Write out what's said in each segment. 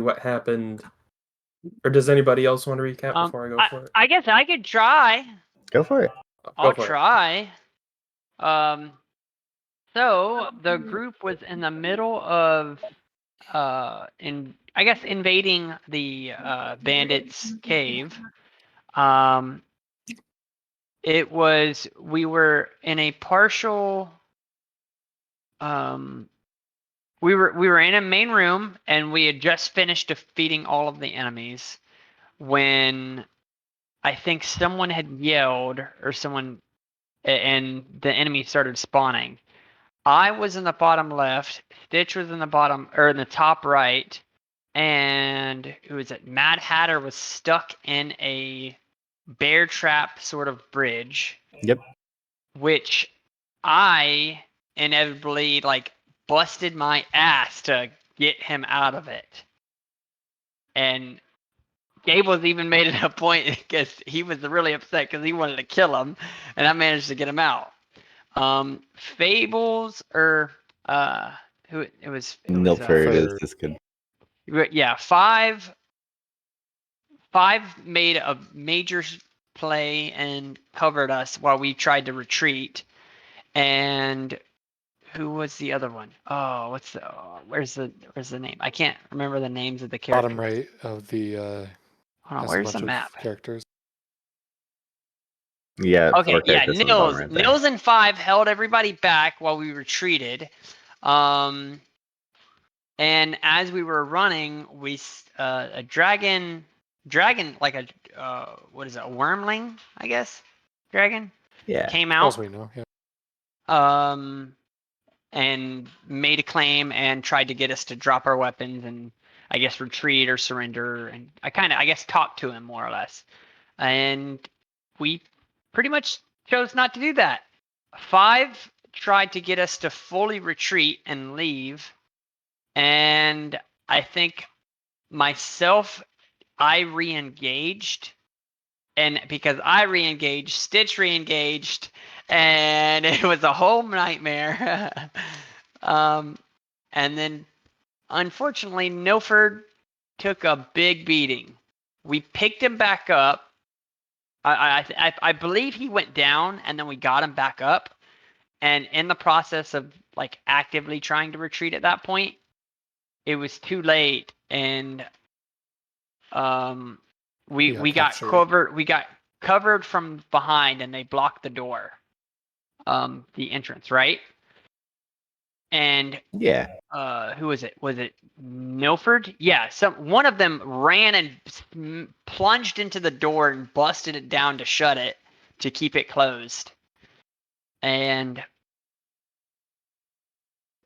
what happened? Or does anybody else want to recap before I go for it? I guess I could try. Go for it. I'll try. So the group was in the middle of invading the bandits' cave. We were in a partial we were in a main room and we had just finished defeating all of the enemies when I think someone had yelled or someone and the enemy started spawning. I was in the bottom left, Stitch was in the bottom or in the top right, and who was it? Mad Hatter was stuck in a bear trap sort of bridge. Yep. Which I inevitably busted my ass to get him out of it. And Gable's even made it a point because he was really upset because he wanted to kill him, and I managed to get him out. Fables or who it was? Milford is this good. Yeah, five made a major play and covered us while we tried to retreat. And who was the other one? Oh, where's the name? I can't remember the names of the characters. Bottom right of the where's the map? Characters. Yeah. Okay, yeah, Nils and 5 held everybody back while we retreated. And as we were running, a dragon like a what is it? A wormling, I guess. Dragon? Yeah. Came out. As we know, yeah. And made a claim and tried to get us to drop our weapons and I guess retreat or surrender. And I guess talked to him more or less. And we pretty much chose not to do that. 5 tried to get us to fully retreat and leave. And I think myself, I re-engaged. And because I re-engaged, Stitch re-engaged, and it was a whole nightmare. And then, unfortunately, Milford took a big beating. We picked him back up. I believe he went down, and then we got him back up. And in the process of actively trying to retreat at that point, it was too late, and we got covered. We got covered from behind, and they blocked the door, the entrance, right? And yeah, who was it? Was it Milford? Yeah, one of them ran and plunged into the door and busted it down to shut it to keep it closed. And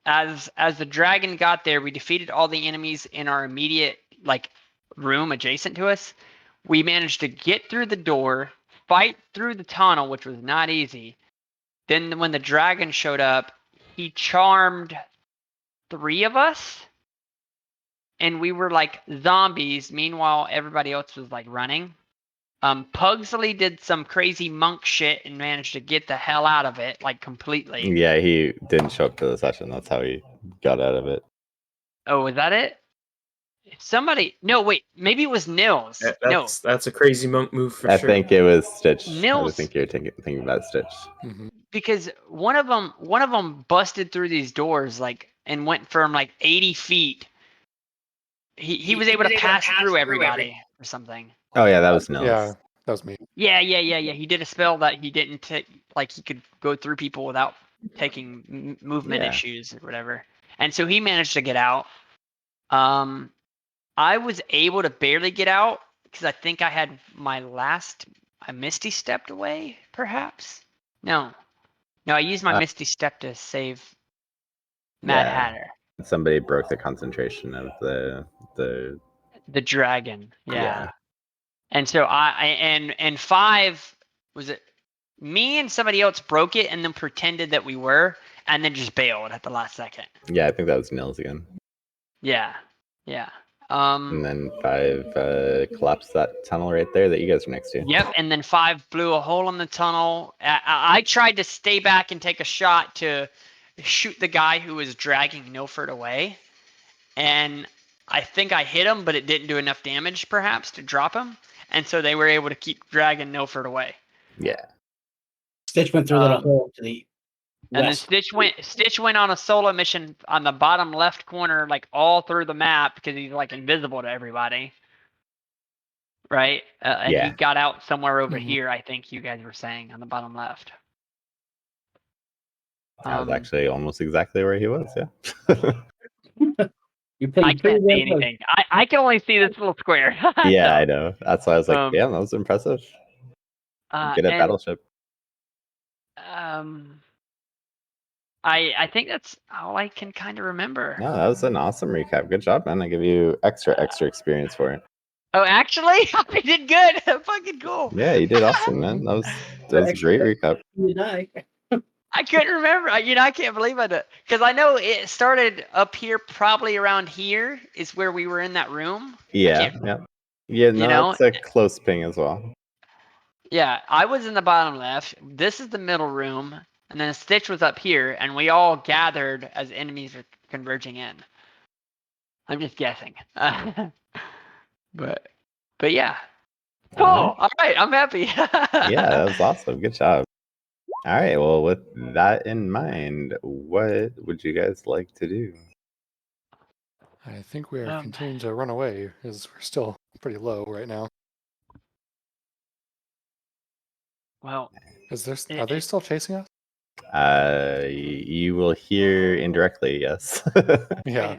as the dragon got there, we defeated all the enemies in our immediate room adjacent to us. We managed to get through the door, fight through the tunnel, which was not easy. Then when the dragon showed up, he charmed 3 of us, and we were like zombies. Meanwhile, everybody else was running. Pugsley did some crazy monk shit and managed to get the hell out of it, completely. Yeah, he didn't show up to the session. That's how he got out of it. Oh, was that it? No, wait, maybe it was Nils. That's a crazy monk move for sure. I think it was Stitch. Nils, I think you're thinking about Stitch. Mm-hmm. Because one of them busted through these doors and went from 80 feet. He was able to pass through everybody or something. Oh yeah, that was Nils. Yeah, that was me. Yeah. He did a spell that he didn't take. He could go through people without taking movement issues or whatever. And so he managed to get out. I was able to barely get out because I think I had I Misty stepped away, perhaps? No, I used my Misty step to save Mad Hatter. Somebody broke the concentration of the dragon. Yeah. And so and 5, was it me and somebody else broke it and then pretended that we were and then just bailed at the last second. Yeah, I think that was Nils again. Yeah. And then 5 collapsed that tunnel right there that you guys are next to. Yep, and then 5 blew a hole in the tunnel. I tried to stay back and take a shot to shoot the guy who was dragging Milford away. And I think I hit him, but it didn't do enough damage, perhaps, to drop him, and so they were able to keep dragging Milford away. Yeah. Stitch went through a little hole to the and west. then Stitch went on a solo mission on the bottom left corner, like all through the map, because he's like invisible to everybody. Right? And he got out somewhere over here, I think you guys were saying, on the bottom left. That was actually almost exactly where he was, yeah. I can't see anything. I can only see this little square. Yeah, So, I know. That's why I was like, damn, that was impressive. Good at Battleship. I think that's all I can kind of remember. No, that was an awesome recap. Good job, man. I give you extra experience for it. Oh, actually, I did good. Fucking cool. Yeah, you did awesome, man. That was a great recap. I couldn't remember. I can't believe I did. Because I know it started up here, probably around here is where we were in that room. Yeah, yeah. No, that's a close ping as well. Yeah, I was in the bottom left. This is the middle room. And then Stitch was up here, and we all gathered as enemies are converging in. I'm just guessing. But yeah. Cool. All right, I'm happy. Yeah, that was awesome. Good job. All right, well, with that in mind, what would you guys like to do? I think we are continuing to run away because we're still pretty low right now. Well, are they still chasing us? You will hear indirectly, yes. Yeah.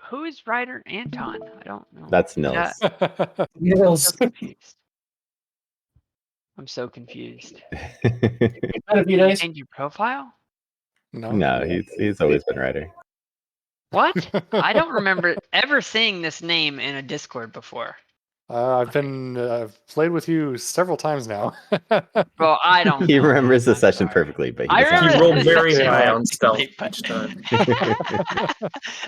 Who is Ryder Anton? I don't know. That's Nils. Nils. I'm so confused. You change your profile? No, he's always been Ryder. What? I don't remember ever seeing this name in a Discord before. I've played with you several times now. Well, I don't. He remembers the session perfectly, but he rolled very high on stealth each time.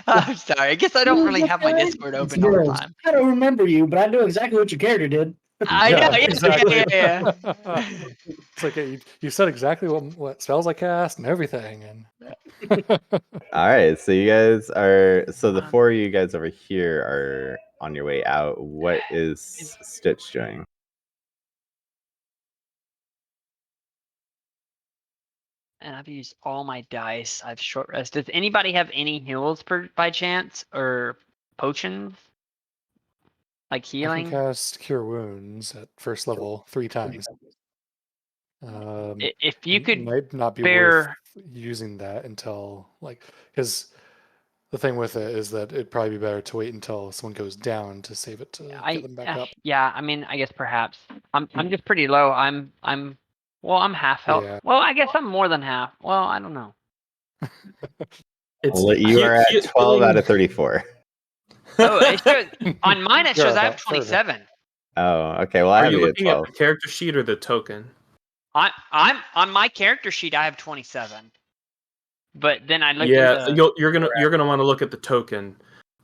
I'm sorry. I guess I don't really have my Discord open all the time. I don't remember you, but I know exactly what your character did. I know. Exactly. Yeah. It's like you said exactly what spells I cast and everything. And all right, so you guys are the four of you guys over here are on your way out. What is Stitch doing? And I've used all my dice. I've short rest. Does anybody have any heals by chance or potions? Like healing? I can cast Cure Wounds at first level 3 times. If you could, might not be worth using that until because the thing with it is that it'd probably be better to wait until someone goes down to save it to get them back up. Yeah, I mean, I guess perhaps I'm just pretty low. I'm half health. Yeah. Well, I guess I'm more than half. Well, I don't know. You are at 12 out of 34. Oh, on mine it shows I have 27. Oh, okay. Well, I have you you looking at at 12. the character sheet or the token? I'm on my character sheet. I have 27. But then I look. Yeah, you're gonna want to look at the token,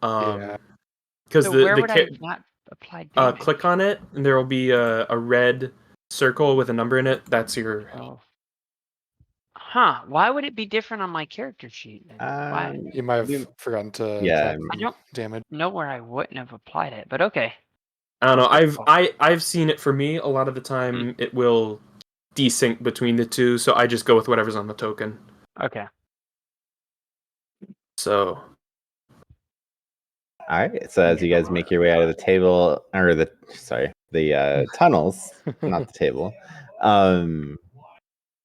because so where would I not apply damage? Click on it, and there will be a red circle with a number in it. That's your. Oh. Huh? Why would it be different on my character sheet? Why? You might have forgotten to. Yeah, I don't damage. know where I wouldn't have applied it, but okay. I don't know. I've seen it for me. A lot of the time, it will desync between the two, so I just go with whatever's on the token. Okay. So. All right. So as you guys make your way out of the table, or the tunnels, not the table,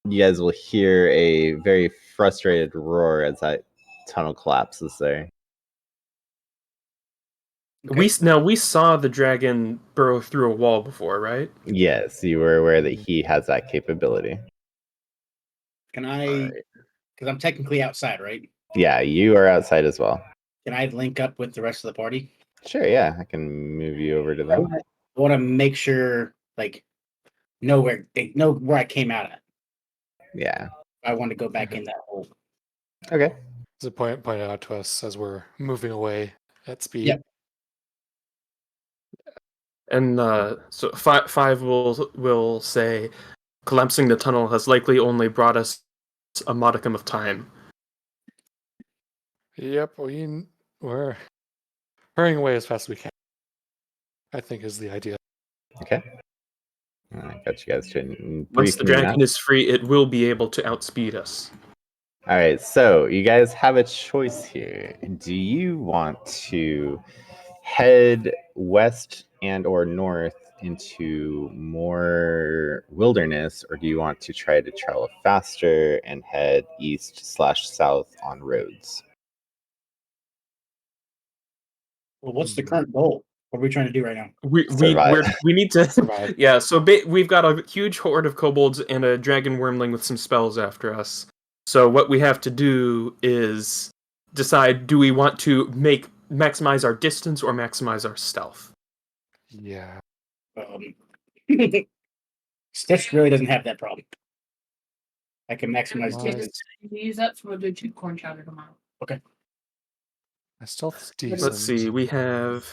you guys will hear a very frustrated roar as that tunnel collapses there. Okay. We saw the dragon burrow through a wall before, right? Yes, you were aware that he has that capability. Can I? Because I'm technically outside, right? Yeah, you are outside as well. Can I link up with the rest of the party? Sure, yeah. I can move you over to them. I want to make sure, know where I came out at. Yeah. I want to go back in that hole. Okay. So point it out to us as we're moving away at speed. Yep. And so five will say, collapsing the tunnel has likely only brought us a modicum of time. Yep, we're hurrying away as fast as we can, I think, is the idea. Okay. I got you guys to Once the briefing dragon now. is free, it will be able to outspeed us. All right, so you guys have a choice here. Do you want to head west and or north into more wilderness, or do you want to try to travel faster and head east/south on roads? Well, what's the current goal? What are we trying to do right now? We need to Survive. yeah. So we've got a huge horde of kobolds and a dragon wormling with some spells after us. So what we have to do is decide: do we want to maximize our distance or maximize our stealth? Yeah. Stitch really doesn't have that problem. I can maximize Nice. distance. Use that for the cheap corn chowder tomorrow. Okay. My stealth's decent. Let's see. We have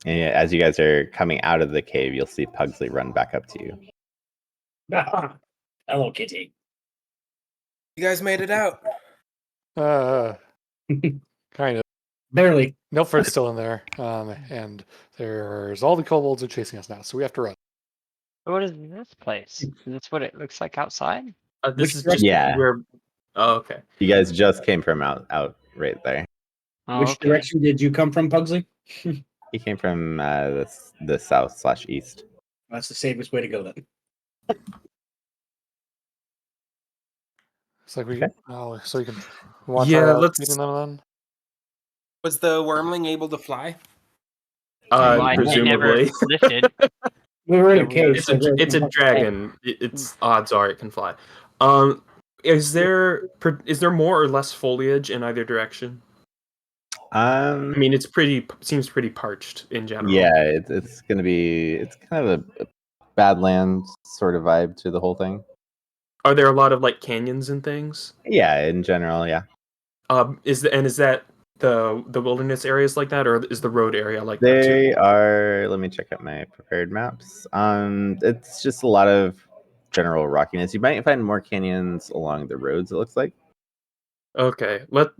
And as you guys are coming out of the cave, you'll see Pugsley run back up to you. Hello, Kitty. You guys made it out. Kind of. Barely. Nilford's still in there, and there's all the kobolds are chasing us now, so we have to run. What is this place? Is this what it looks like outside? this Which is just Yeah. where. Oh, okay. You guys just came from out right there. Oh, Which okay. direction did you come from, Pugsley? He came from the south/east. That's the safest way to go then. It's like we Okay. so you can watch Yeah, out let's- meeting them then. Was the wormling able to fly? Well, they never Presumably. lifted. We were in a Yeah, cave. It's so really a can't- dragon. Its odds are it can fly. Is there more or less foliage in either direction? I mean, seems pretty parched in general. Yeah, it's gonna be kind of a Badlands sort of vibe to the whole thing. Are there a lot of like canyons and things? Yeah, in general, yeah. Is that the wilderness areas like that, or is the road area like that too? They are. Let me check out my prepared maps. It's just a lot of general rockiness. You might find more canyons along the roads. It looks like. Okay, let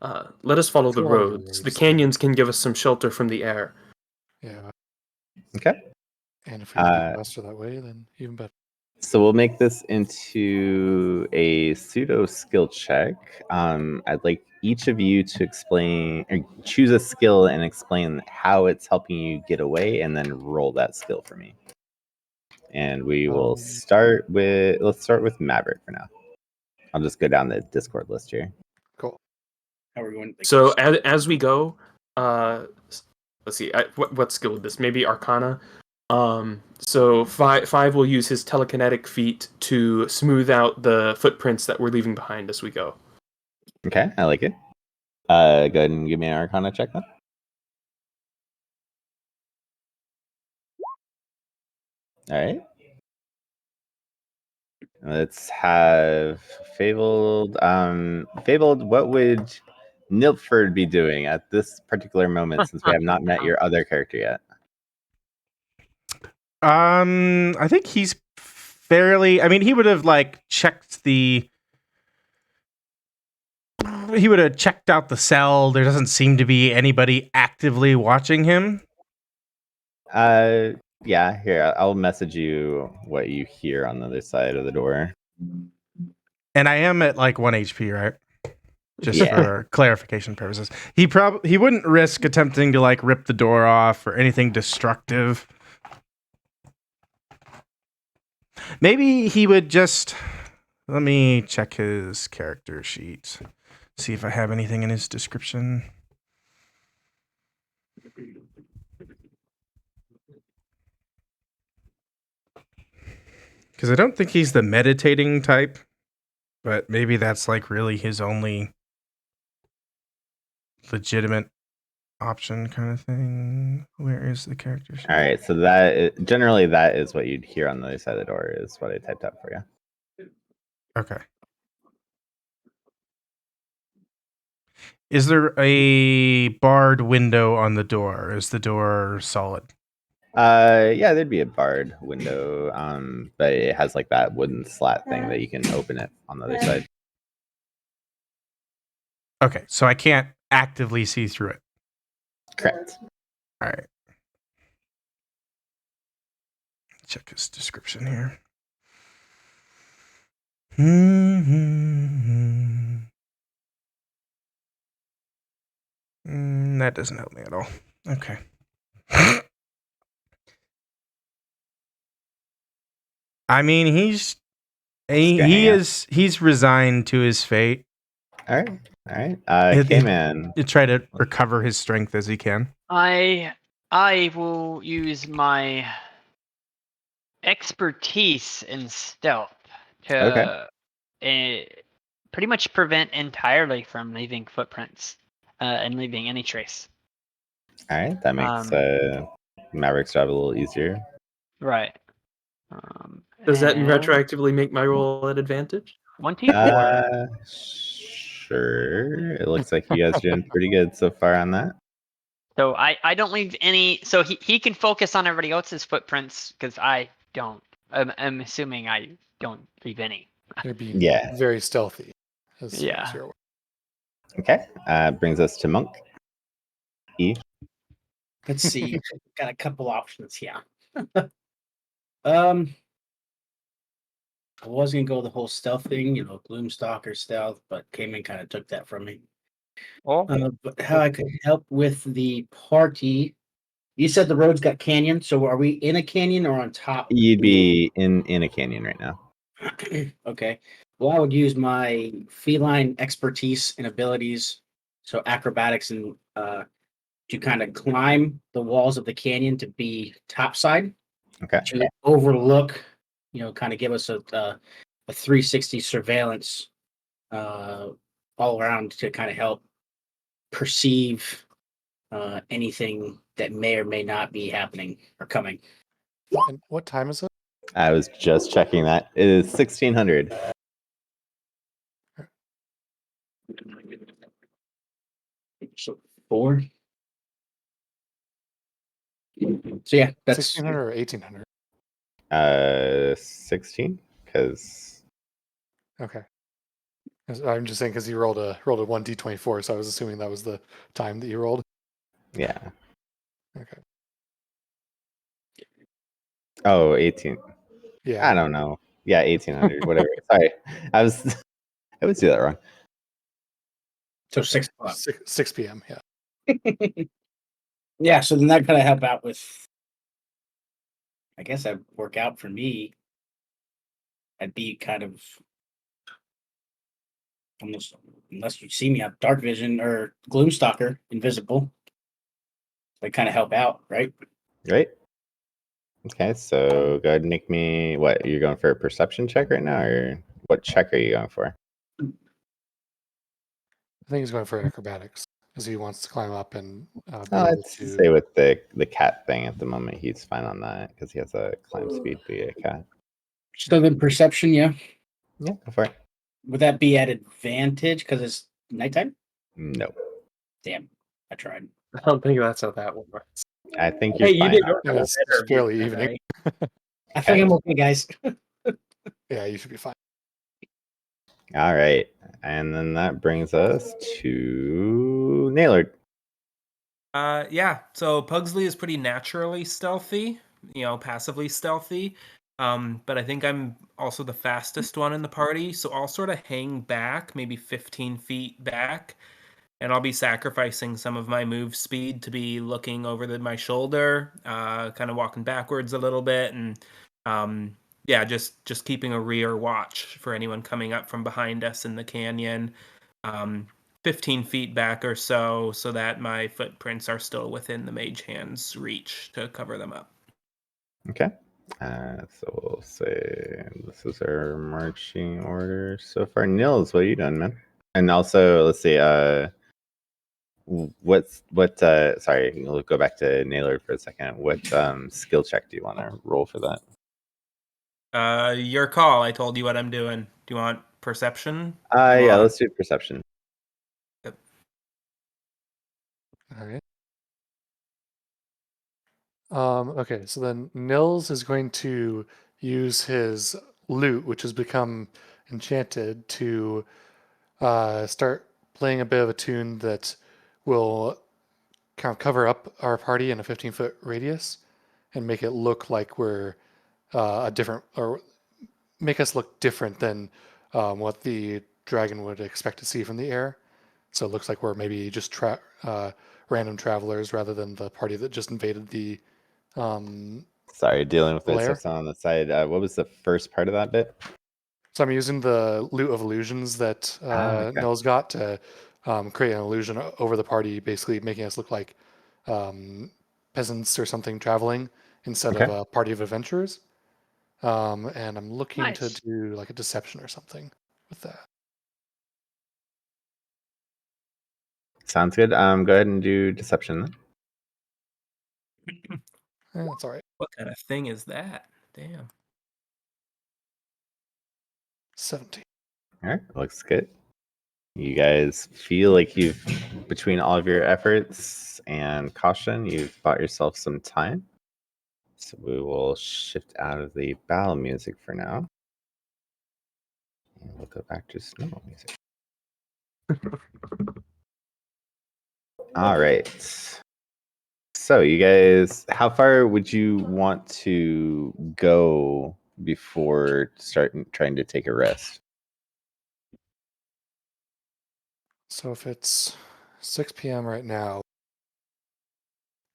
us follow the Follow the roads. The roads. canyons can give us some shelter from the air. Yeah. Okay. And if we can go faster that way, then even better. So we'll make this into a pseudo skill check. I'd like each of you to explain or choose a skill and explain how it's helping you get away, and then roll that skill for me. And we will start with Maverick for now. I'll just go down the Discord list here. Cool. How are we going? So as we go, let's see. What skill would this? Maybe Arcana. So five will use his telekinetic feat to smooth out the footprints that we're leaving behind as we go. Okay, I like it. Go ahead and give me an Arcana check then. All right. Let's have Fabled. Fabled, what would Nilford be doing at this particular moment since we have not met your other character yet? I think he's fairly. I mean, he would have checked the. He would have checked out the cell. There doesn't seem to be anybody actively watching him. Yeah. Here, I'll message you what you hear on the other side of the door. And I am at 1 HP, right? Just Yeah. for clarification purposes. He wouldn't risk attempting to rip the door off or anything destructive. Maybe he would just. Let me check his character sheet. See if I have anything in his description. Because I don't think he's the meditating type. But maybe that's really his only legitimate option kind of thing. Where is the character sheet? All right, so generally that is what you'd hear on the other side of the door is what I typed up for you. Okay. Is there a barred window on the door? Is the door solid? Yeah, there'd be a barred window, but it has that wooden slat thing that you can open it on the other side. Okay, so I can't actively see through it. Correct. All right. Check his description here. That doesn't help me at all. Okay. I mean, he's resigned to his fate. All right. K-Man. To try to recover his strength as he can. I will use my expertise in stealth to pretty much prevent entirely from leaving footprints and leaving any trace. All right, that makes Maverick's job a little easier. Right. Does that and retroactively make my roll at advantage? 1d4. Sure. It looks like you guys are doing pretty good so far on that. So I don't leave any. So he can focus on everybody else's footprints because I don't. I'm assuming I don't leave any. You're being very stealthy. Yeah. Okay. Brings us to Monk. E. Let's see. Got a couple options here. I was gonna go the whole stealth thing, Gloomstalker stealth, but Cayman kind of took that from me. But how I could help with the party? You said the road's got canyon, so are we in a canyon or on top? You'd be in a canyon right now. Okay. Well, I would use my feline expertise and abilities, so acrobatics and to kind of climb the walls of the canyon to be topside. Okay. To overlook, kind of give us a 360 surveillance all around to kind of help perceive anything that may or may not be happening or coming. And what time is it? I was just checking that. It is 1600. So 4. So yeah, that's 1600 or 1800. 16. Because Okay. I'm just saying because you rolled a 1d24, so I was assuming that was the time that you rolled. yeah. Okay. Oh, 18. Yeah. I don't know. Yeah, 1800. Whatever. Sorry, I always do that wrong. so 6 o'clock. 6 p.m. Yeah. Yeah, so then that kind of help out with. I guess that'd work out for me. I'd be kind of almost, unless you see me, have dark vision or Gloomstalker, invisible. They kind of help out, right? Right. Okay, so go ahead and make me what? You're going for a perception check right now, or what check are you going for? I think he's going for acrobatics because he wants to climb up and be able Let's to stay with the cat thing at the moment. He's fine on that because he has a climb speed via cat. So then perception, yeah. Yeah, go for it. Would that be at advantage because it's nighttime? No. Damn, I tried. I don't think that's how that works. I think you're Hey, you fine. did. It's fairly evening. I think I'm okay, guys. Yeah, you should be fine. All right, and then that brings us to Naylord. Yeah. So Pugsley is pretty naturally stealthy, passively stealthy. But I think I'm also the fastest one in the party, so I'll sort of hang back, maybe 15 feet back, and I'll be sacrificing some of my move speed to be looking over my shoulder, kind of walking backwards a little bit, and just keeping a rear watch for anyone coming up from behind us in the canyon. 15 feet back or so that my footprints are still within the mage hand's reach to cover them up. Okay. So we'll say this is our marching order so far. Nils, what are you doing, man? And also, let's see. Sorry, we'll go back to Naylor for a second. What skill check do you want to roll for that? Your call. I told you what I'm doing. Do you want perception? Yeah, let's do perception. Yep. All right. Okay, so then Nils is going to use his lute, which has become enchanted, to start playing a bit of a tune that we'll kind of cover up our party in a 15-foot radius and make it look like we're a different, or make us look different than what the dragon would expect to see from the air. So it looks like we're maybe just random travelers rather than the party that just invaded the Sorry, dealing with this lair. on the side. What was the first part of that bit? So I'm using the loot of illusions that Okay. Nell's got to create an illusion over the party, basically making us look like peasants or something traveling instead of Okay. a party of adventurers. And I'm looking to Nice. do like a deception or something with that. Sounds good. Go ahead and do deception then. That's all right. What kind of thing is that? Damn. 17. All right, looks good. You guys feel like you've, between all of your efforts and caution, you've bought yourself some time. So we will shift out of the battle music for now. And we'll go back to just normal music. All right. So you guys, how far would you want to go before trying to take a rest? So if it's 6 p.m. right now,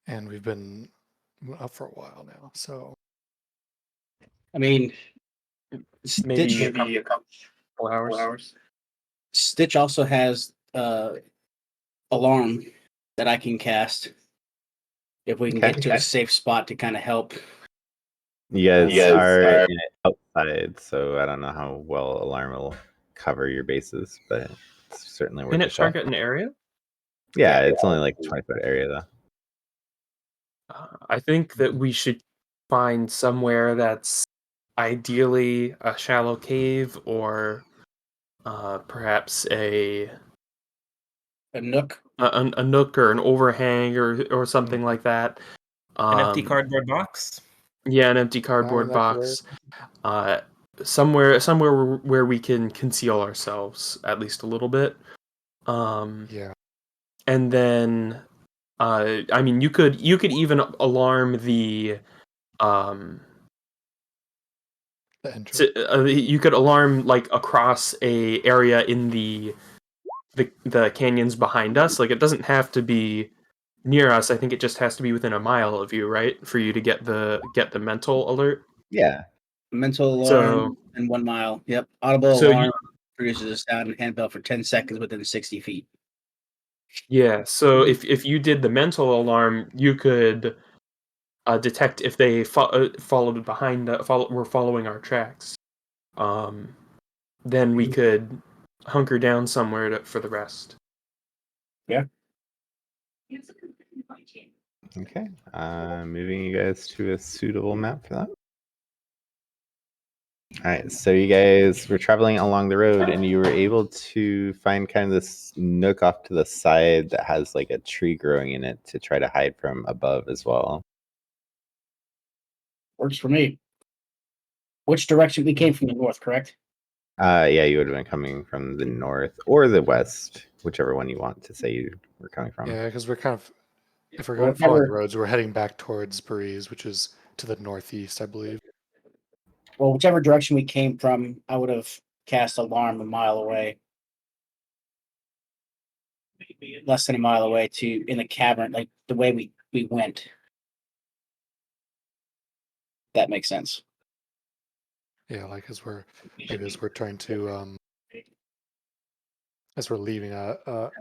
and we've been up for a while now, so I mean, Maybe Stitch, a couple hours. Stitch also has alarm that I can cast if we can Okay. get to a safe spot to kind of help. You guys Yes. are outside, so I don't know how well alarm will cover your bases, but it's certainly worth Can a it shot. target an area? Yeah, it's only like 20-foot area though. I think that we should find somewhere that's ideally a shallow cave or perhaps a nook. A nook or an overhang or something like that. An empty cardboard box? Yeah, an empty Not cardboard in that box. Somewhere where we can conceal ourselves at least a little bit. Yeah. And then I mean you could even alarm the entrance. you could alarm like across a area in the canyons behind us. Like it doesn't have to be near us. I think it just has to be within a mile of you, right? For you to get the mental alert. Yeah. Mental alarm So in 1 mile. Yep. Audible So alarm produces a sound and handbell for 10 seconds within 60 feet. yeah, so if you did the mental alarm, you could detect if they followed behind, were following our tracks. Then we could hunker down somewhere for the rest. Yeah. Okay. Moving you guys to a suitable map for that. All right, so you guys were traveling along the road and you were able to find kind of this nook off to the side that has like a tree growing in it to try to hide from above as well. Works for me. Which direction we came from the north, correct? Yeah, you would have been coming from the north or the west, whichever one you want to say you were coming from. Yeah, because we're kind of, if we're Well, going following the roads, we're heading back towards Bariz, which is to the northeast, I believe. Well, whichever direction we came from, I would have cast alarm a mile away. Less than a mile away to in the cavern, like the way we went. That makes sense. Yeah, like as we're trying to as we're leaving a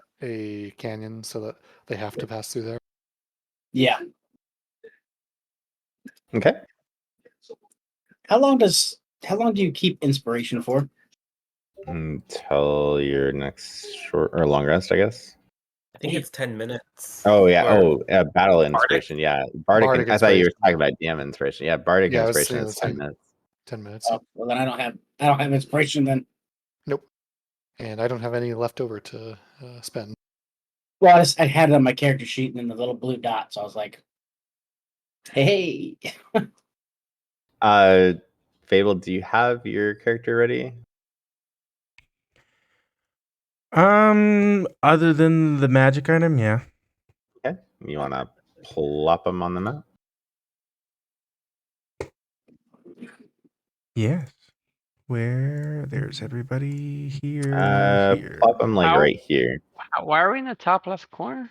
canyon, so that they have to pass through there. Yeah. Okay. How long do you keep inspiration for? Until your next short or long rest, I guess. I think it's 10 minutes. Oh yeah. Or Battle inspiration. Yeah, Bardic. I thought you were talking about DM inspiration. Yeah, Bardic Yeah, I was inspiration saying is the 10 same. minutes. 10 minutes. Oh, well, then I don't have inspiration then. Nope. And I don't have any left over to spend. Well, I had it on my character sheet and then the little blue dot, so I was like, hey. Fable, do you have your character ready? Other than the magic item, yeah. Okay. You want to plop them on the map? Yes. Where? There's everybody here. Here. Plop them like How? right here. Why are we in the top left corner?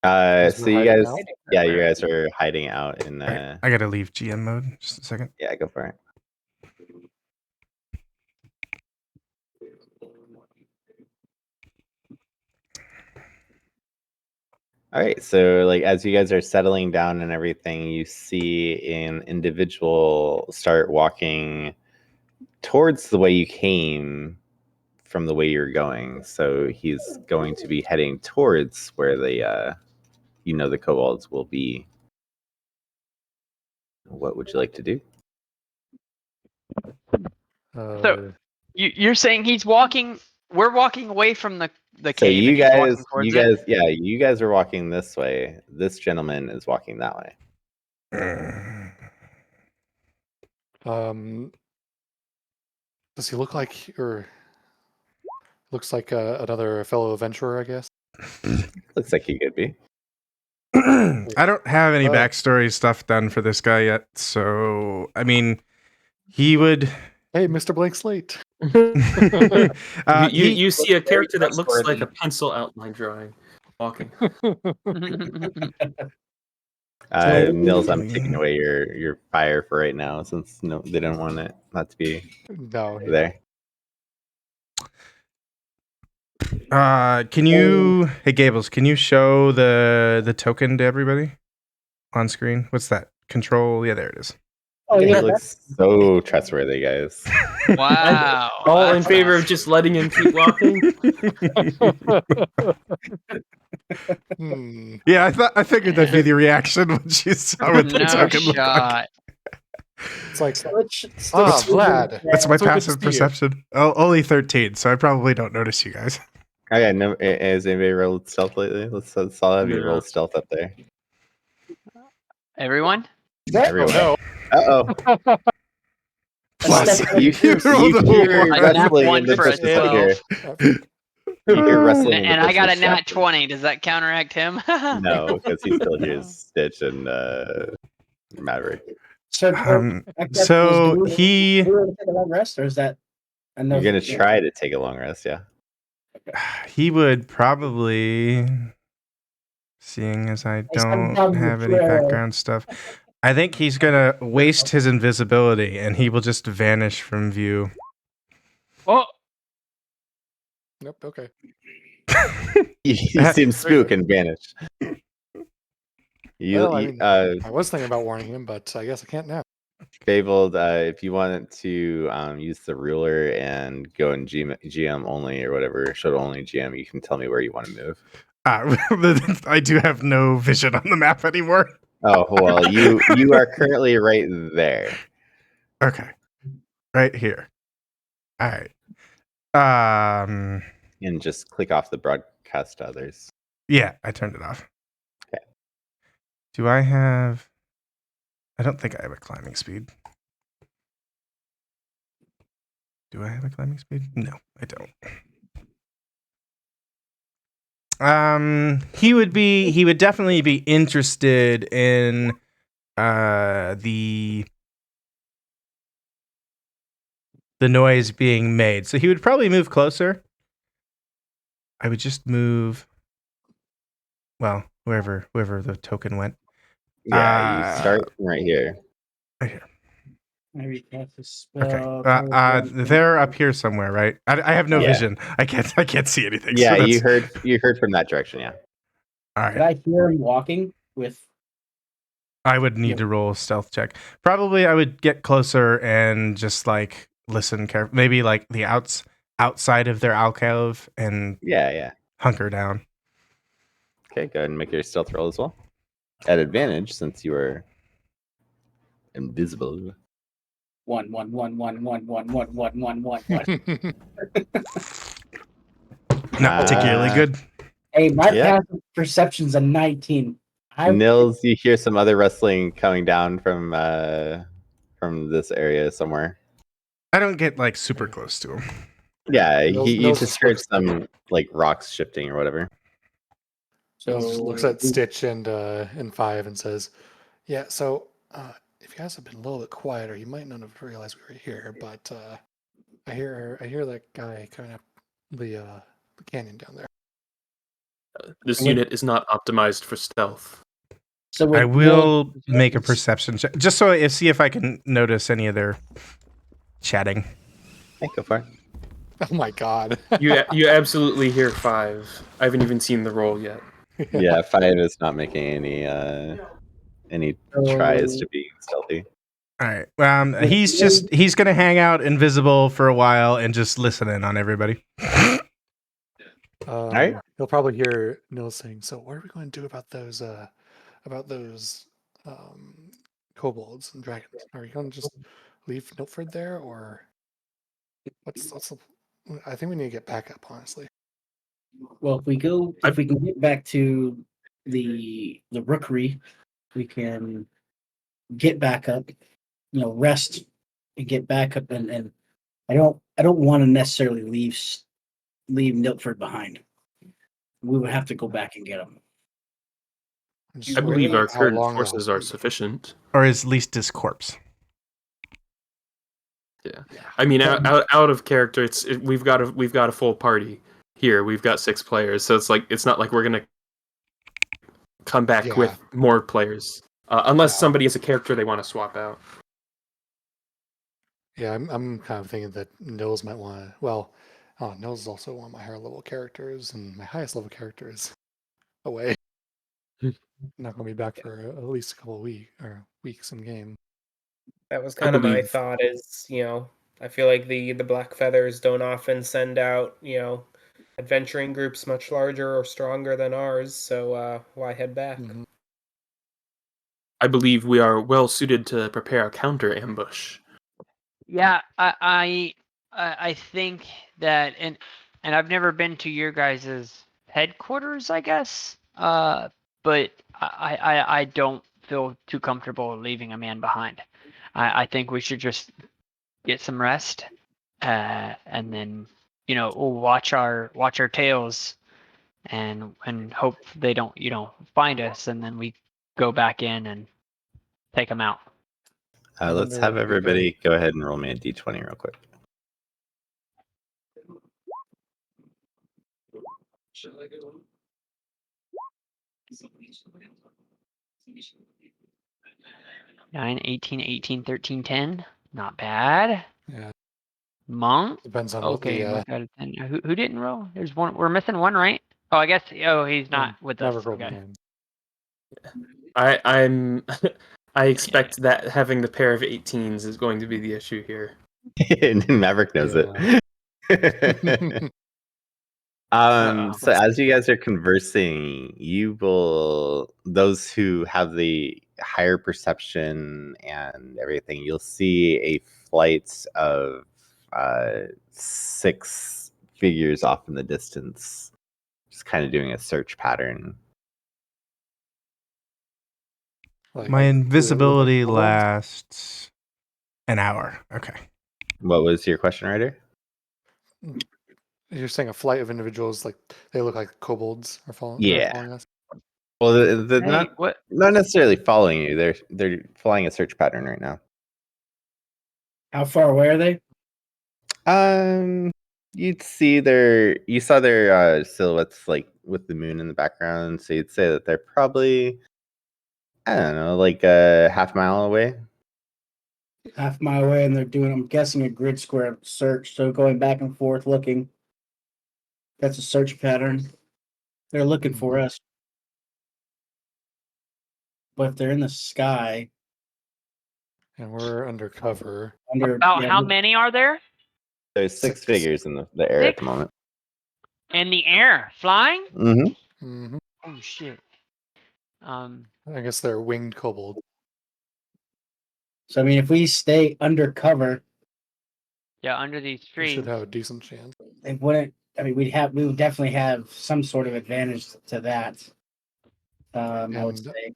Because So we're you hiding guys, out? yeah, you guys are hiding out in. Right, I gotta leave GM mode. Just a second. Yeah, go for it. All right, so like as you guys are settling down and everything, you see an individual start walking towards the way you came from the way you're going. So he's going to be heading towards where the the kobolds will be. What would you like to do? So you're saying he's walking? We're walking away from the So cave. you and he's walking guys, towards it? yeah, you guys are walking this way. This gentleman is walking that way. Does he look like, or looks like another fellow adventurer? I guess. Looks like he could be. I don't have any Oh. backstory stuff done for this guy yet, so I mean, he would. Hey, Mr. Blank Slate. You see a character that looks like trustworthy. a pencil outline drawing, walking. Nils, I'm taking away your fire for right now since they don't want it not to be No. there. Can you, hey Gables, can you show the token to everybody on screen? What's that? Control? Yeah, there it is. Oh He yeah, looks so trustworthy, guys. Wow. All in that's favor of nice. just letting him keep walking? Yeah, I figured that'd be the reaction when she saw what the No token looked like. shot. It's like, Switch- Vlad. That's my So good to passive see you. perception. Oh, only 13, so I probably don't notice you guys. Okay, no, has anybody rolled stealth lately? Let's all have you roll stealth up there. Everyone? Everyone. no. Uh-oh. Plus, You rolled a hear one. A nat wrestling one in the for a bushes up here. 12. You hear wrestling in the And I got a bushes, nat Jaxon. 20. Does that counteract him? No, because he still hears Stitch and Maverick. So, So he we were to take a long rest, or is that enough? You're gonna try to take a long rest, yeah. would probably, seeing as I don't have any background stuff, I think he's gonna waste his invisibility and he will just vanish from view. Oh, Nope. Okay. You see him spook and vanish. Well, I mean, I was thinking about warning him, but I guess I can't now. Fabled, if you wanted to use the ruler and go in GM only or whatever, show only GM, you can tell me where you want to move. I do have no vision on the map anymore. Oh well, you are currently right there. Okay, right here. All right. And just click off the broadcast to others. Yeah, I turned it off. Okay. Do I have? I don't think I have a climbing speed. Do I have a climbing speed? No, I don't. He would definitely be interested in the noise being made. So he would probably move closer. I would just move, well, wherever the token went. Yeah, you start right here. Right here. Maybe cast a spell. Okay. They're up here somewhere, right? I have no Yeah. vision. I can't see anything. Yeah, so you heard from that direction, yeah. All Did right. I hear him walking with? I would need to roll a stealth check. Probably I would get closer and just like listen carefully. Maybe like the outside of their alcove and Yeah. hunker down. Okay, go ahead and make your stealth roll as well. At advantage since you are invisible. 1 1 1 1 1 1 1 1 1 1 1. Not particularly good. Hey, my Yeah. passive perception's a 19. Nils, you hear some other wrestling coming down from this area somewhere. I don't get like super close to him. Yeah, Nils- you Nils just just heard looks- some like rocks shifting or whatever. So Nils looks at Stitch and 5 and says, "Yeah, so if you guys had been a little bit quieter, you might not have realized we were here. But I hear that guy coming up the canyon down there." This Wait. unit is not optimized for stealth. So I with will Nils- make a perception check just so I see if I can notice any of their chatting. Hey, go for it. Oh my god! You absolutely hear 5. I haven't even seen the roll yet. Yeah, 5 is not making any tries to be stealthy. All right. He's gonna hang out invisible for a while and just listen in on everybody. right. He'll probably hear Nils saying, "So what are we going to do about those kobolds and dragons? Are we going to just leave Nilford there, or what's the? I think we need to get back up, honestly." Well, if we can get back to the rookery, we can get back up, rest and get back up, and I don't want to necessarily leave Milford behind. We would have to go back and get him. I'm just I believe wondering our how current long forces that'll are be. sufficient. Or at least his corpse. Yeah, I mean, out of character, we've got a full party here. We've got 6 players, so it's not like we're gonna come back Yeah. with more players, unless Yeah. somebody is a character they want to swap out. Yeah, I'm kind of thinking that Nils might want to. Well, Nils is also one of my higher level characters, and my highest level character is away. Not going to be back for at least a couple of weeks in game. That was kind of my believe- thought. Is I feel like the Black Feathers don't often send out adventuring groups much larger or stronger than ours. So why head back? Mhm. I believe we are well suited to prepare a counter ambush. Yeah, I think that, and I've never been to your guys' headquarters, I guess. But I don't feel too comfortable leaving a man behind. I think we should just get some rest, and then we'll watch our tails, and hope they don't find us, and then we go back in and take them out. I Let's wonder have if we could- everybody go ahead and roll me a d20 real quick. Nine, 18, 18, 13, 10. Not bad. Yeah, Monk. depends on Okay, what Monk got a 10. Who didn't roll? There's one. We're missing one, right? Oh, I guess. Oh, he's not with us. Never rolled Okay. again. I'm I expect that having the pair of 18s is going to be the issue here. And Maverick knows it. So as you guys are conversing, those who have the higher perception and everything, you'll see a flight of 6 figures off in the distance, just kind of doing a search pattern. Like, My do they look like invisibility kobolds? lasts an hour. Okay. What was your question, Ryder? You're saying a flight of individuals, like they look like kobolds are following us. Well, they're Hey, not what? necessarily following you. They're flying a search pattern right now. How far away are they? You saw their silhouettes like with the moon in the background, so you'd say that they're probably, I don't know, like a half mile away. Half mile away, and they're doing, I'm guessing, a grid square search. So going back and forth looking. That's a search pattern. They're looking for us. But if they're in the sky, And we're undercover. About how many are there? There's 6 6. figures in the air at the 6? moment. In the air, flying? Mm-hmm. Mm-hmm. Oh shit. I guess they're winged kobold. So I mean, if we stay undercover, Yeah, under these We trees. should have a decent chance. it wouldn't. I mean, we would definitely have some sort of advantage to that. I would And- say.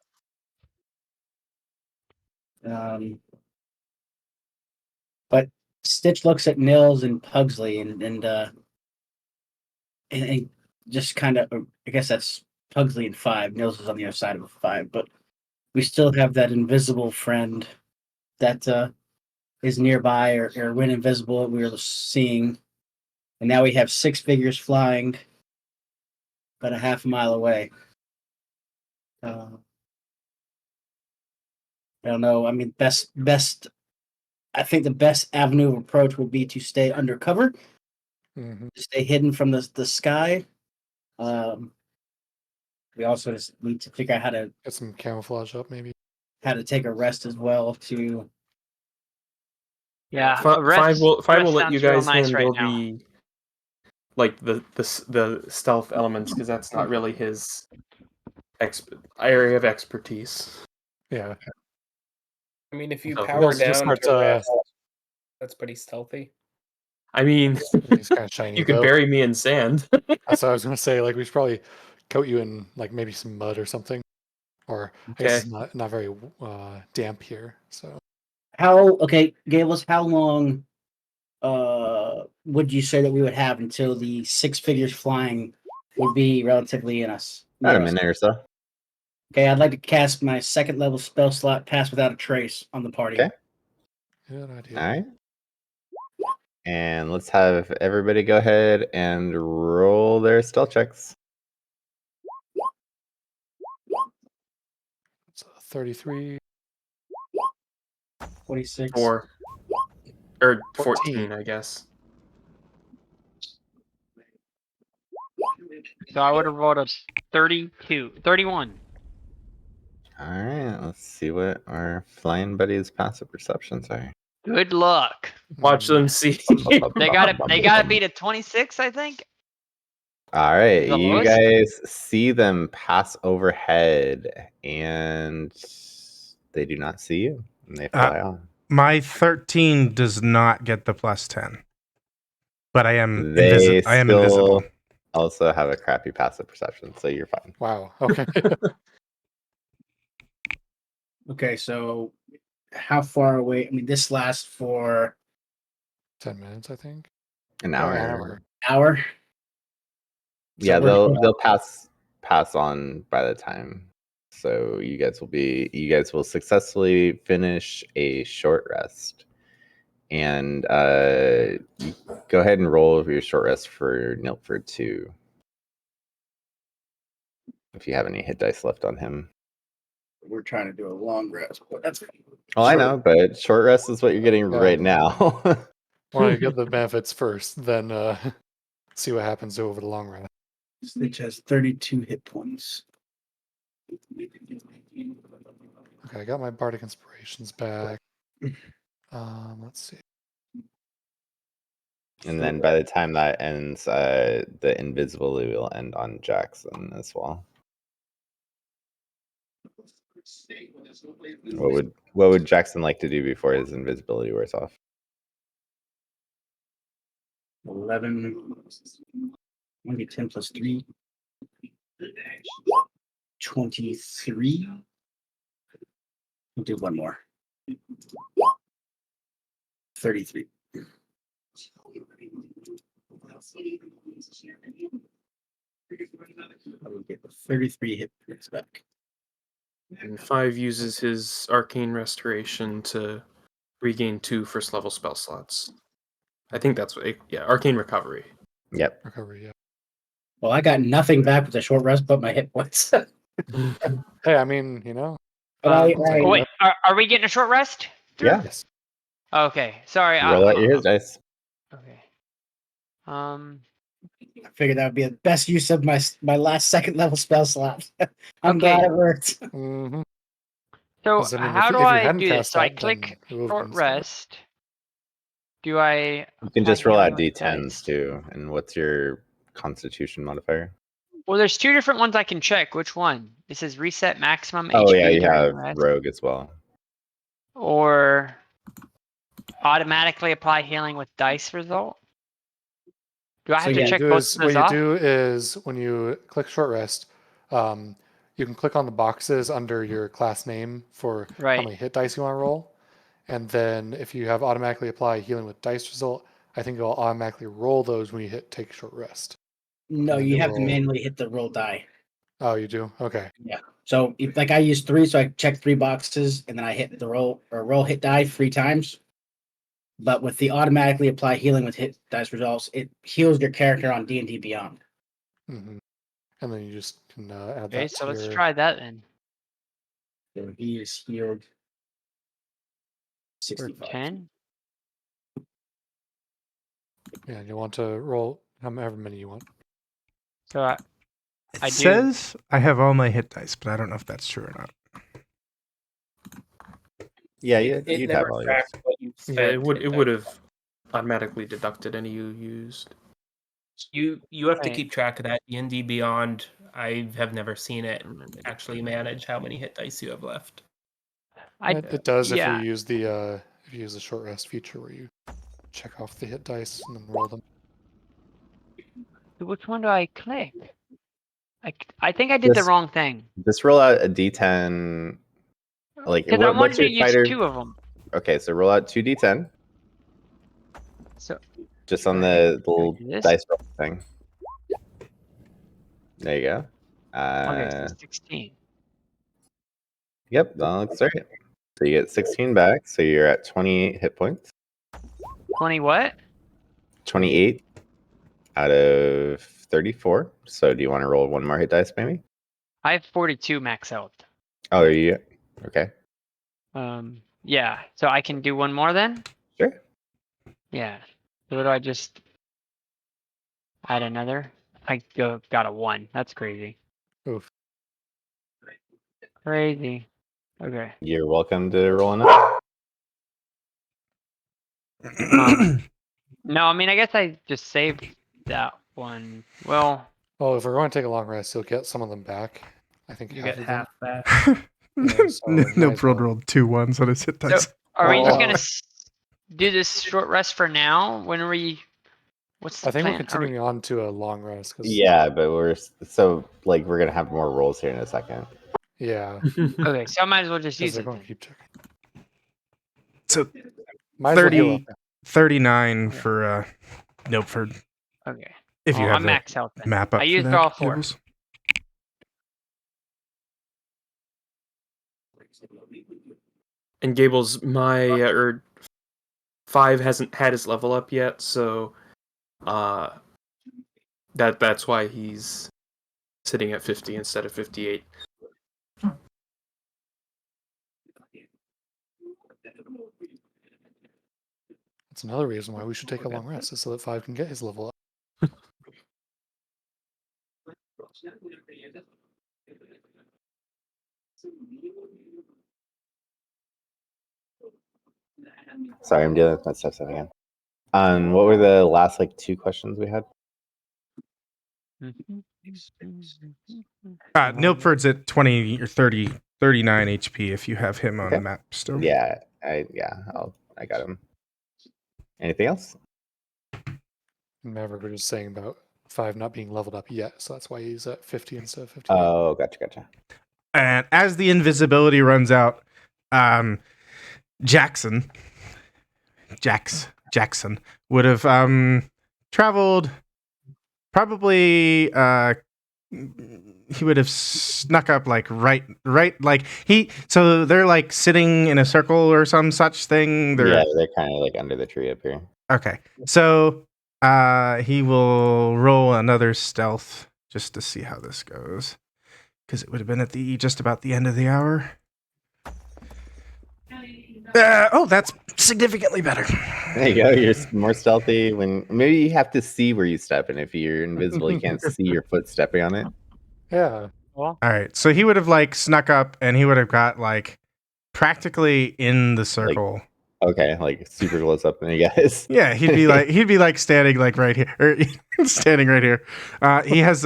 But Stitch looks at Nils and Pugsley and just kind of, I guess that's Pugsley and 5. Nils is on the other side of a 5, but we still have that invisible friend that is nearby or went invisible we were seeing. And now we have 6 figures flying about a half a mile away. I don't know. I mean, I think the best avenue of approach would be to stay undercover, stay hidden from the sky. We also just need to figure out how to Get some camouflage up, maybe. How to take a rest as well. Yeah, Five will let you sounds real guys nice handle right now. the stealth elements because that's not really his area of expertise. Yeah. I mean, if you So- power also just down start, to rest, that's pretty stealthy. I mean, He's kind of shiny. you could though. bury me in sand. That's what I was gonna say. Like we should probably coat you in like maybe some mud or something, or I guess Okay. it's not very damp here. So Gables, how long would you say that we would have until the 6 figures flying would be relatively in us? About a near us? minute or so. Okay, I'd like to cast my 2nd level spell slot, Pass Without a Trace, on the party. Okay. good idea. All right. And let's have everybody go ahead and roll their stealth checks. It's 33. 26. 4 or 14. 14, I guess. So I would have rolled a 31. All right. Let's see what our flying buddies' passive perceptions are. Good luck. Watch them see. They gotta beat a 26, I think. All right, The you lowest? guys see them pass overhead, and they do not see you, and they fly on. My 13 does not get the plus 10, but I am They I am still invisible. also have a crappy passive perception, so you're fine. Wow. Okay. Okay, so how far away? I mean, this lasts for 10 minutes, I think. An Or hour. an hour. hour. Yeah, we're- they'll pass on by the time. So you guys will successfully finish a short rest, and you go ahead and roll your short rest for Nilford too. If you have any hit dice left on him. We're trying to do a long rest, but that's fine. Oh, I know, but short rest is what you're getting Yeah. right now. Want to get the benefits first, then see what happens over the long run. Stitch has 32 hit points. Okay, I got my bardic inspirations back. Let's see. And then by the time that ends, the invisibility will end on Jaxon as well. What would Jaxon like to do before his invisibility wears off? 11. Maybe 10 plus 3. 23. We'll do one more. 33. I will get the 33 hit points back. And 5 uses his arcane restoration to regain 2 first level spell slots. I think that's what. Arcane recovery. Yep. Recovery, yeah. Well, I got nothing back with a short rest but my hit points. Hey, I mean, you know. But Wait, are we getting a short rest? Yeah. Yes. Okay, sorry. Roll out your hit dice. Okay. I figured that would be the best use of my last 2nd level spell slot. I'm Okay. glad it worked. Mm-hmm. So 'Cause, I mean, how if do you I hadn't do this? cast So I that, click then it would've short been scary. rest. Do I? You can just roll healing out with d10s dice? too. And what's your Constitution modifier? Well, there's 2 different ones I can check. Which one? It says reset maximum Oh HP yeah, you during have rest, Rogue as well. or automatically apply healing with dice result. Do I have to yeah, check both of What those you off? do is when you click short rest, you can click on the boxes under your class name for how Right. many hit dice you want to roll, And then if you have automatically apply healing with dice result, I think it'll automatically roll those when you hit take short rest. No, And then you it have to will- manually hit the roll die. Oh, you do? Okay. Yeah. So if, like I use 3, so I check 3 boxes and then I hit the roll hit die 3 times. But with the automatically apply healing with hit dice results, it heals your character on D&D Beyond. And then you just can add Okay, that so to let's your... try that then. So he is healed For 65. 10. Yeah, you want to roll however many you want. So I It do. says I have all my hit dice, but I don't know if that's true or not. Yeah, It you'd never have all yours. tracked what you Yeah, spent. it would have automatically deducted any you used. You have to Right. keep track of that. D&D Beyond, I have never seen it actually manage how many hit dice you have left. It does if you yeah. use the short rest feature where you check off the hit dice and then roll them. Which one do I click? I think I did the Just- wrong thing. Just roll out a D10. Like, Because I what's wanted to your use fighter? 2 of them. Okay, so roll out 2d10 So just on Right. the little Do this? dice roll thing. There you go. okay, so 16. Yep, that looks right. So you get 16 back, so you're at 28 hit points. 20 what? 28 out of 34. So do you want to roll one more hit dice, maybe? I have 42 max health. Oh, are you? Okay, Yeah. So I can do one more then? sure. Yeah. So what do I just add another? I got a 1. That's crazy. Oof. Crazy. Okay. You're welcome to roll another. No, I mean I guess I just saved that one. Well, Well, if we're going to take a long rest, you'll get some of them back. I think You half get of them. half that. Yeah, so might No, as Broad well. rolled 2 ones on his hit dice. are we just Oh. gonna do this short rest for now? When are we? What's the I think we're plan? Are we- continuing on to a long rest. Cause, Yeah, but we're gonna have more rolls here in a second. Yeah, Okay, so I might as well just because use they're it. going Then. to keep checking. So Might as well heal 30, up. 39 for Nilford. Okay. If you Oh, have I'm the max health then. map up I for used that, all 4. Gibbles. And Gables, my 5 hasn't had his level up yet, so that's why he's sitting at 50 instead of 58. That's another reason why we should take a long rest, is so that 5 can get his level up. Sorry, I'm dealing with my stuff again. What were the last 2 questions we had? Nilford's at 20 or 30, 39 HP if you have him on Okay. the map still. Yeah, I got him. Anything else? Maverick was just saying about 5 not being leveled up yet, so that's why he's at 50 instead of 50. Oh, gotcha. And as the invisibility runs out, Jaxon would have traveled probably he would have snuck up right so they're sitting in a circle or some such thing. They're kind of under the tree up here. Okay. So he will roll another stealth just to see how this goes. Because it would have been at just about the end of the hour. That's significantly better. There you go. You're more stealthy when maybe you have to see where you step, and if you're invisible, you can't see your foot stepping on it. Yeah. Well, All right. So he would have snuck up and he would have got practically in the circle. Okay, super close up on you guys. Yeah, he'd be standing right here, or standing right here. He has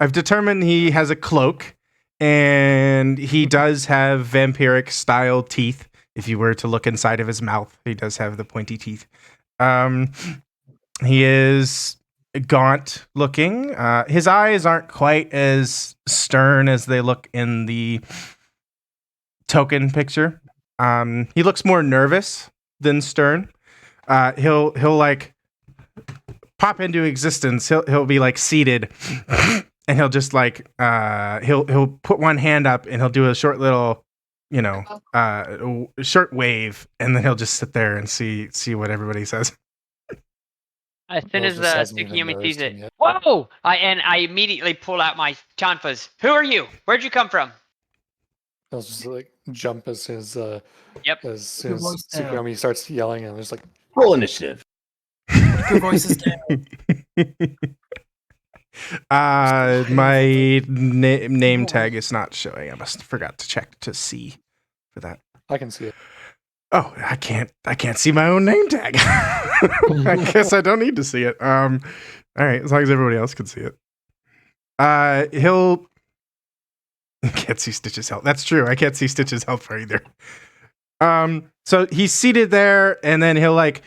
I've determined he has a cloak, and he does have vampiric style teeth. If you were to look inside of his mouth, he does have the pointy teeth. He is gaunt looking. His eyes aren't quite as stern as they look in the token picture. He looks more nervous than stern. He'll like pop into existence. He'll be like seated, and he'll just like he'll put one hand up and he'll do a short little, short wave, and then he'll just sit there and see what everybody says. As soon Moses as hasn't even Tsukiyami sees noticed him it, yet. whoa! I immediately pull out my chanfas. Who are you? Where'd you come from? He'll just like jump as soon as Yep. as soon as voice down. Tsukiyami starts yelling, and there's like, Roll initiative. Your voice is down. My name tag is not showing. I must forgot to check to see for that. I can see it. Oh, I can't see my own name tag. I guess I don't need to see it. All right, as long as everybody else can see it. He'll can't see Stitch's health. That's true. I can't see Stitch's health bar either. So he's seated there, and then he'll like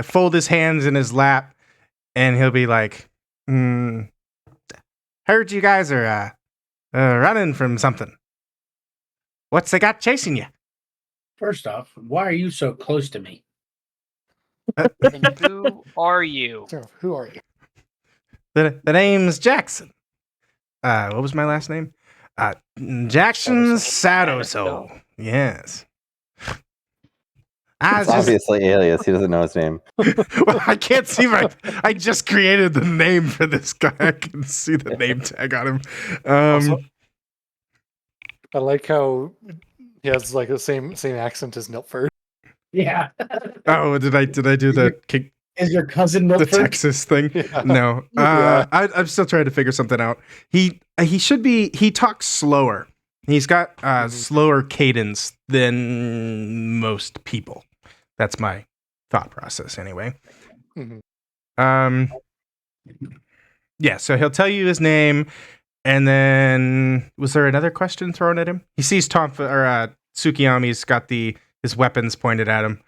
fold his hands in his lap, and he'll be like, heard you guys are running from something. What's they got chasing you? First off, why are you so close to me? And who are you? So, who are you? The name's Jaxon. What was my last name? Jaxon Sadoso. Yes. It's obviously alias. He doesn't know his name. Well, I can't see I just created the name for this guy. I can see the name tag on him. Also, I like how he has like the same accent as Nilford. Yeah. Oh, did I do the Is your cousin the Milford? Texas thing? Yeah. No. Yeah. I'm still trying to figure something out. He talks slower. He's got slower cadence than most people. That's my thought process anyway. Mhm. Yeah, so he'll tell you his name, and then was there another question thrown at him? He sees Tsukiyami's got his weapons pointed at him.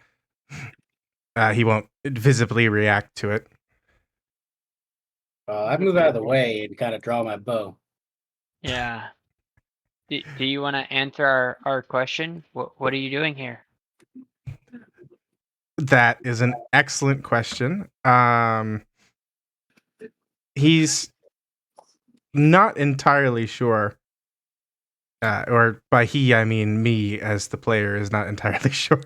He won't visibly react to it. I move out of the way and kind of draw my bow. Yeah. Do you want to answer our question? What are you doing here? That is an excellent question. He's not entirely sure. Or by he, I mean me as the player is not entirely sure.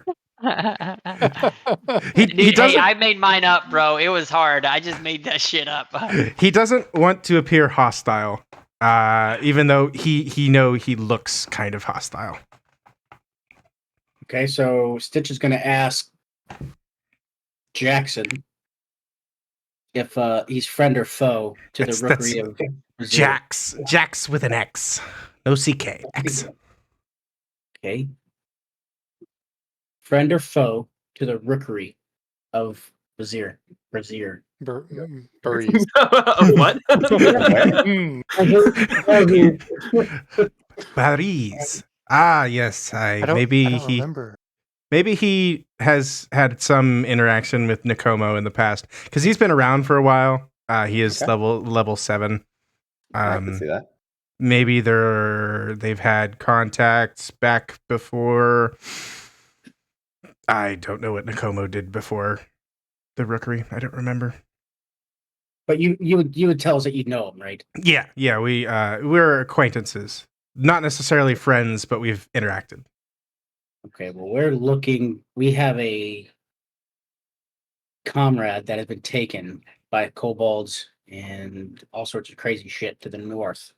He Dude, doesn't. hey, I made mine up, bro. It was hard. I just made that shit up. He doesn't want to appear hostile, even though he looks kind of hostile. Okay, so Stitch is going to ask Jaxon if he's friend or foe to the rookery of Brazier. Jax with an X, no CK. X. Okay. Friend or foe to the rookery of Brazier. Burries. What? Paris. Ah, yes. I don't remember. Maybe he has had some interaction with Nakomo in the past because he's been around for a while. He is level 7. I can see that. Maybe they've had contacts back before. I don't know what Nakomo did before the rookery. I don't remember. But you would tell us that you know him, right? Yeah. We're acquaintances, not necessarily friends, but we've interacted. Okay, well, we have a comrade that has been taken by kobolds and all sorts of crazy shit to the north.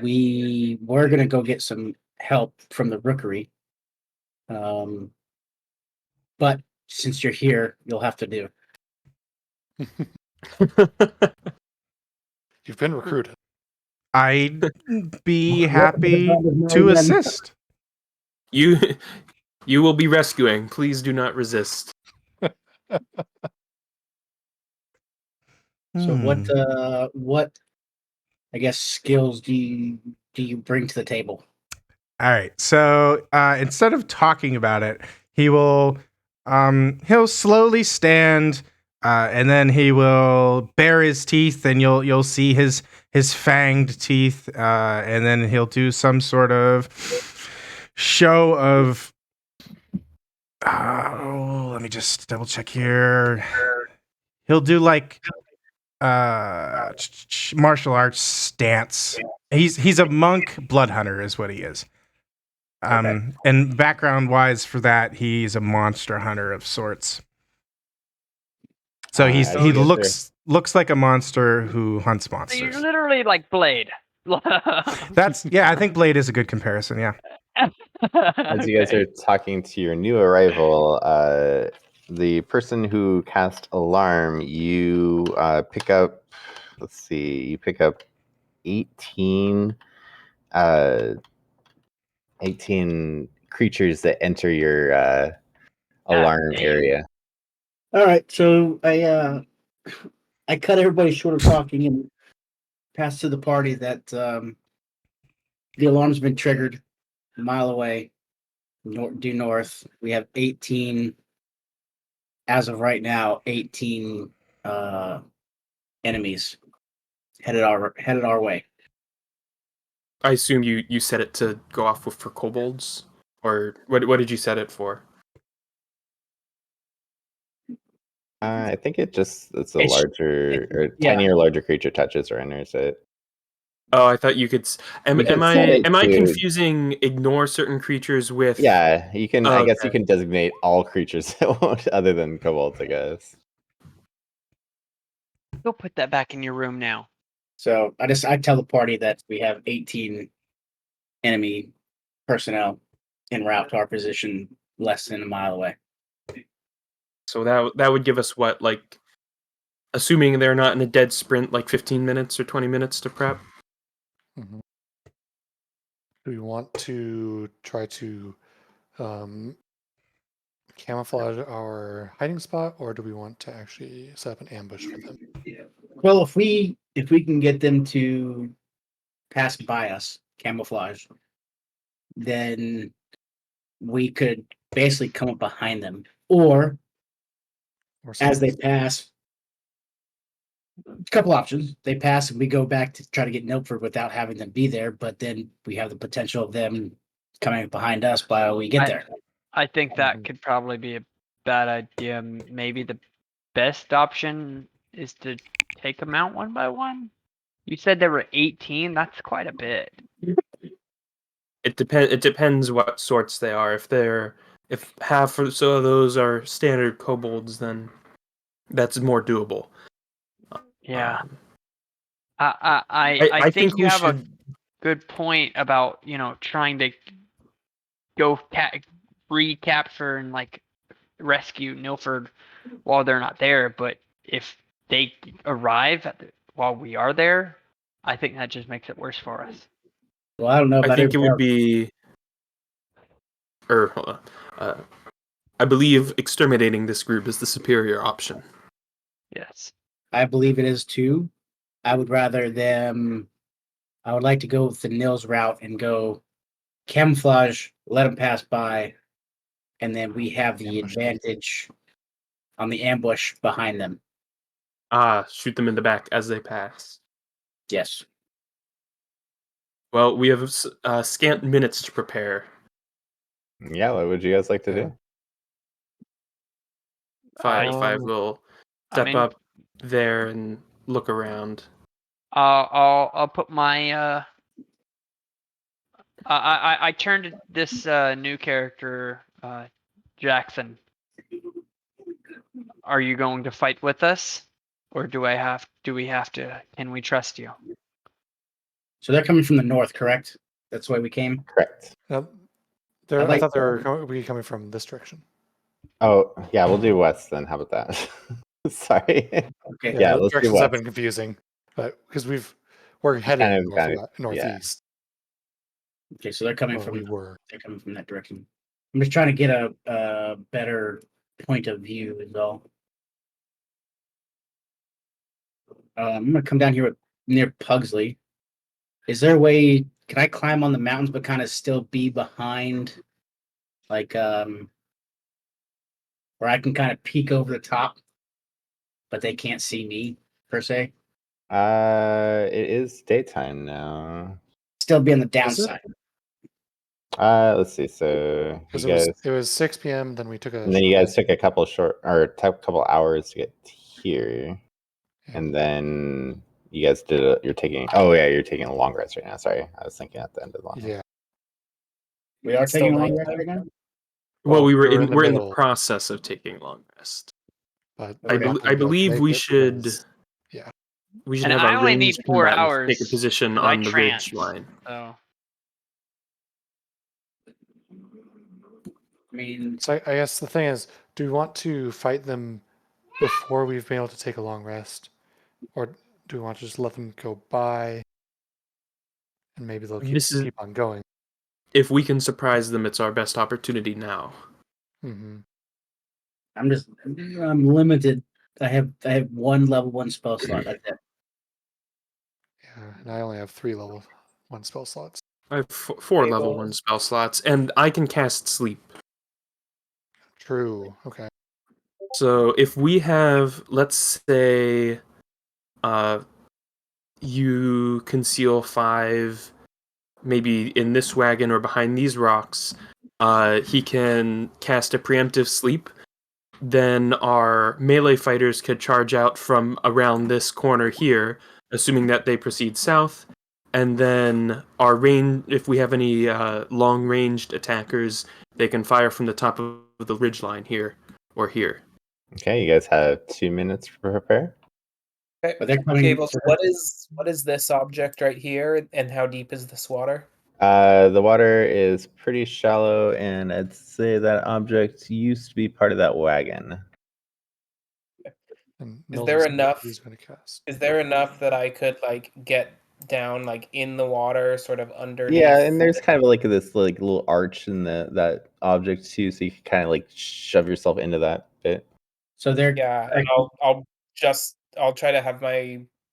We were going to go get some help from the rookery. But since you're here, you'll have to do. You've been recruited. I'd be happy to assist. You will be rescuing. Please do not resist. So what I guess skills do you bring to the table? All right. So instead of talking about it, he'll slowly stand, and then he will bare his teeth, and you'll see his fanged teeth, and then he'll do some sort of show of. Let me just double check here. He'll do like martial arts stance. He's a monk blood hunter is what he is. And background wise for that, he's a monster hunter of sorts. So he looks like a monster who hunts So monsters. you're literally like Blade. I think Blade is a good comparison, yeah. As you guys are talking to your new arrival, the person who cast Alarm, you pick up, you pick up 18 creatures that enter your alarm area. All right, so I cut everybody short of talking and pass to the party that the alarm's been triggered a mile away, due north. We have 18, as of right now, 18 enemies headed our way. I assume you set it to go off for kobolds, or what did you set it for? I think it's a larger or tiny or larger creature touches or enters it. Oh, I thought you could. Am I to- confusing ignore certain creatures with? Yeah, you can. I guess you Okay. can designate all creatures that won't, other than kobolds. I guess. Go put that back in your room now. So I tell the party that we have 18 enemy personnel en route to our position, less than a mile away. So that would give us what, like, assuming they're not in a dead sprint, like 15 minutes or 20 minutes to prep. Mm-hmm. Do we want to try to camouflage our hiding spot, or do we want to actually set up an ambush for them? Well, if we can get them to pass by us, camouflage, then we could basically come up behind them, or as they pass, a couple options. They pass and we go back to try to get Milford without having them be there, but then we have the potential of them coming behind us while we get there. I think that could probably be a bad idea. Maybe the best option is to take them out one by one. You said there were 18. That's quite a bit. It depends what sorts they are. If half or so of those are standard kobolds, then that's more doable. Yeah. I think you have a good point about, trying to go recapture and like rescue Milford while they're not there. But if they arrive while we are there, I think that just makes it worse for us. Well, I don't know. I think it would be, I believe exterminating this group is the superior option. Yes. I believe it is too. I would like to go with the Nils route and go camouflage, let them pass by, and then we have the advantage on the ambush behind them. Shoot them in the back as they pass. Yes. Well, we have scant minutes to prepare. Yeah, what would you guys like to do? Five will step up there and look around. I'll put my I turned to this new character, Jaxon. Are you going to fight with us, or do we have to? Can we trust you? So they're coming from the north, correct? That's the way we came. Correct. I thought they were coming from this direction. Oh, yeah, we'll do west then. How about that? Sorry. Okay. Yeah, the let's do directions west. have been confusing, but because we're headed northeast. Okay, so they're coming they're coming from that direction. I'm just trying to get a better point of view is all. I'm gonna come down here near Pugsley. Is there a way? Can I climb on the mountains but kind of still be behind, like where I can kind of peek over the top, but they can't see me per se? It is daytime now. Still be on the downside. Let's see. So you Because guys, it was 6 p.m. Then we took a. and then you guys took a couple couple hours to get here, Yeah. and then you guys you're taking. Oh yeah, you're taking a long rest right now. Sorry, I was thinking at the end of the long rest. Yeah. We are Still taking a long nighttime. rest right now. Well, we're in the we're in the middle, process of taking long rest. but I Okay. believe we should Yeah. we should And have I our only need ranged 4 combatants hours. take a position 'cause I on the ridge trance, line. So I mean, So I guess the thing is, do we want to fight them before we've been able to take a long rest, or do we want to just let them go by, and maybe they'll keep on going? If we can surprise them, it's our best opportunity now. Mm-hmm. I'm limited. I have one level 1 spell slot. That's it. Yeah, and I only have 3 level 1 spell slots. I have 4 level 1 spell slots, and I can cast sleep. True. Okay. So if we have, let's say, you conceal 5, maybe in this wagon or behind these rocks, he can cast a preemptive sleep. Then our melee fighters could charge out from around this corner here, assuming that they proceed south. And then our range, if we have any long-ranged attackers, they can fire from the top of the ridgeline here or here. Okay, you guys have 2 minutes to prepare. Okay. But they're coming. Gables, what is this object right here, and how deep is this water? The water is pretty shallow, and I'd say that object used to be part of that wagon. And Is there enough? He's going to cast. Is there enough that I could like get down like in the water, sort of underneath? Yeah, and there's kind of like this like little arch in that object too, so you can kind of like shove yourself into that bit. So they're Yeah, and I'll try to have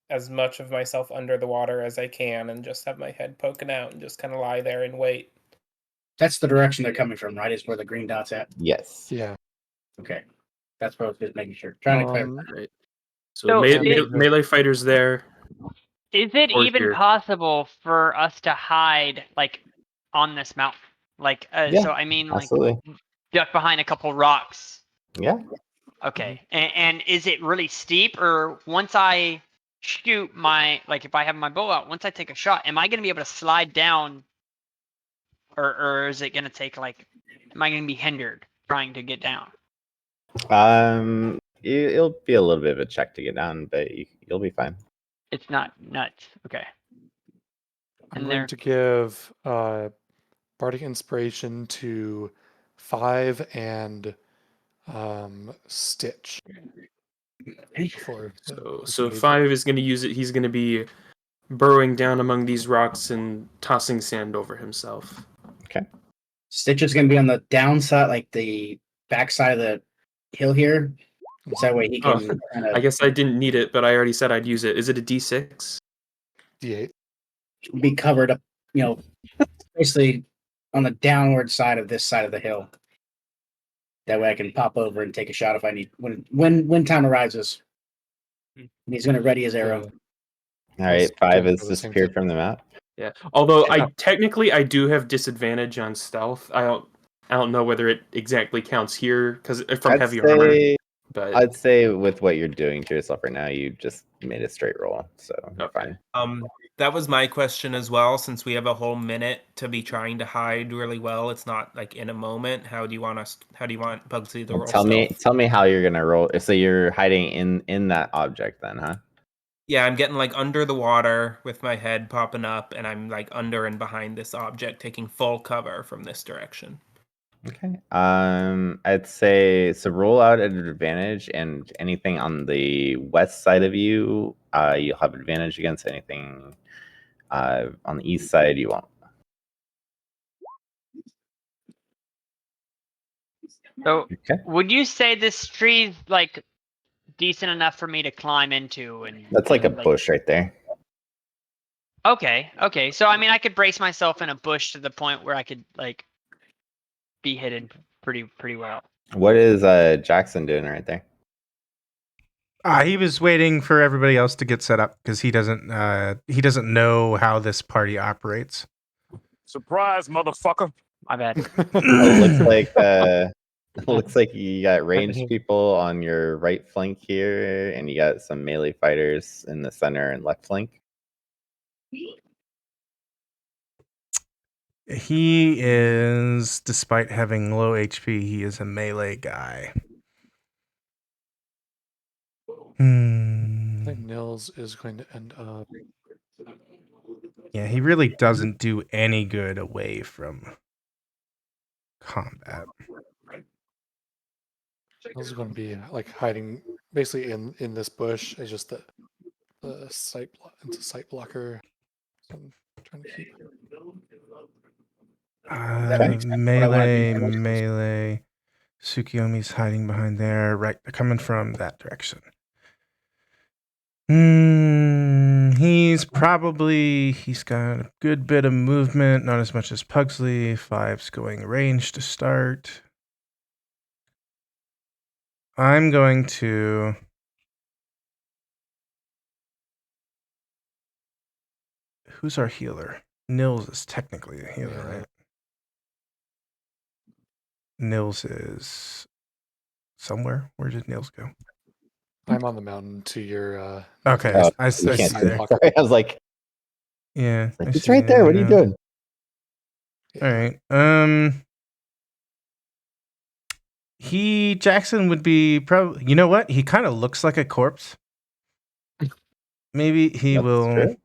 as much of myself under the water as I can, and just have my head poking out and just kind of lie there and wait. That's the direction they're coming from, right? Is where the green dot's at. Yes. Yeah. Okay, that's what I was just making sure. Trying to clarify. Right. So So it- melee fighters there. is it Or even here. possible for us to hide like on this mountain? Like, Yeah, so I mean, like Absolutely. duck behind a couple rocks. Yeah. Okay, and is it really steep, or once I shoot if I have my bow out, once I take a shot, am I going to be able to slide down, or is it going to take am I going to be hindered trying to get down? It'll be a little bit of a check to get down, but you'll be fine. It's not nuts. Okay. I'm And going to give Bardic Inspiration to 5 and Stitch. So 5 is going to use it. He's going to be burrowing down among these rocks and tossing sand over himself. Okay. Stitch is going to be on the downside, like the backside of the hill here. So that way he can. I guess I didn't need it, but I already said I'd use it. Is it a D6? D8. Be covered up, basically on the downward side of this side of the hill. That way I can pop over and take a shot if I need when time arises. And he's going to ready his arrow. All right, 5 has disappeared from the map. Yeah. Although I do have disadvantage on stealth. I don't know whether it exactly counts here because from heavy armor. But I'd say with what you're doing to yourself right now, you just made a straight roll, so you're fine. That was my question as well. Since we have a whole minute to be trying to hide really well, it's not like in a moment. How do you want Bugsy to roll? Tell me how you're gonna roll. So you're hiding in that object, then, huh? Yeah, I'm getting like under the water with my head popping up, and I'm like under and behind this object, taking full cover from this direction. Okay. I'd say so. Roll out at an advantage, and anything on the west side of you, you'll have advantage against. Anything on the east side, you won't. So, would you say this tree's like decent enough for me to climb into? And that's like a bush right there. Okay. So I mean, I could brace myself in a bush to the point where I could like be hidden pretty well. What is Jaxon doing right there? He was waiting for everybody else to get set up because he doesn't know how this party operates. Surprise, motherfucker! My bad. Looks like you got ranged people on your right flank here, and you got some melee fighters in the center and left flank. He is, despite having low HP, he is a melee guy. I think Nils is going to end up. Yeah, he really doesn't do any good away from combat. Nils is going to be like hiding basically in this bush. It's just the it's a sight blocker. So I'm trying to keep. Melee. Tsukiyomi's hiding behind there. Right, they're coming from that direction. He's got a good bit of movement, not as much as Pugsley. 5's going range to start. I'm going to who's our healer? Nils is technically a healer, right? Nils is somewhere. Where did Nils go? I'm on the mountain to your. Okay, I You see can't see there. that. Sorry, I was like, Yeah, it's right there. What are you doing? All right. Jaxon would be probably. You know what? He kind of looks like a corpse. Maybe he will. True.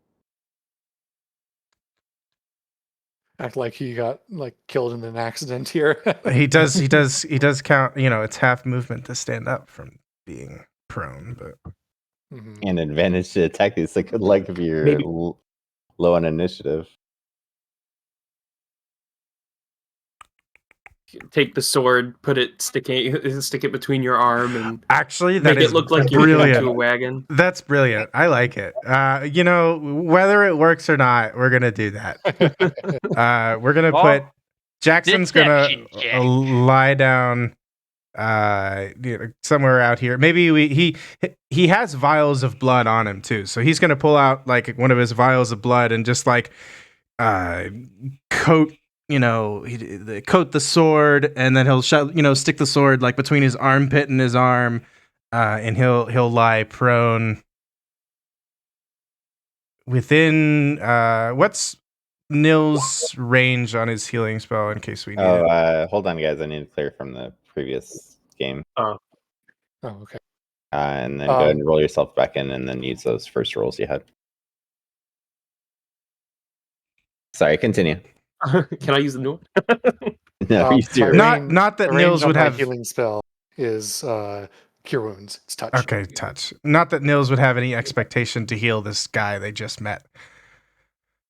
Act like he got like killed in an accident here. He does count. It's half movement to stand up from being prone, but And advantage to attack these. Like, good luck if you're low on initiative. Take the sword, stick it between your arm, and actually, make it look like you're brilliant. into a wagon. That's brilliant. I like it. Whether it works or not, we're gonna do that. We're gonna put Jackson's gonna lie down somewhere out here. Maybe he has vials of blood on him too, so he's gonna pull out like one of his vials of blood and just like coat coat the sword, and then he'll stick the sword like between his armpit and his arm, and he'll lie prone within what's Nils' range on his healing spell in case we need it. Hold on, guys. I need to clear from the previous game. Oh, okay. And then go ahead and roll yourself back in, and then use those first rolls you had. Sorry, continue. Can I use the new one? No, use your not that Nils would have healing spell is cure wounds. It's touch. Okay, touch. Not that Nils would have any expectation to heal this guy they just met.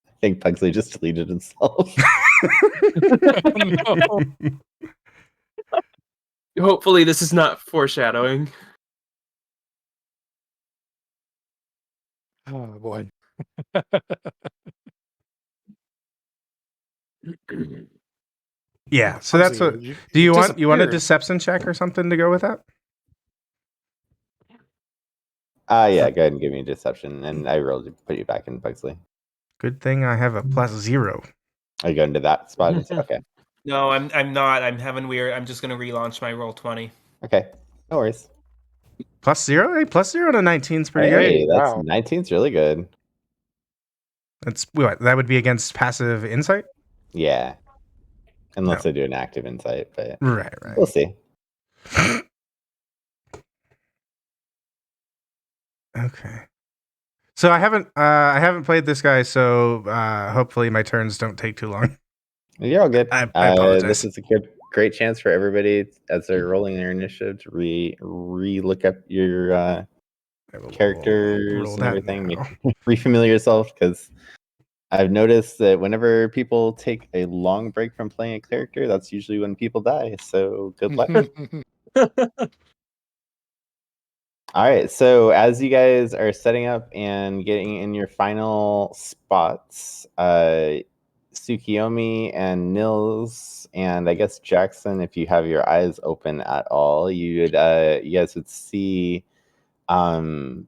I think Pugsley just deleted himself. No. Hopefully, this is not foreshadowing. Oh boy. Yeah, so that's what. Do you want a deception check or something to go with that? Yeah, go ahead and give me a deception, and I rolled to put you back in Pugsley. Good thing I have a +0. Are you going to that spot? Okay. No, I'm not. I'm having weird. I'm just gonna relaunch my roll 20. Okay, no worries. +0? Hey, +0 to 19 is pretty good. good. That's 19's really good. That's what that would be against passive insight. Yeah, unless I do an active insight, but right. We'll see. Okay. So I haven't played this guy, so hopefully my turns don't take too long. You're all good. I apologize. This is a great chance for everybody as they're rolling their initiative to re-look up your characters and everything. Refamiliar yourself, because I've noticed that whenever people take a long break from playing a character, that's usually when people die. So good luck. All right, so as you guys are setting up and getting in your final spots, Tsukiyomi and Nils, and I guess Jaxon, if you have your eyes open at all, you guys would see four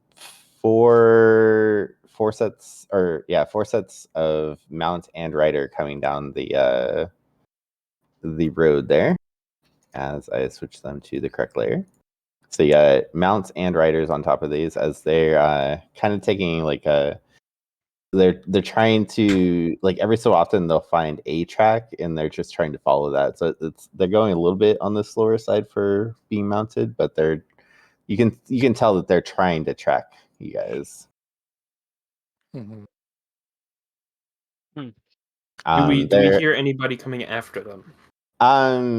sets of mount and rider coming down the the road there as I switch them to the correct layer. So you got mounts and riders on top of these as they're kind of taking like a they're trying to, like, every so often they'll find a track and they're just trying to follow that. So they're going a little bit on the slower side for being mounted, but you can tell that they're trying to track you guys. Mhm. Do we hear anybody coming after them?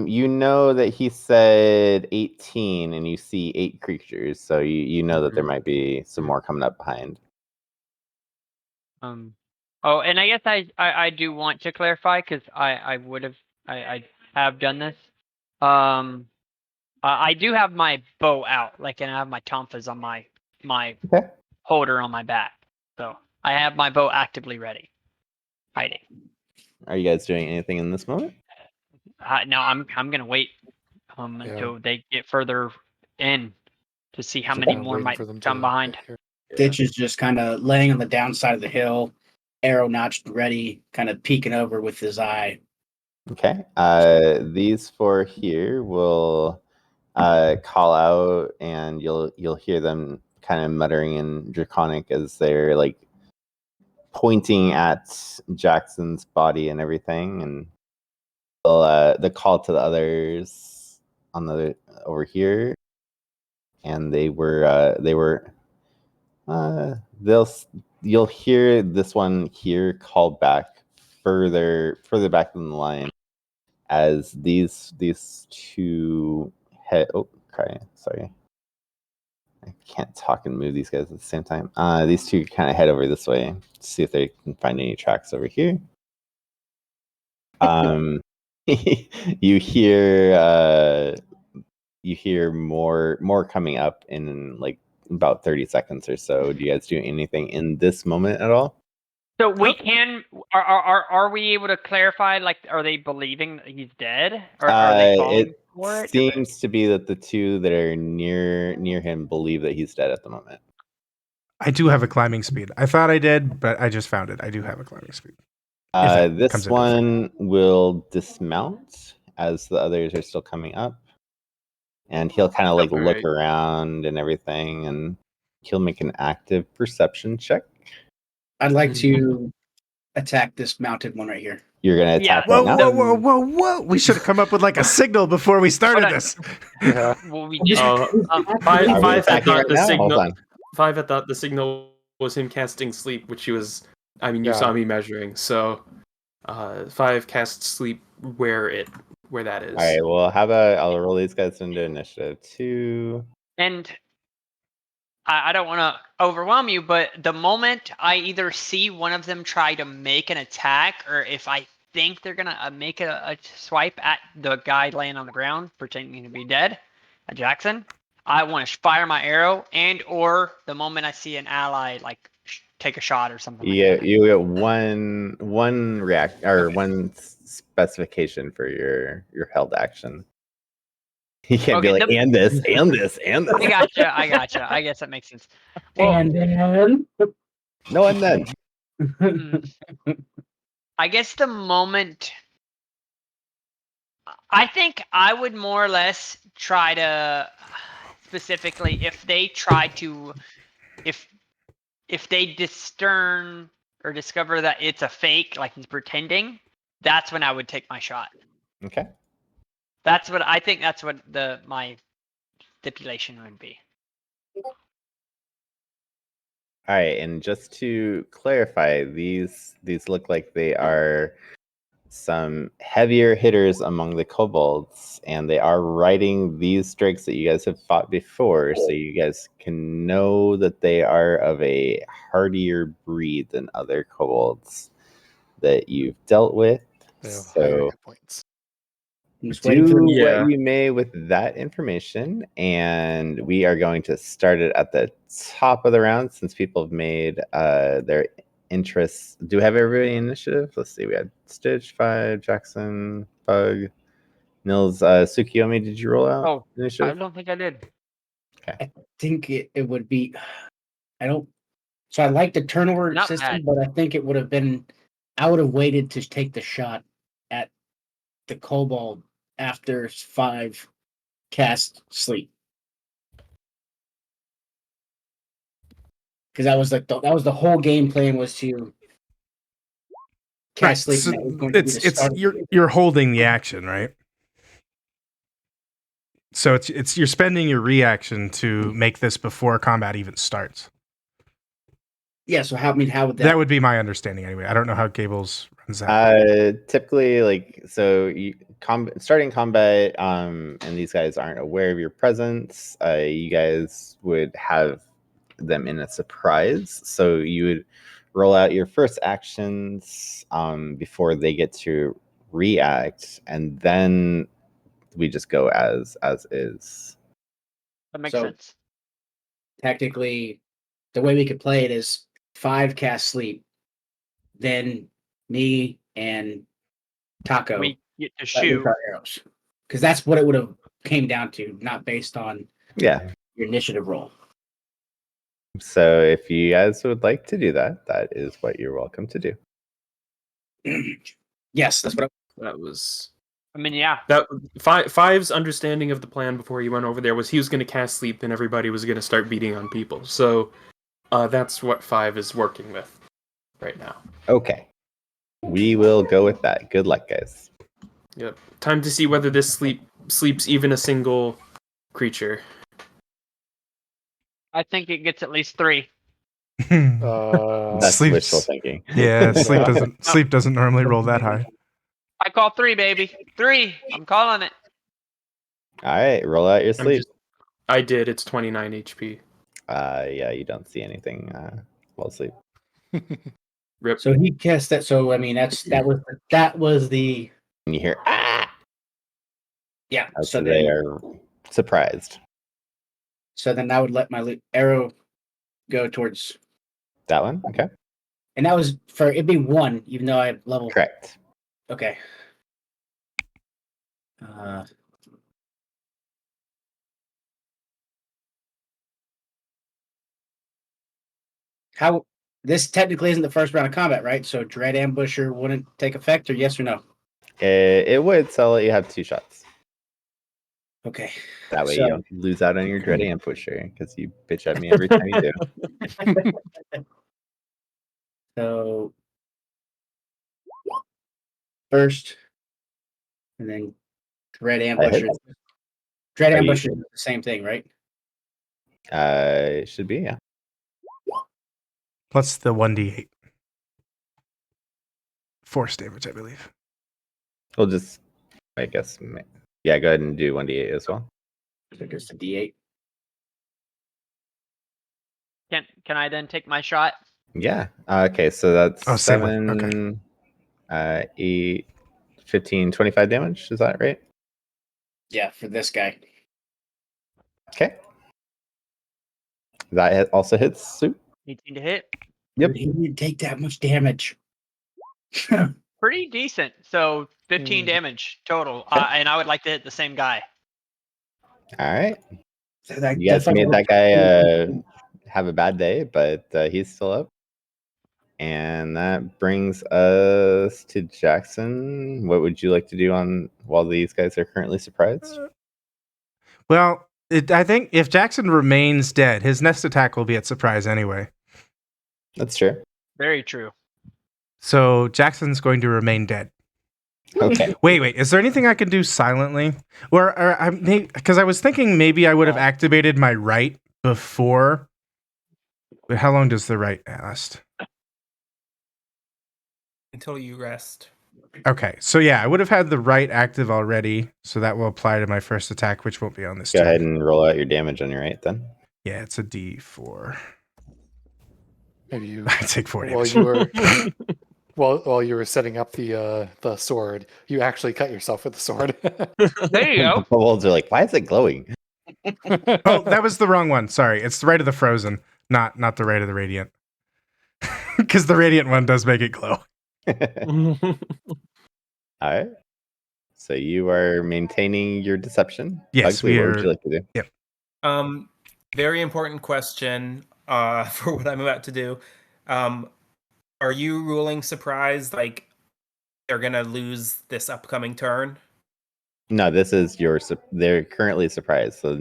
You know that he said 18 and you see 8 creatures, so you know that there might be some more coming up behind. Oh, and I guess I do want to clarify because I have done this. I do have my bow out, like, and I have my tonfas on my Okay. holder on my back, so I have my bow actively ready, hiding. Are you guys doing anything in this moment? No, I'm gonna wait until they get further in to see how many more might come behind. Ditch is just kind of laying on the downside of the hill, arrow notched ready, kind of peeking over with his eye. Okay. These 4 here will call out, and you'll hear them kind of muttering in Draconic as they're like pointing at Jackson's body and everything, and the call to the others on the over here, and you'll hear this one here call back further back in the line as these 2 head. Oh, sorry. I can't talk and move these guys at the same time. These 2 kind of head over this way to see if they can find any tracks over here. You hear more coming up in like about 30 seconds or so. Do you guys do anything in this moment at all? So we can are we able to clarify, like, are they believing that he's dead, or are they falling for it? It seems to be that the 2 that are near him believe that he's dead at the moment. I do have a climbing speed. I thought I did, but I just found it. I do have a climbing speed. This one will dismount as the others are still coming up, and he'll kind of like look around and everything, and he'll make an active perception check. I'd like to attack this mounted one right here. You're gonna attack. Whoa! We should have come up with like a signal before we started this. Yeah. Well, we did. Five had thought right the now? signal. Hold on. 5 had thought the signal was him casting sleep, which he was. I mean, you saw me measuring. So, 5 casts sleep where that is. All right. Well, how about I'll roll these guys into initiative 2. And I don't want to overwhelm you, but the moment I either see one of them try to make an attack, or if I think they're gonna make a swipe at the guy laying on the ground pretending to be dead, a Jaxon, I want to fire my arrow, and or the moment I see an ally like take a shot or something. You get one react or one specification for your held action. You can't be like, and this. I gotcha. I guess that makes sense. Well, And then no, and then. I guess the moment, I think I would more or less try to, specifically, if they try to, if they discern or discover that it's a fake, like he's pretending, that's when I would take my shot. Okay. That's what I think. That's what my stipulation would be. All right, and just to clarify, these look like they are some heavier hitters among the kobolds, and they are riding these drakes that you guys have fought before, so you guys can know that they are of a hardier breed than other kobolds that you've dealt with. They have So higher hit points. do what you may with that information, and we are going to start it at the top of the round since people have made their interests. Do we have everybody in initiative? Let's see. We had Stitch, 5, Jaxon, Bug, Nils, Tsukiyomi. Did you roll out initiative? I don't think I did. Okay. I think it would be. So I like the turnover system, but I think it would have been. I would have waited to take the shot at the kobold after 5 cast sleep. Because that was like that was the whole game plan was to cast sleep. So and that was going to be the start of the you're holding the action, right? So it's you're spending your reaction to make this before combat even starts. Yeah, so how would That would be my understanding anyway. I don't know how Gables runs that. Typically, like, so starting combat, and these guys aren't aware of your presence. You guys would have them in a surprise, so you would roll out your first actions before they get to react, and then we just go as is. That makes So- sense. technically the way we could play it is 5 cast sleep, then me and Taco We get to let shoot. loose our arrows. Because that's what it would have came down to, not based on Yeah. your initiative roll. So if you guys would like to do that, that is what you're welcome to do. Yes, that's what That was I mean, yeah. that Five's understanding of the plan before he went over there was he was going to cast sleep and everybody was going to start beating on people. So that's what 5 is working with right now. Okay. We will go with that. Good luck, guys. Yep. Time to see whether this sleeps even a single creature. I think it gets at least 3. That's Sleeps- wishful thinking. Yeah, sleep doesn't normally roll that high. I call 3, baby. 3. I'm calling it. All right, roll out your sleep. I did. It's 29 HP. Yeah, you don't see anything while asleep. Rip. So he cast that. So I mean, that was the And you hear yeah. so they are surprised. So then I would let my arrow go towards, That one? Okay. and that was for it'd be 1, even though I have level. Correct. Okay. How this technically isn't the first round of combat, right? So Dread Ambusher wouldn't take effect, or yes or no? It would, so I'll let you have 2 shots. Okay. That way So- you don't lose out on your dread ambusher because you bitch at me every time you do. So first, and then Dread Ambusher. Dread Are you- Ambusher is the same thing, right? It should be, yeah. Plus the 1d8. Force damage, I believe. We'll just, I guess, yeah, go ahead and do 1d8 as well. So it goes to D8. Can I then take my shot? Yeah. Okay, so that's same way. 7, 8, 15, 25 damage. Is that right? Yeah, for this guy. Okay. That also hits Soup. 18 to hit. Yep. He didn't take that much damage. Pretty decent. So 15 damage total. Okay. And I would like to hit the same guy. All right. So that- You guys that's made like- that guy have a bad day, but he's still up. And that brings us to Jackson. What would you like to do while these guys are currently surprised? Well, I think if Jackson remains dead, his next attack will be at surprise anyway. That's true. Very true. So Jackson's going to remain dead. Okay. Wait. Is there anything I can do silently? Or because I was thinking maybe I would have activated my right before. But how long does the right last? Until you rest. Okay, so yeah, I would have had the right active already, so that will apply to my first attack, which won't be on this Go turn. ahead and roll out your damage on your right then. Yeah, it's a D4. Maybe you I take 4 while damage. you were while you were setting up the sword, you actually cut yourself with the sword. There you go. The wolves are like, why is it glowing? Oh, that was the wrong one. Sorry, it's the right of the frozen, not the right of the radiant. Because the radiant one does make it glow. All right. So you are maintaining your deception. Yes, Pugsley, what would you like to do? Yep. Very important question for what I'm about to do. Are you ruling surprise like they're gonna lose this upcoming turn. No, this is they're currently surprised. So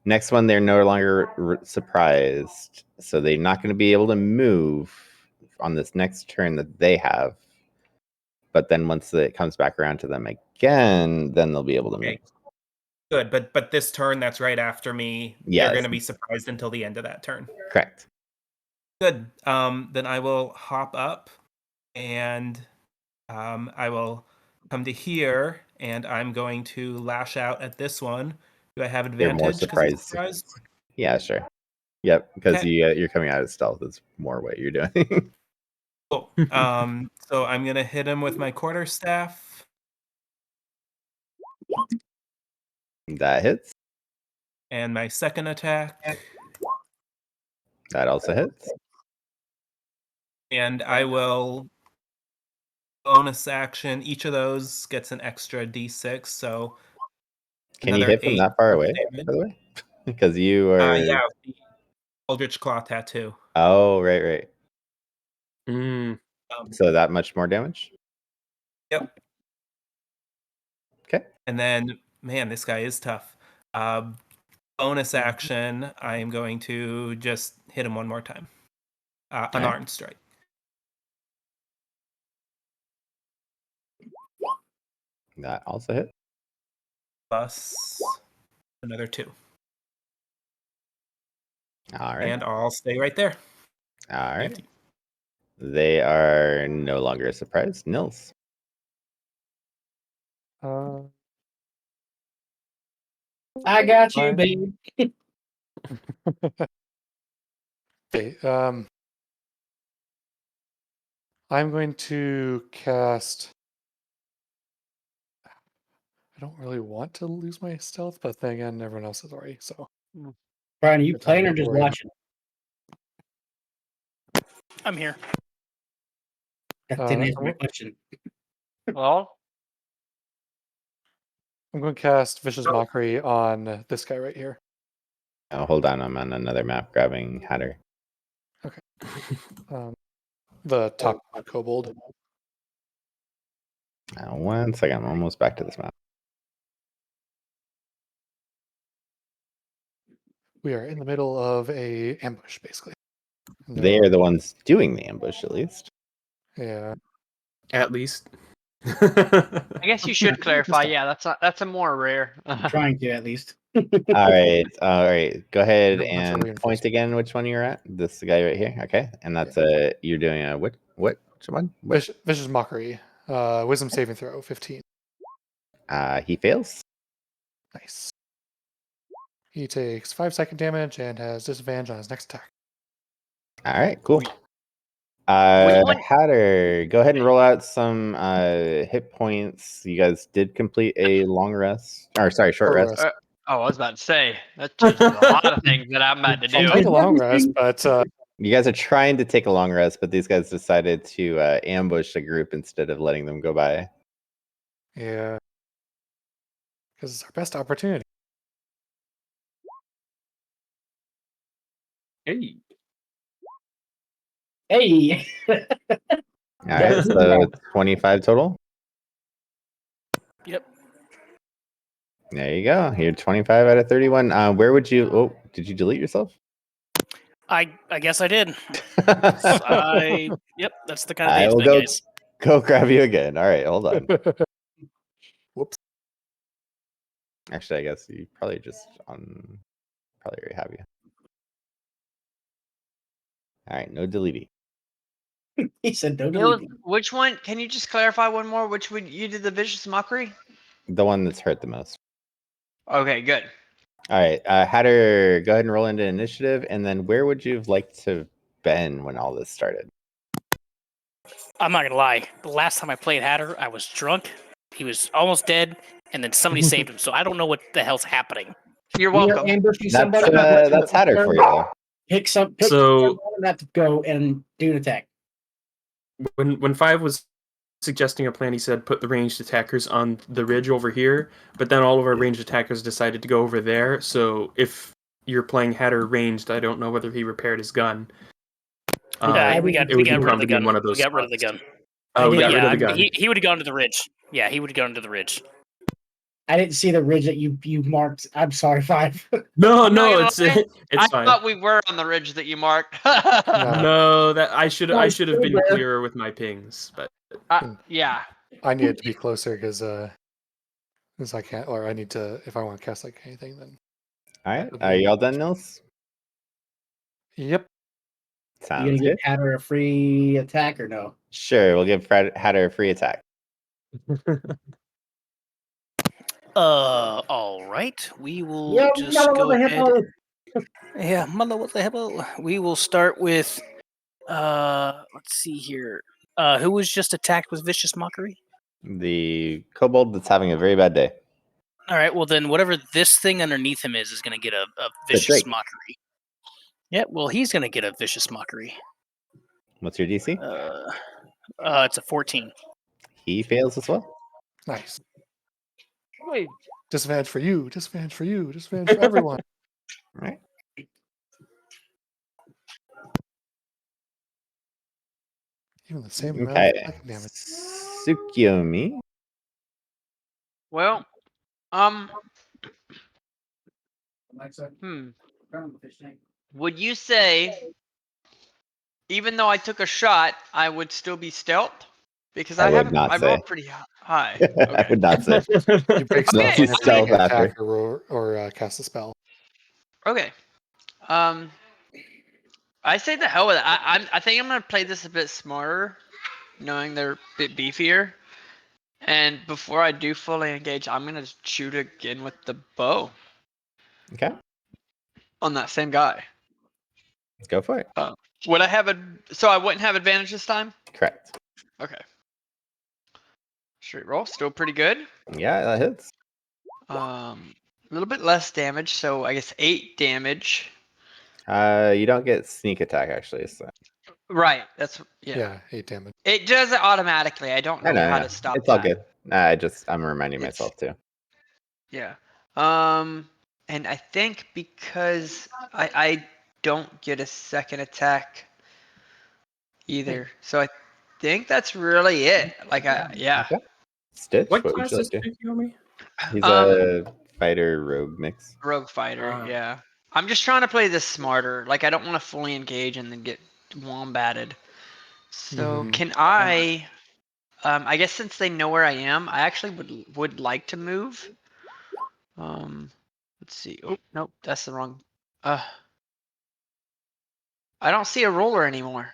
next one, they're no longer surprised. So they're not going to be able to move on this next turn that they have. But then once it comes back around to them again, then they'll be able to move. Okay. Good, but this turn that's right after me, Yes. they're going to be surprised until the end of that turn. Correct. Good. Then I will hop up, and I will come to here, and I'm going to lash out at this one. Do I have They're more advantage because it's surprised. surprised? Yeah, sure. Yep, because Okay. you're coming out of stealth. It's more what you're doing. Cool. So I'm gonna hit him with my quarterstaff. That hits. And my second attack. That also hits. And I will bonus action. Each of those gets an extra d6. So Can you hit from that far away, by the way? Because you are. Yeah, the Eldritch Claw tattoo. Oh, right. Mm. So that much more damage? Yep. Okay. And then, man, this guy is tough. Bonus action, I am going to just hit him one more time. Unarmed strike. That also hit. Plus another 2. All right. And I'll stay right there. All right. They are no longer surprised. Nils. I got you, babe. Okay. I'm going to cast. I don't really want to lose my stealth, but then again, everyone else is already. So, Brian, are you Good time playing or to just worry. watching? I'm here. That didn't answer my I'm question. Well, going to cast Vicious Mockery on this guy right here. Oh, hold on. I'm on another map grabbing Hatter. The top kobold. 1 second. I'm almost back to this map. We are in the middle of a ambush, basically. And, They are the ones doing the ambush, at least. Yeah. At least. I guess you should clarify. Yeah, that's a more rare. Trying to, at least. All right. Go ahead No, that's a and point reinforcement. again which one you're at. This guy right here. Okay. And that's you're doing a what? Which one? What? Vicious Mockery. Wisdom saving throw, 15. He fails. Nice. He takes 5-second damage and has disadvantage on his next attack. All right, cool. Which one? Hatter, go ahead and roll out some hit points. You guys did complete a long rest. Or sorry, short Short rest. rest. Oh, I was about to say that changes a lot of things that I'm about to I'll do. take a long rest, but You guys are trying to take a long rest, but these guys decided to ambush a group instead of letting them go by. yeah. Because it's our best opportunity. Hey. Hey. All right, so 25 total. Yep. There you go. You're 25 out of 31. Where would you? Oh, did you delete yourself? I guess I did. Yep, that's the kind of I day it's will been, go guys. go grab you again. All right, hold on. Whoops. Actually, I guess you probably already have you. All right, no deleting. He said, "Don't Neil, delete me." which one? Can you just clarify one more? Which one you did the vicious mockery? The one that's hurt the most. Okay, good. All right, Hatter, go ahead and roll into initiative, and then where would you have liked to have been when all this started? I'm not gonna lie. The last time I played Hatter, I was drunk. He was almost dead, and then somebody saved him. So I don't know what the hell's happening. You're We are welcome. ambushing That's somebody. that's Hatter for you, though. Pick So- someone that to go and do an attack. When Five was suggesting a plan, he said put the ranged attackers on the ridge over here, but then all of our ranged attackers decided to go over there. So if you're playing Hatter ranged, I don't know whether he repaired his gun. we got It would rid be of the probably in gun. one of those We got rid of the spots. gun. Oh, we But got rid yeah, of the gun. he would have gone to the ridge. Yeah, he would have gone to the ridge. I didn't see the ridge that you marked. I'm sorry, Five. No, I'm not no, gonna it's lie, it's I fine. thought we were on the ridge that you marked. No, that I should No, I it's should have still been there. clearer with my pings, but Yeah. I needed to be closer because I can't, or I need to, if I want to cast like anything, then. All right. Are y'all done, Nils? Yep. You Sounds gonna give good. Hatter a free attack or no? Sure, we'll give Hatter a free attack. All right. We will Yo, just mother go of the ahead. hippo! Yeah, mother what the hippo. We will start with let's see here. Who was just attacked with vicious mockery? The kobold that's having a very bad day. All right, well then whatever this thing underneath him is going to get a The vicious drake. mockery. Yeah, well he's going to get a vicious mockery. What's your DC? It's a 14. He fails as well. Nice. Wait. Disadvantage for you. Disadvantage for you. Disadvantage for everyone. All right. Even the same amount Okay. of psychic damage. Tsukiyomi. Well, Alexa, hmm. turn on the fish tank. Would you say, even though I took a shot, I would still be stealth? Because I would not I say. rolled pretty high. I Okay. would not say. You break Okay, stealth you whenever you stealth attack after. or cast a spell. Okay. I say the hell with it. I think I'm gonna play this a bit smarter, knowing they're a bit beefier. And before I do fully engage, I'm gonna shoot again with the bow Okay. on that same guy. Go for it. Would I have so I wouldn't have advantage this time? Correct. Okay. Straight roll, still pretty good. Yeah, that hits. A little bit less damage, so I guess 8 damage. You don't get sneak attack actually. So. Right, that's yeah. Yeah, 8 damage. It does it automatically. I don't know how to stop It's all that. good. I'm reminding myself too. Yeah. And I think because I don't get a second attack either, so I think that's really it. Like yeah. Okay. Stitch. what What would class you is like to do? Tsukiyomi? He's a fighter rogue mix. Rogue fighter. Ah. Yeah. I'm just trying to play this smarter. Like I don't want to fully engage and then get wombatted. So Mhm. can I? I guess since they know where I am, I actually would like to move. Let's see. Oh nope, that's the wrong. I don't see a roller anymore.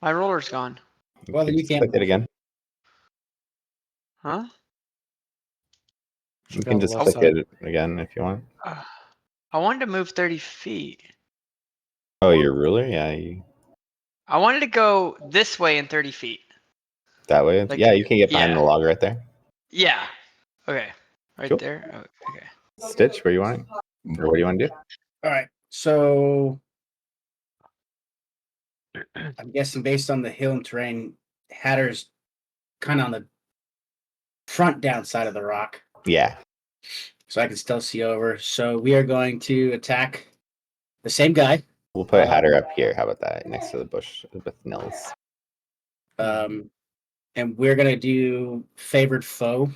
My roller's gone. Well, then you Just can't click it move. again. Huh? You Should be can on the just left click side. it again if you want. I wanted to move 30 feet. Oh, your ruler? Yeah, I wanted to go this way in 30 feet. that way. Like, Yeah, you can get behind yeah. the log right there. Yeah. Okay. Right Cool. there. Oh, okay. Stitch, where you want? Or what do you want to do? All right. So I'm guessing based on the hill and terrain, Hatter's kind of on the front downside of the rock, Yeah. so I can still see over. So we are going to attack the same guy. We'll put Hatter up here. How about that? Next to the bush with Nils. And we're gonna do favored foe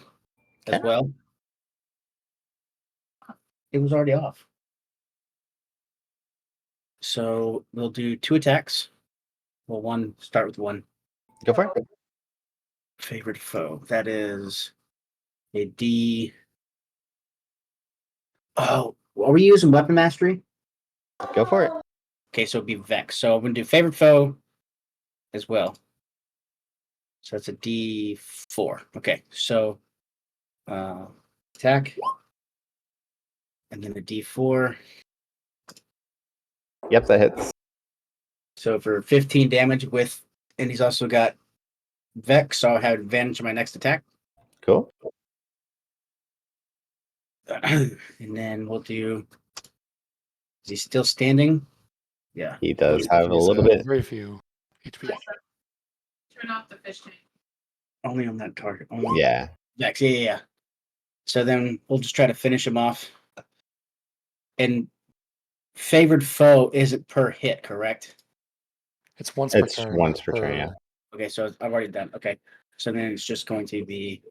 as Okay. well. It was already off. So we'll do 2 attacks. Well, start with 1. Go for it. Favored foe. That is a D. Oh, are we using weapon mastery? Go for it. Okay, so it'd be Vex. So I'm gonna do favored foe as well. So that's a D4. Okay, so attack. And then a D4. Yep, that hits. So for 15 damage and he's also got Vex, so I'll have advantage on my next attack. Cool. And then we'll do. Is he still standing? Yeah. He does He's, have a little bit. Very few HP. Turn off the fish tank. Only on that target. Only Yeah. Vex. Yeah. So then we'll just try to finish him off. And favored foe isn't per hit, correct? It's once per It's turn. once per turn, yeah. Okay, so I've already done. Okay, so then it's just going to be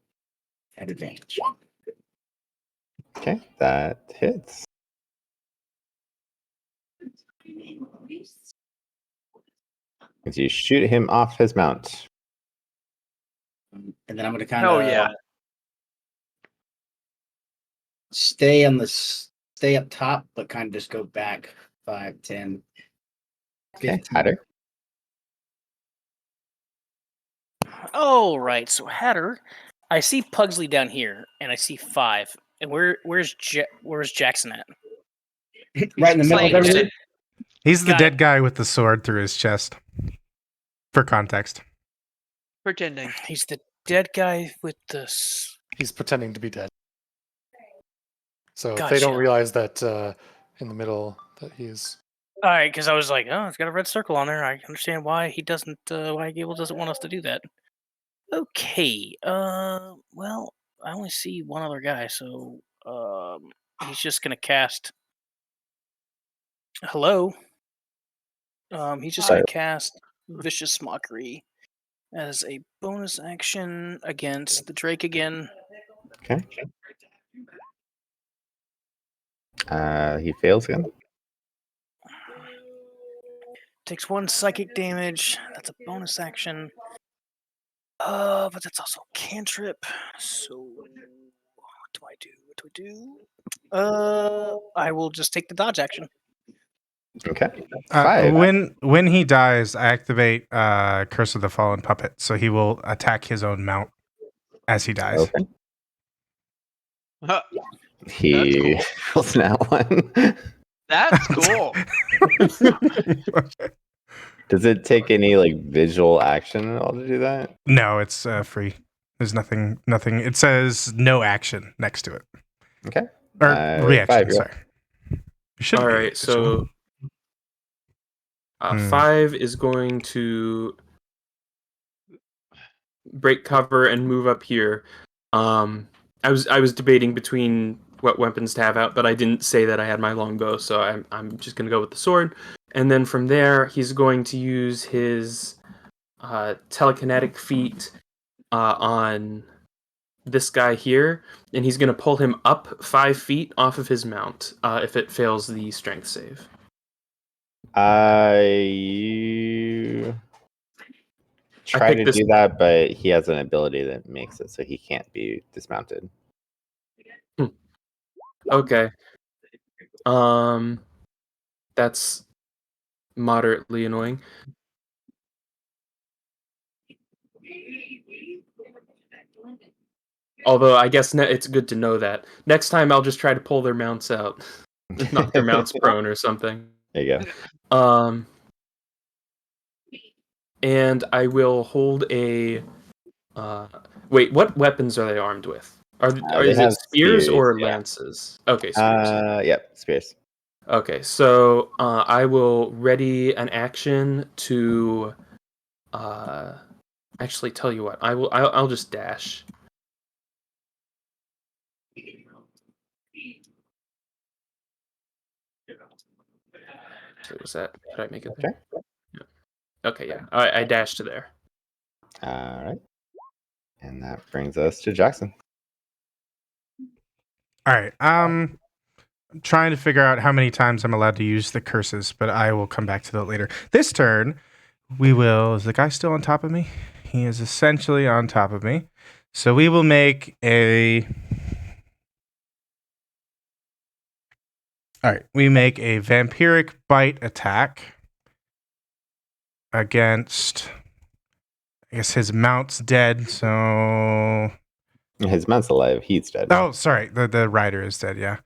at advantage. Okay, that hits. As you shoot him off his mount. And then I'm going to kind of Oh yeah. stay up top, but kind of just go back 5, 10. Okay, 15. Hatter. Oh, right. So Hatter, I see Pugsley down here, and I see 5. And where's Jaxon at? Right in the middle of playing everything. dead. He's the Got dead guy with the sword through his chest. For context. Pretending. He's the dead guy with the. He's pretending to be dead. So they don't Gotcha. realize that in the middle that he's. All right, because I was like, oh, it's got a red circle on there. I understand why he doesn't. Why Gable doesn't want us to do that. Okay. Well, I only see one other guy, so he's just gonna cast. Hello. He's just gonna cast Vicious Mockery as a bonus action against the Drake again. Okay. He fails again. Takes 1 psychic damage. That's a bonus action. But that's also a cantrip. So what do I do? What do I do? I will just take the dodge action. Okay. 5. When he dies, I activate Curse of the Fallen Puppet, so he will attack his own mount as he dies. Okay. Huh, He rolls that one. that's cool. Does it take any like visual action at all to do that? No, it's free. There's nothing. It says no action next to it. Okay. Or 5, reaction, you're sorry. It shouldn't All be right, visual. so 5 is going to break cover and move up here. I was debating between what weapons to have out, but I didn't say that I had my longbow, so I'm just gonna go with the sword. And then from there, he's going to use his telekinetic feat on this guy here, and he's going to pull him up 5 feet off of his mount if it fails the strength save. You try to do that, but he has an ability that makes it so he can't be dismounted. Okay. That's moderately annoying. Although I guess it's good to know that. Next time I'll just try to pull their mounts out. Knock their mounts prone or something. There you go. And I will hold a wait, what weapons are they armed with? Is it spears or lances? Okay, spears. Yep, spears. Okay, so I will ready an action to actually tell you what. I'll just dash. So was that? Did I make it there? Yeah. Okay, yeah. I dashed to there. All right. And that brings us to Jaxon. All right. I'm trying to figure out how many times I'm allowed to use the curses, but I will come back to that later. This turn, is the guy still on top of me? He is essentially on top of me. So we will make a... All right. We make a vampiric bite attack against... I guess his mount's dead, so... His mount's alive. He's dead. Oh, sorry. The rider is dead, yeah.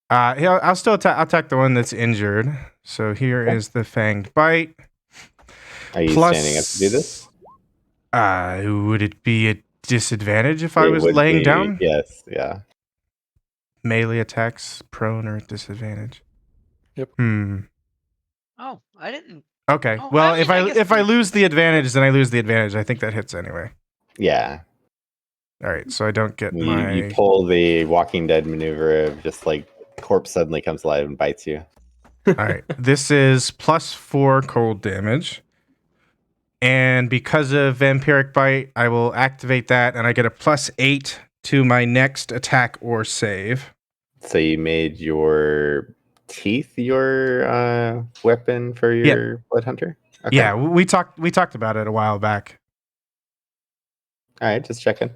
I'll still attack the one that's injured. So here is the fanged bite. Are you standing up to do this? Would it be a disadvantage if I was laying down? Yes, yeah. Melee attacks, prone or disadvantage. Yep. Oh, I didn't. Okay. Oh, well, I mean, if I lose the advantage, then I lose the advantage. I think that hits anyway. Yeah. All right, so I don't get You pull the Walking Dead maneuver of just like corpse suddenly comes alive and bites you. All right, this is +4 cold damage. And because of Vampiric Bite, I will activate that, and I get a +8 to my next attack or save. So you made your teeth your weapon for your Blood Hunter? Okay. Yeah, we talked about it a while back. All right, just checking.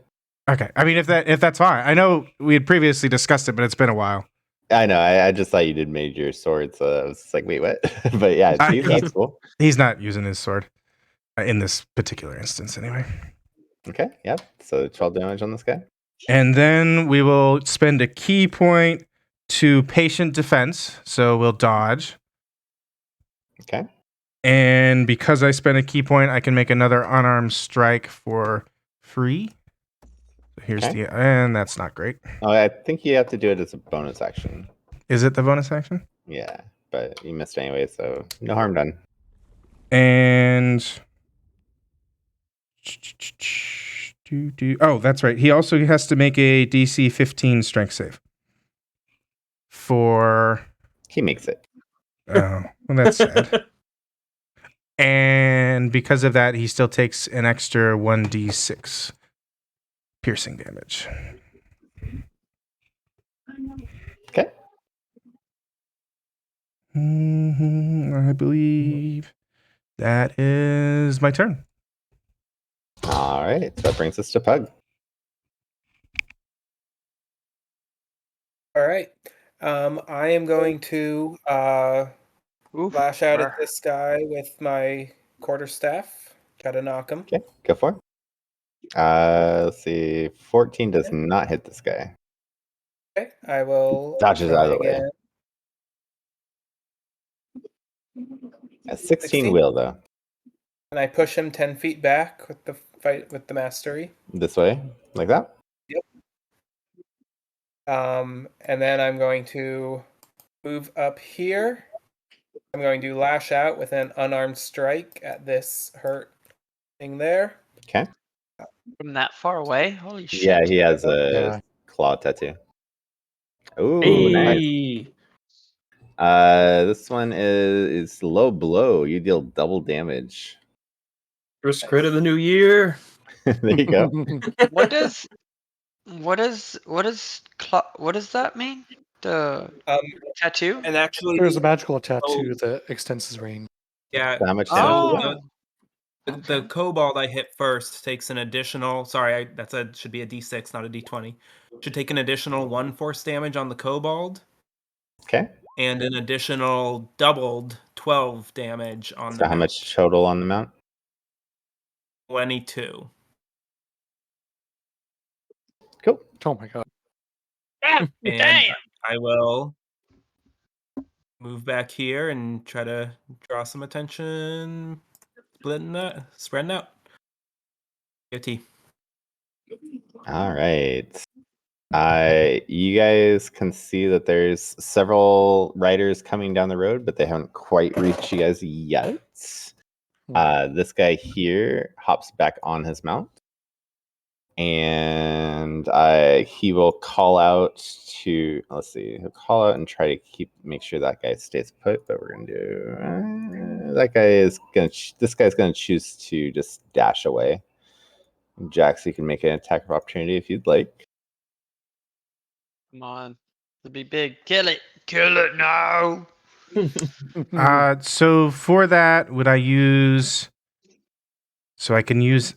Okay, I mean if that's fine. I know we had previously discussed it, but it's been a while. I know. I just thought you did made your sword, so I was just like, wait, what? But yeah, teeth, that's cool. He's not using his sword in this particular instance, anyway. Okay, yep. So 12 damage on this guy. And then we will spend a key point to patient defense, so we'll dodge. Okay. And because I spent a key point, I can make another unarmed strike for free. So here's and that's not great. Oh, I think you have to do it as a bonus action. Is it the bonus action? Yeah, but you missed anyway, so no harm done. And oh, that's right. He also has to make a DC 15 strength save. He makes it. Oh, well, that's sad. And because of that, he still takes an extra 1d6 piercing damage. Okay. I believe that is my turn. All right, so that brings us to Pug. All right. I am going to lash out at this guy with my quarterstaff. Try to knock him. Okay, go for it. Let's see. 14 does not hit this guy. Okay, I will Dodges try out of the way. again. A 16 will though. And I push him 10 feet back with the fight with the mastery. This way, like that. Yep. And then I'm going to move up here. I'm going to lash out with an unarmed strike at this hurt thing there. Okay. From that far away? Holy shit. Yeah, he has a claw tattoo. Ooh, nice. This one is low blow. You deal double damage. First crit of the new year. There you go. What does that mean? The tattoo? And actually, There's a magical tattoo that extends his range. Yeah. How much damage? The kobold I hit first takes an additional. Sorry, should be a D6, not a D20. Should take an additional 1 force damage on the kobold. Okay. And an additional doubled 12 damage on the So how much total on the mount? 22. Cool. Oh my god. Damn! I will move back here and try to draw some attention. Spreading out. GOT. All right. You guys can see that there's several riders coming down the road, but they haven't quite reached you guys yet. This guy here hops back on his mount, and he will call out to. Let's see. He'll call out and try to make sure that guy stays put. But we're gonna do. This guy's gonna choose to just dash away. Jax, you can make an attack of opportunity if you'd like. Come on. It'll be big. Kill it. Kill it now. So for that, would I use? So can I use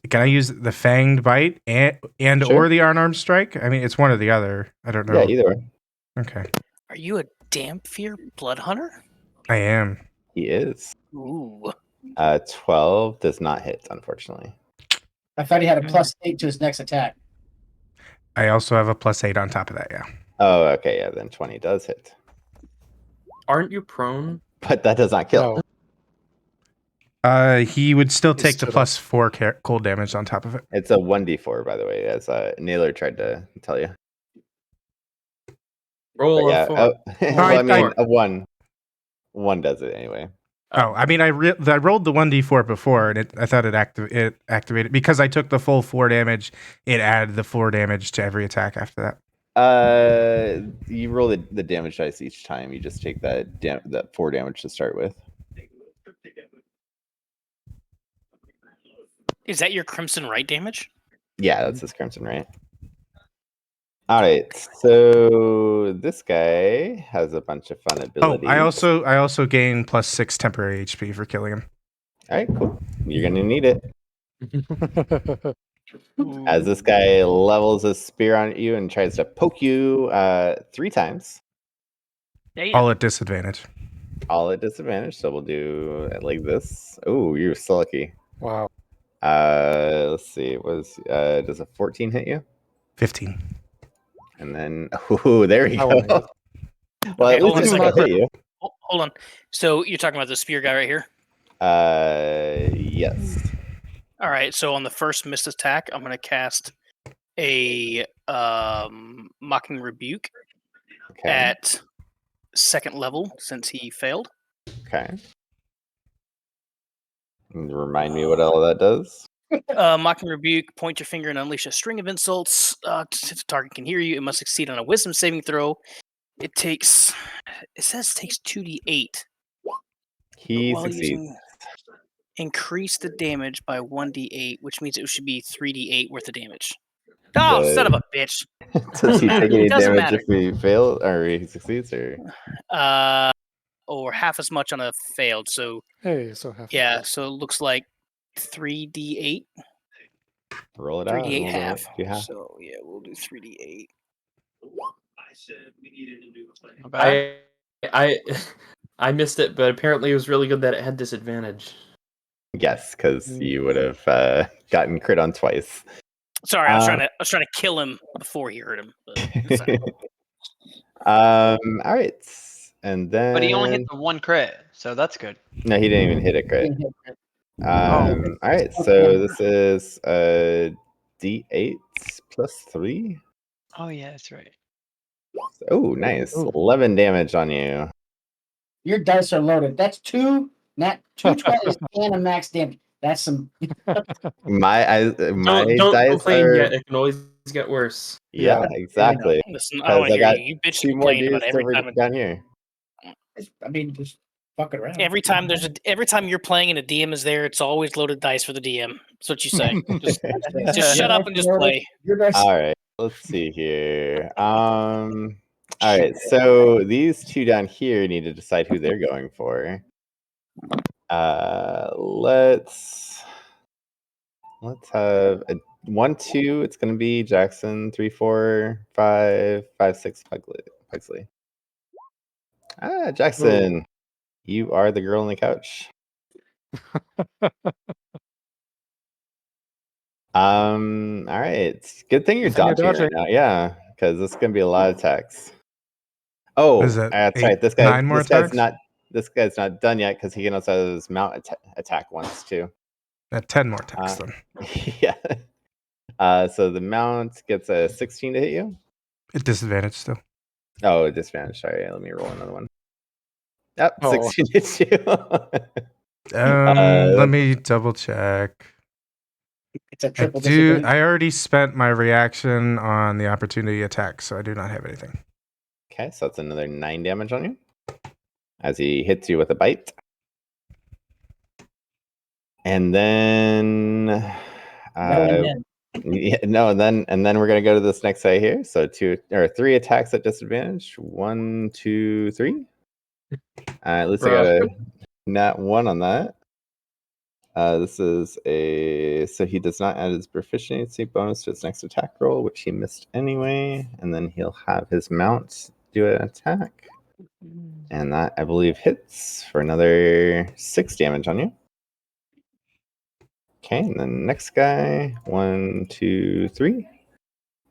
the fanged bite and Sure. or the unarmed strike? I mean, it's one or the other. I don't know. Yeah, either way. Okay. Are you a Damphere blood hunter? I am. He is. Ooh. 12 does not hit, unfortunately. I thought he had a +8 to his next attack. I also have a +8 on top of that. Yeah. Oh, okay. Yeah, then 20 does hit. Aren't you prone? But that does not kill. No. He would still take the stood up. +4 cold damage on top of it. It's a 1d4, by the way, as Naylor tried to tell you. Roll Yeah, a 4. well, I mean, I- a 1. 1 does it anyway. Oh, I mean, I rolled the 1d4 before, and I thought it activated because I took the full 4 damage. It added the 4 damage to every attack after that. You roll the damage dice each time. You just take that 4 damage to start with. Is that your Crimson Right damage? Yeah, that's his Crimson Right. All right, so this guy has a bunch of fun Oh, abilities. I also gain +6 temporary HP for killing him. All right, cool. You're gonna need it. As this guy levels his spear on you and tries to poke you 3 times. Damn. All at disadvantage. All at disadvantage, so we'll do it like this. Oh, you're so lucky. Wow. Let's see. Does a 14 hit you? 15. And then, there you That one go. Well, Okay, at hold least on a it's gonna hit you. Hold on. So you're talking about the spear guy right here? Yes. All right. So on the first missed attack, I'm going to cast a Mocking Rebuke Okay. at 2nd level since he failed. Okay. And remind me what all that does. Mocking Rebuke, point your finger and unleash a string of insults. If the target can hear you, it must succeed on a Wisdom saving throw. It says it takes 2d8. He While succeeds. using increase the damage by 1d8, which means it should be 3d8 worth of damage. Oh, son of a bitch! Does he take any Doesn't damage matter. if he fails or he succeeds? Or Or half as much on a failed. So Hey, so half. yeah, so it looks like 3d8. roll it out. 3d8 and half. do half. So yeah, we'll do 3d8. Not bad. I missed it, but apparently it was really good that it had disadvantage. Yes, because you would have gotten crit on twice. Sorry, I was trying to kill him before he hurt him. But it's fine. All right, and then. But he only hit the 1 crit, so that's good. No, he didn't even hit a crit. Oh. All right, so this is D8 plus 3. Oh yeah, that's right. Oh, nice. Ooh. 11 damage on you. Your dice are loaded. That's 2 20s and a max damage. That's some. My Don't dice complain are. yet. It can always get worse. Yeah, exactly. Listen, I don't want to I hear got you. You bitch 2 more complain about dudes every over time. down here. I mean, just fuck it around. Every time you're playing and a DM is there, it's always loaded dice for the DM. That's what you say. Just shut up and just play. Your dice. All right, let's see here. All right, so these 2 down here need to decide who they're going for. Let's have a 1, 2. It's gonna be Jaxon. 3, 4, 5, 5, 6. Pugsley. Jaxon, you are the girl on the couch. All right. Good thing you're dodging right now. Yeah, because this is gonna be a lot of attacks. Oh, What is that, that's 8, right. This 9 more guy's attacks? not done yet because he can also have his mount attack once too. 10 more attacks then. Yeah. So the mount gets a 16 to hit you. At disadvantage still. Oh, disadvantage. Sorry, let me roll another one. Yep, Oh. 16 hits you. Let me double check. It's a triple disadvantage. I already spent my reaction on the opportunity attack, so I do not have anything. Okay, so that's another 9 damage on you as he hits you with a bite. And then and then we're gonna go to this next guy here. So 3 attacks at disadvantage. 1, 2, 3. At least I got a nat 1 on that. This is so he does not add his proficiency bonus to his next attack roll, which he missed anyway, and then he'll have his mount do an attack, and that I believe hits for another 6 damage on you. Okay, and then next guy, 1, 2, 3,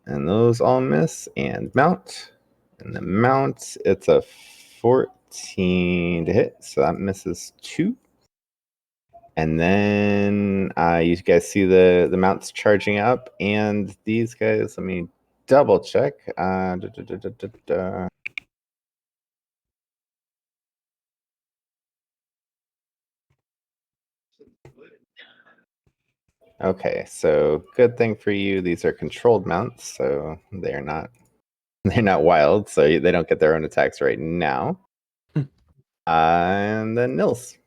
and those all miss. And mount, and the mount, it's a 14 to hit, so that misses 2. And then you guys see the mounts charging up, and these guys, let me double check. Okay, so good thing for you, these are controlled mounts, so they're not wild, so they don't get their own attacks right now. And then Nils.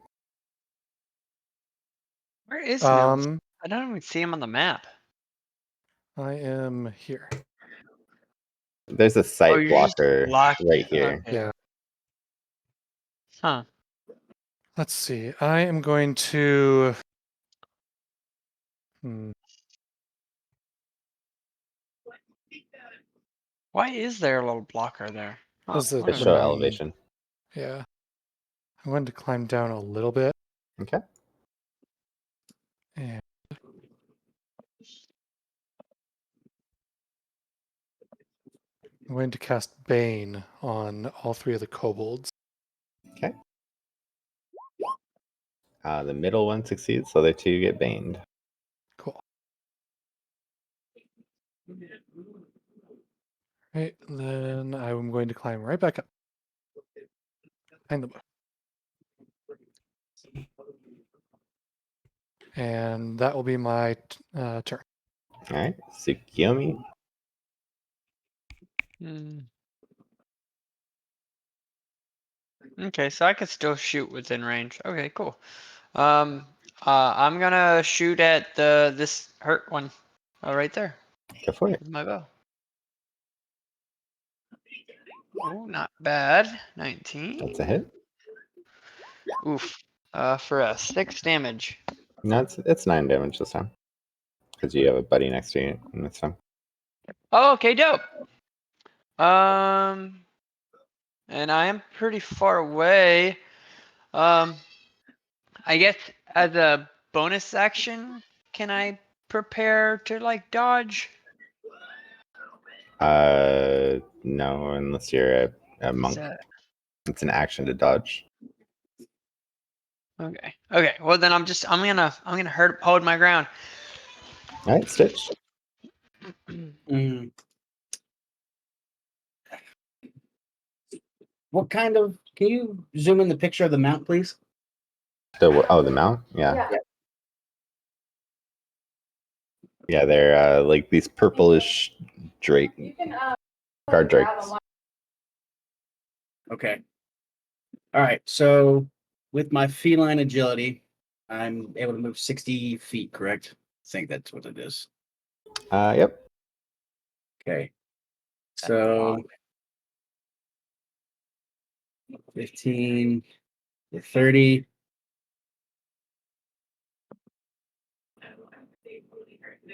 Where is Nils? I don't even see him on the map. I am here. There's a Oh, sight you're just blocker locked. right here. Okay. Yeah. Huh. Let's see. I am going to. Why is there a little blocker there? Huh, Does the To whatever. show main- elevation. Yeah. I'm going to climb down a little bit. Okay. And I'm going to cast Bane on all 3 of the kobolds. Okay. The middle one succeeds, so the 2 get baned. Cool. Right, and then I'm going to climb right back up. Behind the bush. And that will be my turn. All right, Tsukiyomi. Hmm. Okay, so I could still shoot within range. Okay, cool. I'm gonna shoot at this hurt one, right there Go for it. with my bow. Oh, not bad. 19. That's a hit. Oof. For a 6 damage. No, it's 9 damage this time. Because you have a buddy next to you, and that's fine. Oh, okay, dope. And I am pretty far away. I guess as a bonus action, can I prepare to like dodge? No, unless you're a monk. It's an action to dodge. Okay. Okay. Well, then I'm gonna hold my ground. All right, Stitch. What kind of? Can you zoom in the picture of the mount, please? The mount? Yeah. Yeah, they're like these purplish guard drakes. Okay. All right. So with my feline agility, I'm able to move 60 feet, correct? I think that's what it is. Yep. Okay. So 15 to 30.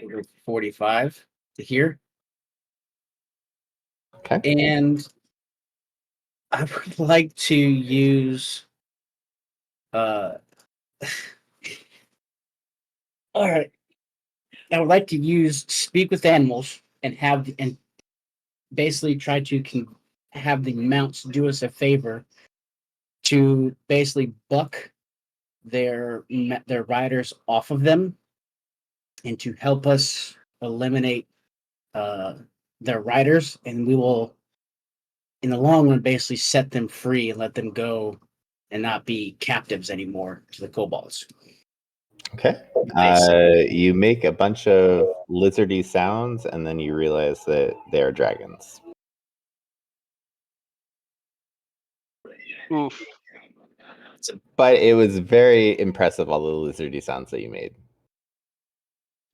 We'll go 45 to here. Okay. And I would like to use all right. I would like to use speak with animals and basically try to have the mounts do us a favor to basically buck their riders off of them and to help us eliminate their riders, and we will in the long run basically set them free and let them go and not be captives anymore to the kobolds. Okay. You make a bunch of lizardy sounds, and then you realize that they are dragons. Oof. But it was very impressive, all the lizardy sounds that you made.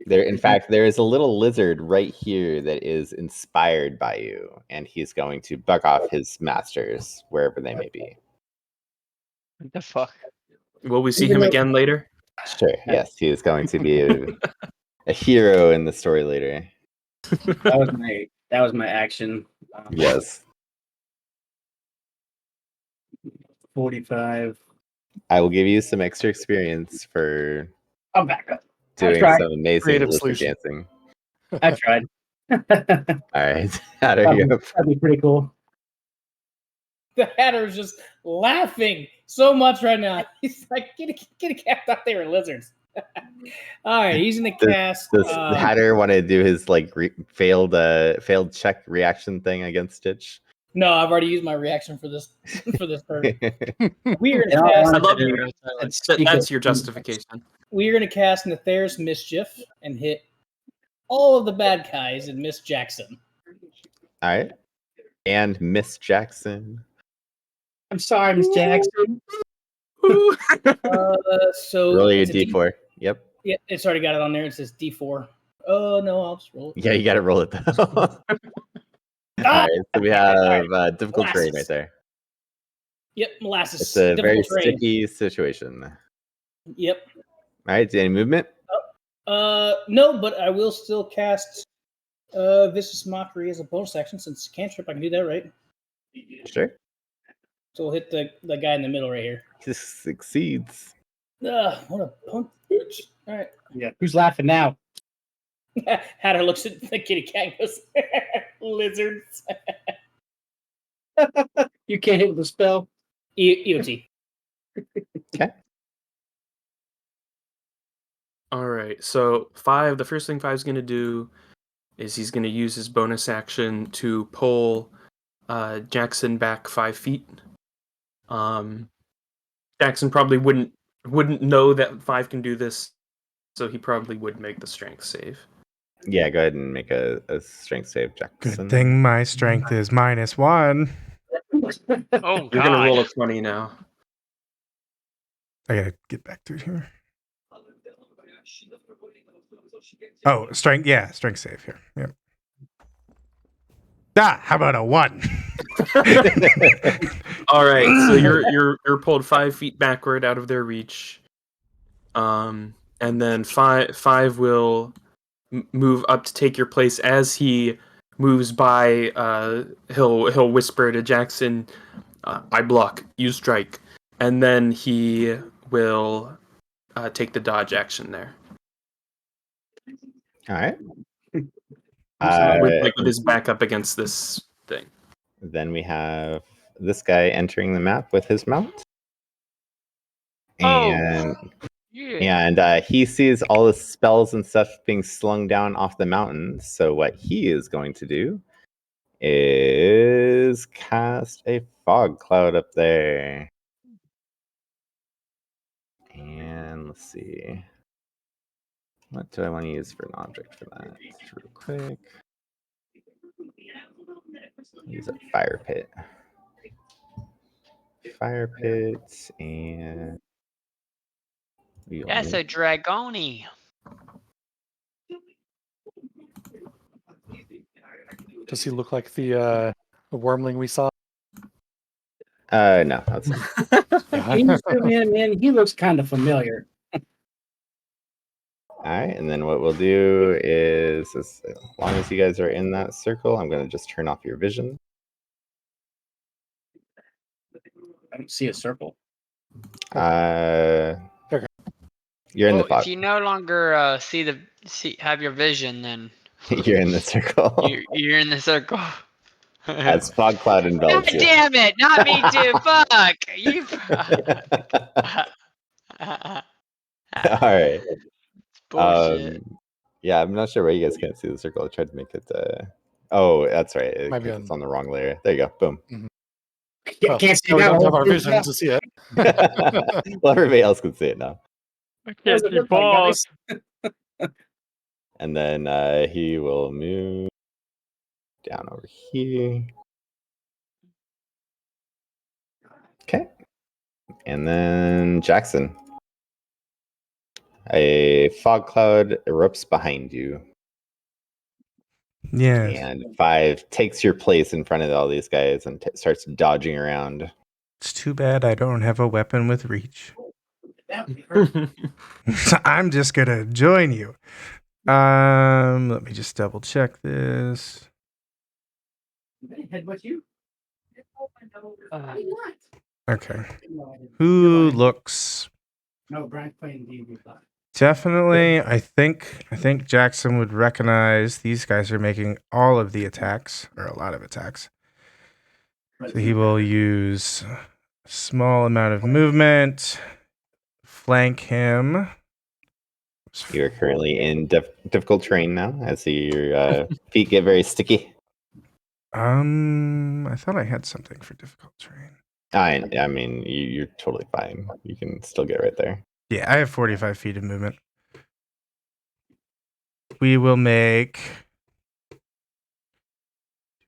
In fact, there is a little lizard right here that is inspired by you, and he's going to buck off his masters wherever they may be. What the fuck? Will we see him again later? Sure. Yes, he is going to be a hero in the story later. That was my action. Yes. 45. I will give you some extra experience for I'm back up. doing some amazing Creative lizard solution. dancing. I tried. All right. Hatter, you have That'd be pretty cool. The Hatter's just laughing so much right now. He's like, get a cat, thought they were lizards. All right, he's gonna cast. Does Hatter want to do his like failed check reaction thing against Stitch? No, I've already used my reaction for this turn. We're Yeah, gonna cast. I love you. That's your justification. We're gonna cast Nether's Mischief and hit all of the bad guys and miss Jaxon. All right. And Miss Jaxon. I'm sorry, Miss Jackson. So Roll your it's a d4. Yep. Yeah, it's already got it on there. It says D4. Oh no, I'll just roll it. Yeah, you got to roll it though. All right, so we have difficult terrain right there. Yep, molasses. It's a very difficult terrain. sticky situation. Yep. All right, do you have any movement? No, but I will still cast Vicious Mockery as a bonus action since cantrip. I can do that, right? Sure. So we'll hit the guy in the middle right here. This succeeds. What a punk bitch. All right. Yeah. Who's laughing now? Hatter looks at the kitty cat and goes, lizards. You can't hit with a spell. EOT. Okay. All right. So 5. The first thing 5's going to do is he's going to use his bonus action to pull Jaxon back 5 feet. Jaxon probably wouldn't know that 5 can do this, so he probably would make the strength save. Yeah, go ahead and make a strength save, Jackson. Good thing my strength is -1. Oh You're going to roll a god. 20 now. I gotta get back through here. Oh, strength. Yeah, strength save here. Yep. How about a 1? All right, so you're pulled 5 feet backward out of their reach, and then five will move up to take your place. As he moves by, he'll whisper to Jaxon, "I block, you strike," and then he will take the dodge action there. All right. With his back up against this thing. Then we have this guy entering the map with his mount. Oh, And yeah. and he sees all the spells and stuff being slung down off the mountain. So what he is going to do is cast a fog cloud up there. And let's see. What do I want to use for an object for that? Real quick. Use a fire pit. Fire pit and That's a Dragoni. Does he look like the wormling we saw? no, that's Can you zoom in, man? He looks kind of familiar. all right. And then what we'll do is, as long as you guys are in that circle, I'm going to just turn off your vision. I don't see a circle. You're in the fog. If you no longer have your vision, then You're in the circle. you're in the circle. As fog cloud God envelops you. damn it! Not me too. Fuck you. All right. Bullshit. Yeah, I'm not sure why you guys can't see the circle. I tried to make it. Oh, that's right. Might be It's on the wrong layer. There you go. Boom. Well, Can't see now we that don't have one. our vision to see it. Well, everybody else can see it now. I How's it look like, guys? And then he will move down over here. Okay. And then Jaxon. A fog cloud erupts behind you. Yes. And 5 takes your place in front of all these guys and starts dodging around. It's too bad I don't have a weapon with reach. That would be perfect. So I'm just gonna join you. Let me just double check this. Headbutt you? Okay. Who looks No, Brian's playing D&D. definitely? I think Jaxon would recognize these guys are making all of the attacks, or a lot of attacks. So he will use a small amount of movement, flank him. You are currently in difficult terrain now. I see your feet get very sticky. I thought I had something for difficult terrain. I mean, you're totally fine. You can still get right there. Yeah, I have 45 feet of movement. We will make.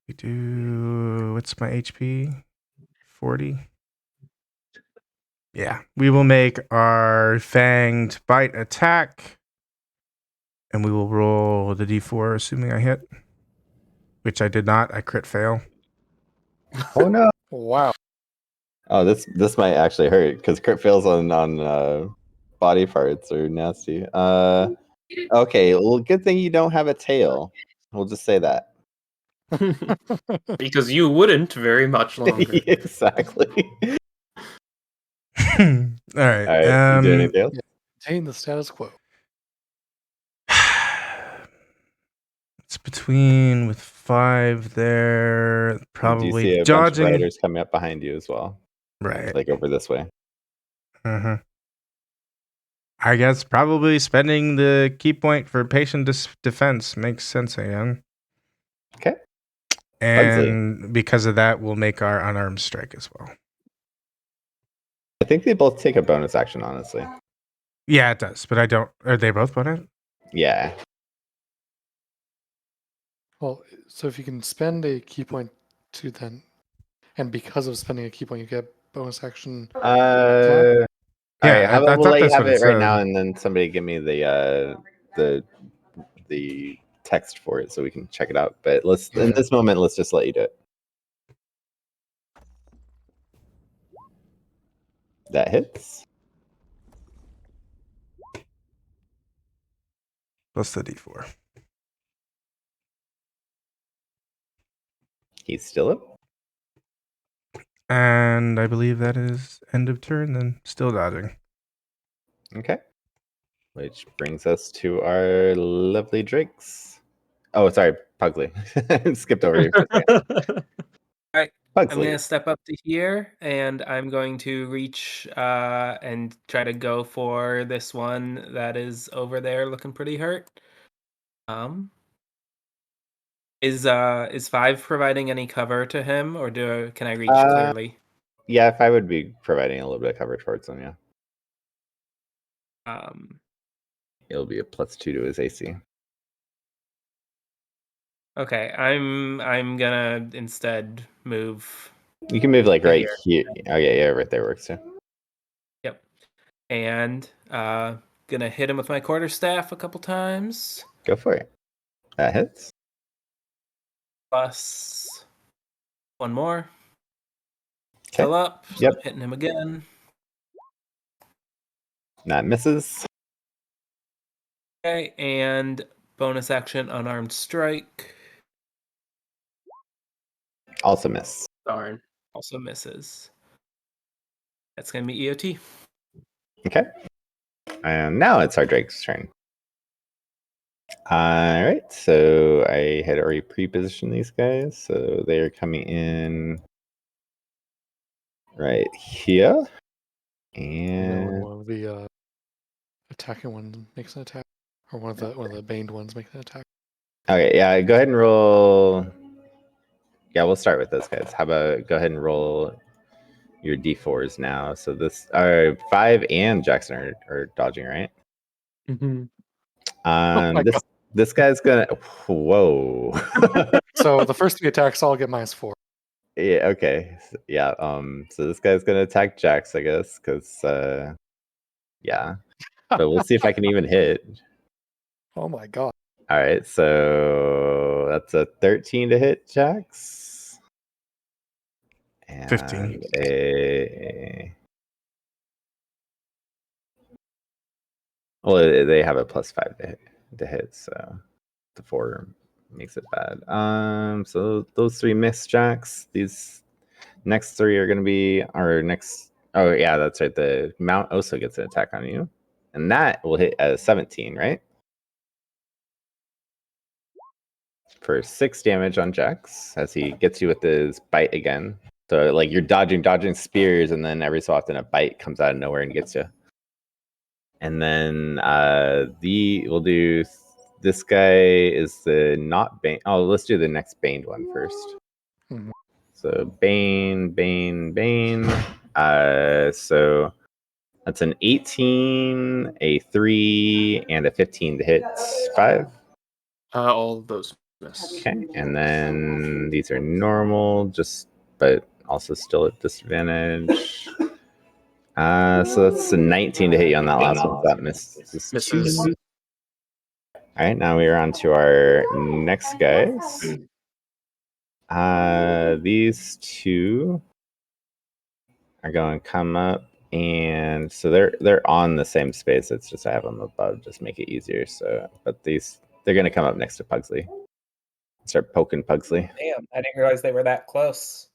What's my HP? 40. Yeah, we will make our fanged bite attack And we will roll the d4, assuming I hit. Which I did not. I crit fail. Oh no! Wow. Oh, this might actually hurt because crit fails on body parts are nasty. Okay, well, good thing you don't have a tail. We'll just say that. Because you wouldn't very much longer. Exactly. All right. All right, you do anything else? Maintain the status quo. It's between with 5 there. You do Probably see a bunch of dodging. riders coming up behind you as well. Right. Like over this way. Uh-huh. I guess probably spending the key point for patient defense makes sense again. Okay. And because of that, we'll make our unarmed strike as well. I think they both take a bonus action, honestly. Yeah, it does, but I don't. Are they both bonus? Yeah. Well, so if you can spend a key point to then, and because of spending a key point, you get bonus action. All right, how about we'll let you have it right now, said. and then somebody give me the text for it so we can check it out. But in this moment, let's just let you do it. That hits. Plus the d4. He's still up. And I believe that is end of turn, then still dodging. Okay. Which brings us to our lovely drakes. Oh, sorry, Pugsley. Skipped over you for a second. All right. Pugsley. I'm going to step up to here, and I'm going to reach and try to go for this one that is over there looking pretty hurt. Is 5 providing any cover to him, or can I reach clearly? Yeah, if I would be providing a little bit of cover towards him, yeah. It'll be a +2 to his AC. Okay, I'm gonna instead move. You can move like right here. Oh yeah, right there works too. Yep. And gonna hit him with my quarterstaff a couple times. Go for it. That hits. Plus 1 more. Okay. Still up. So Yep. I'm hitting him again. That misses. Okay, and bonus action unarmed strike. Also miss. Darn. Also misses. That's gonna be EOT. Okay. And now it's our Drake's turn. All right, so I had already pre-positioned these guys, so they're coming in right here. And One of the attacking ones makes an attack, or one of the baned ones makes an attack. Okay, yeah, go ahead and roll. Yeah, we'll start with those guys. How about go ahead and roll your d4s now? So this 5 and Jaxon are dodging, right? Mm-hmm. This guy's gonna. Whoa. So the first 3 attacks all get -4. Yeah. Okay. Yeah. So this guy's gonna attack Jax, I guess, because yeah. But we'll see if I can even hit. Oh my god. All right. So that's a 13 to hit, Jax. And 15. Well, they have a +5 to hit, so the 4 makes it bad. So those 3 miss, Jax. These next 3 are going to be our next. Oh yeah, that's right. The mount also gets an attack on you, and that will hit at 17, right? For 6 damage on Jax as he gets you with his bite again. So like you're dodging spears, and then every so often a bite comes out of nowhere and gets you. And then we'll do this guy is the not Bane. Oh, let's do the next Bane one first. Mhm. So Bane. So that's an 18, a 3, and a 15 to hit 5. All of those miss. Okay, and then these are normal, but also still at disadvantage. So that's a 19 to hit you on that last one. That misses. Misses. All right, now we are on to our next guys. These two are going to come up, and so they're on the same space. It's just I have them above, just make it easier. So, but they're going to come up next to Pugsley. Start poking Pugsley. Damn, I didn't realize they were that close.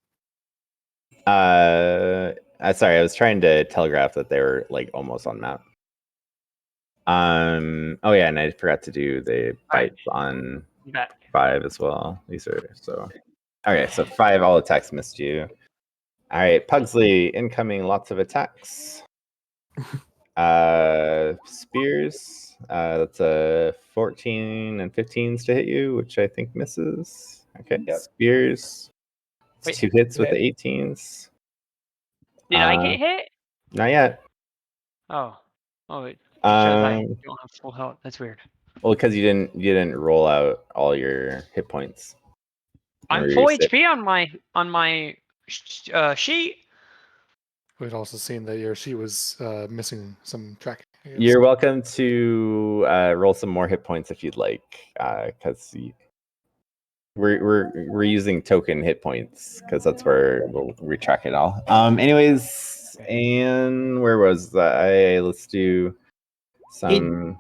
Sorry, I was trying to telegraph that they were like almost on map. Oh yeah, and I forgot to do the bites on 5 as well. These are so. Okay, so 5 all attacks missed you. All right, Pugsley incoming, lots of attacks. Spears. That's a 14 and 15s to hit you, which I think misses. Okay, Yep. Spears. It's Wait. 2 hits with the Hit. 18s. Did I get hit? Not yet. Oh, it shows I Um, don't have full health. That's weird. well, because you didn't roll out all your hit points. I'm Remember full you said- HP on my sheet. We'd also seen that your sheet was missing some tracking. I guess. You're welcome to roll some more hit points if you'd like, because we're using token hit points because that's where we track it all. Anyways, and where was that? Let's do some.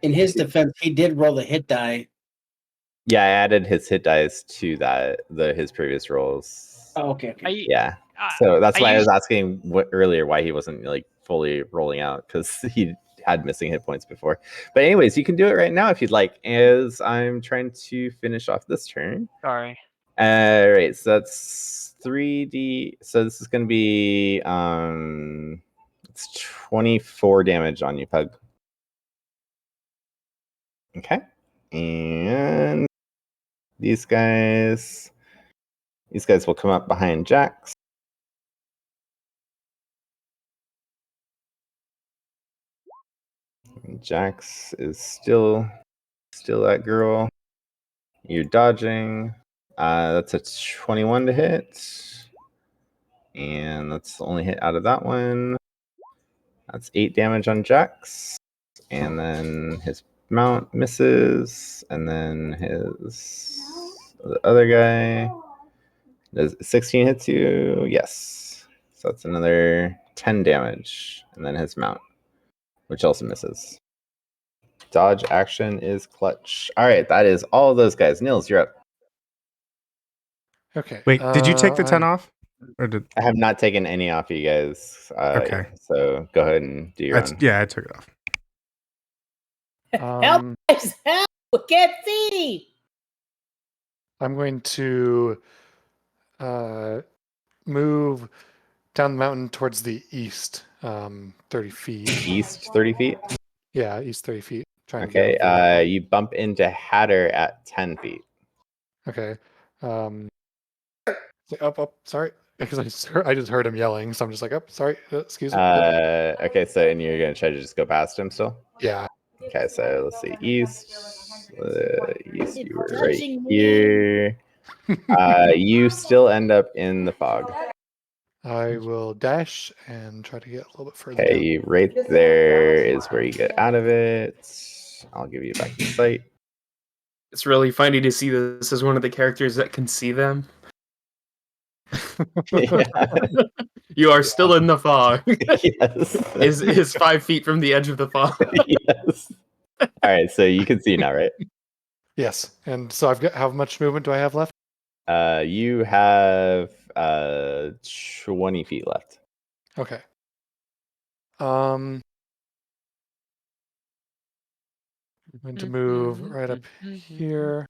In his defense, he did roll the hit die. Yeah, I added his hit dice to his previous rolls. Oh, okay. Yeah, so that's why I was asking earlier why he wasn't like fully rolling out, because he had missing hit points before. But anyways, you can do it right now if you'd like, as I'm trying to finish off this turn. Sorry. All right, so that's 3d. So this is going to be it's 24 damage on you, Pug. Okay, and these guys will come up behind Jax. Jax is still that girl. You're dodging. That's a 21 to hit. And that's the only hit out of that one. That's 8 damage on Jax. And then his mount misses. And then the other guy. Does 16 hits you? Yes. So that's another 10 damage. And then his mount, which also misses. Dodge action is clutch. All right, that is all of those guys. Nils, you're up. Okay. Wait, did you take the 10 off? Or did I have not taken any off you guys. Okay. So go ahead and do your own. Yeah, I took it off. Help! Help! We can't see! I'm going to move down the mountain towards the east, 30 feet. East 30 feet? Yeah, east 30 feet. Trying Okay, to get you bump into Hatter at 10 feet. Okay. Up, sorry. Because I just heard him yelling, so I'm just like, up, sorry, excuse me. Okay, so and you're going to try to just go past him still? Yeah. Okay, so let's see. East, you were right touching me. here. You still end up in the fog. I will dash and try to get a little bit further Okay, right there is where you get out of it. I'll give you back the sight. It's really funny to see this as one of the characters that can see them. You are still in the fog. Yes. Is 5 feet from the edge of the fog. Yes. All right, so you can see now, right? Yes. And so I've got, how much movement do I have left? You have 20 feet left. Okay. I'm going to move right up here.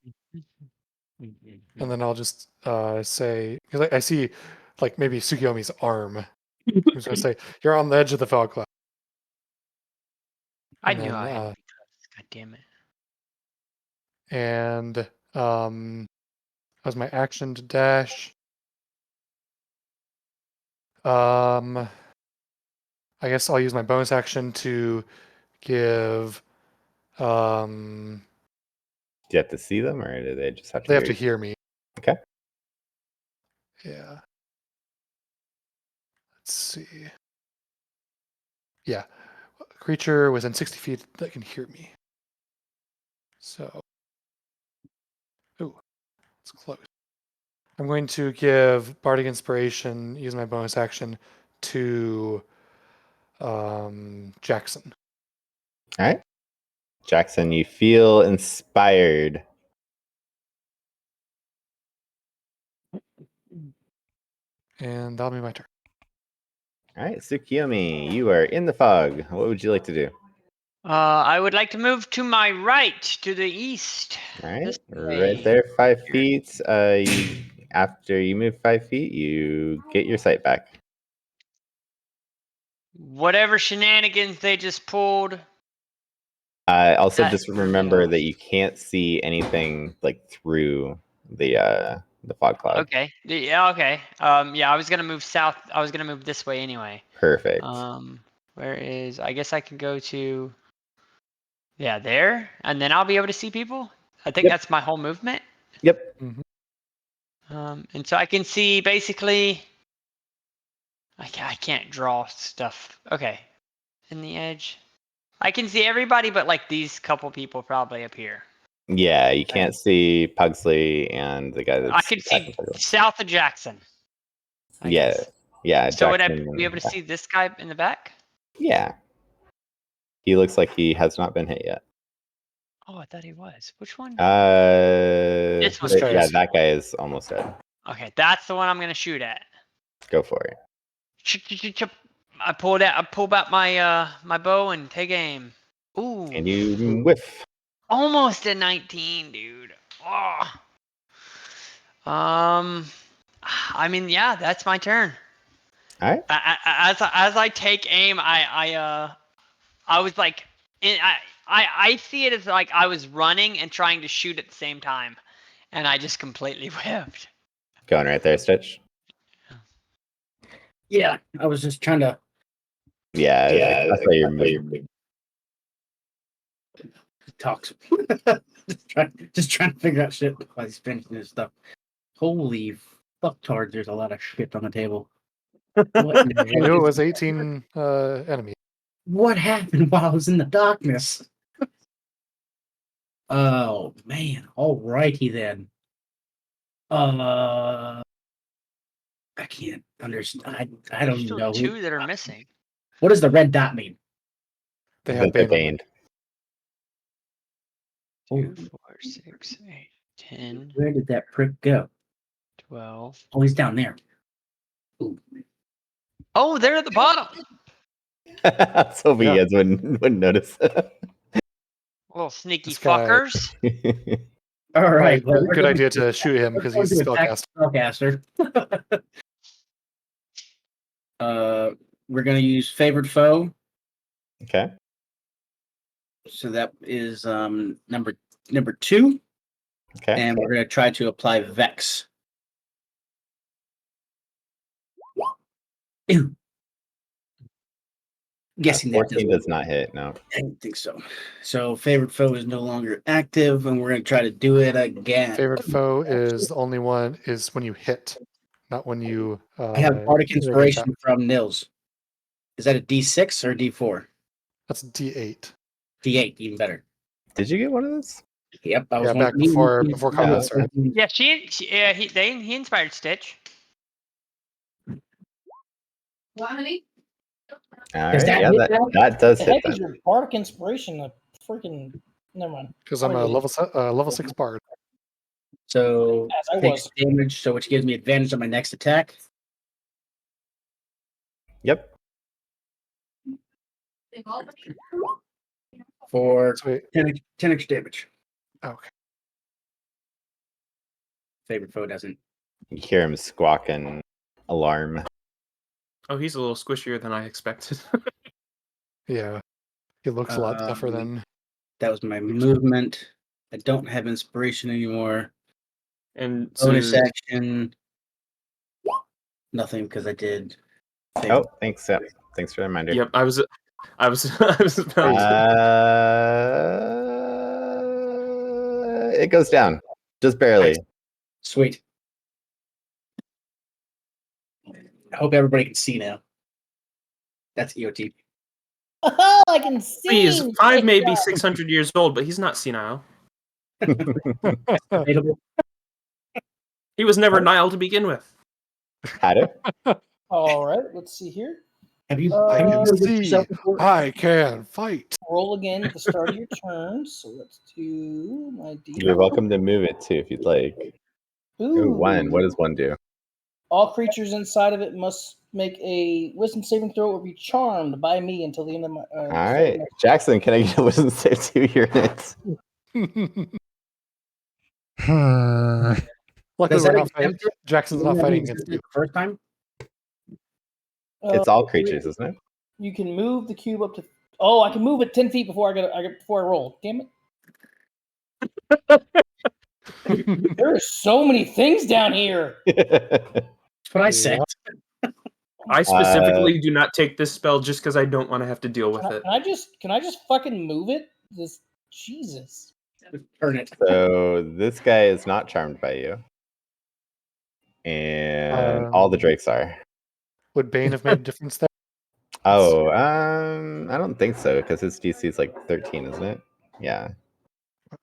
And then I'll just say, because I see like maybe Tsukiyomi's arm. I'm just going to say, you're on the edge of the fog cloud. I And knew then, I had to be close. God damn it. And that was my action to dash. I guess I'll use my bonus action to give. Do you have to see them, or do they just have to? They have to hear me. Okay. Yeah. Let's see. Yeah, creature within 60 feet that can hear me. So, ooh, it's close. I'm going to give Bardic Inspiration, use my bonus action, to Jaxon. All right. Jaxon, you feel inspired. And that'll be my turn. All right, Tsukiyomi, you are in the fog. What would you like to do? I would like to move to my right, to the east. All right, This right way. there, 5 feet. After you move 5 feet, you get your sight back. Whatever shenanigans they just pulled. Also, That- just remember that you can't see anything like through the fog cloud. Okay. Yeah. Okay. Yeah, I was gonna move south. I was gonna move this way anyway. Perfect. Where is? I guess I can go to. Yeah, there, and then I'll be able to see people. I think Yep. that's my whole movement. Yep. And so I can see basically. I can't draw stuff. Okay. In the edge. I can see everybody, but like these couple people probably up here. Yeah, you can't see Pugsley and the guy that's. I can see south of Jaxon. I Yeah, guess. yeah. So would I Jackson, be able to see this guy in the back? Yeah. He looks like he has not been hit yet. Oh, I thought he was. Which one? This one's guy yeah, is- that guy is almost dead. Okay, that's the one I'm gonna shoot at. Go for it. I pulled out my my bow and take aim. Ooh. And you whiff. Almost a 19, dude. Oh. I mean, yeah, that's my turn. All right. As I take aim, I was like, I see it as like I was running and trying to shoot at the same time, and I just completely whiffed. Going right there, Stitch. Yeah, I was just trying to. Yeah, that's why you're moving. Talks. just trying to figure out shit while he's finishing his stuff. Holy fucktards, there's a lot of shit on the table. What, You knew it was 18 enemies. what happened while I was in the darkness? Oh man. Alrighty then. I can't understand. I don't There's even still know. two that are missing. What does the red dot mean? They have They're Bane. baned. 2, 4, 6, 8, 10, Where did that prick go? 12. Oh, he's down there. Ooh. Oh, they're at the bottom. I was hoping you guys wouldn't notice. Little sneaky This guy- fuckers. All right. Probably well, we're good going idea to shoot him because we're he's a going to attack spellcaster. the spellcaster. We're going to use favored foe. Okay. So that is number 2. Okay. And we're going to try to apply Vex. Ew. Guessing that 14 does not hit. No. I don't think so. So favored foe is no longer active, and we're going to try to do it again. Favorite foe is the only one is when you hit, not when you. I have Bardic make an Inspiration attack. from Nils. Is that a D6 or D4? That's D8. D8, even better. Did you get one of those? Yep, I was Yeah, back wondering- before combat started. Yeah, he inspired Stitch. What, honey? All Does right. that Yeah, hit that does The hit. heck is That. your Bardic Inspiration? A freaking. Never mind. Because I'm a level 6 bard. So As I takes was. damage, so which gives me advantage on my next attack. Yep. For So wait, 10 extra damage. okay. Favorite foe doesn't. You hear him squawking alarm. Oh, he's a little squishier than I expected. Yeah. He looks a lot tougher Um, than. That was my movement. I don't have inspiration anymore. And so, Bonus action. Nothing because I did. Oh, thanks. Yeah. Thanks for the reminder. yep, I was I was about It goes down. Just barely. Sweet. I hope everybody can see now. That's EOT. Oh, I can see. He is 5, maybe 600 years old, but he's not senile. Debatable. He was never Nile to begin with. Hatter? All right, let's see here. Have you? I have you can heard this see. yourself before? I can fight. Roll again at the start of your turn. So let's do my D. You're welcome to move it too if you'd like. Ooh, 1. What does 1 do? All creatures inside of it must make a wisdom saving throw or be charmed by me until the end of my. All right, Jaxon, can I get a wisdom save 2 units? Luckily, Does we're that not fighting. exempt it? Jackson's Wouldn't not that be fighting against you. exempted the first time? It's all creatures, isn't it? You can move the cube up to. Oh, I can move it 10 feet before before I roll. Damn it! There are so many things down here. That's what I said. I specifically do not take this spell just because I don't want to have to deal with it. Can I just fucking move it? This Jesus. Turn it. So this guy is not charmed by you. And all the drakes are. Would Bane have made a difference there? Oh, I don't think so, because his DC is like 13, isn't it? Yeah.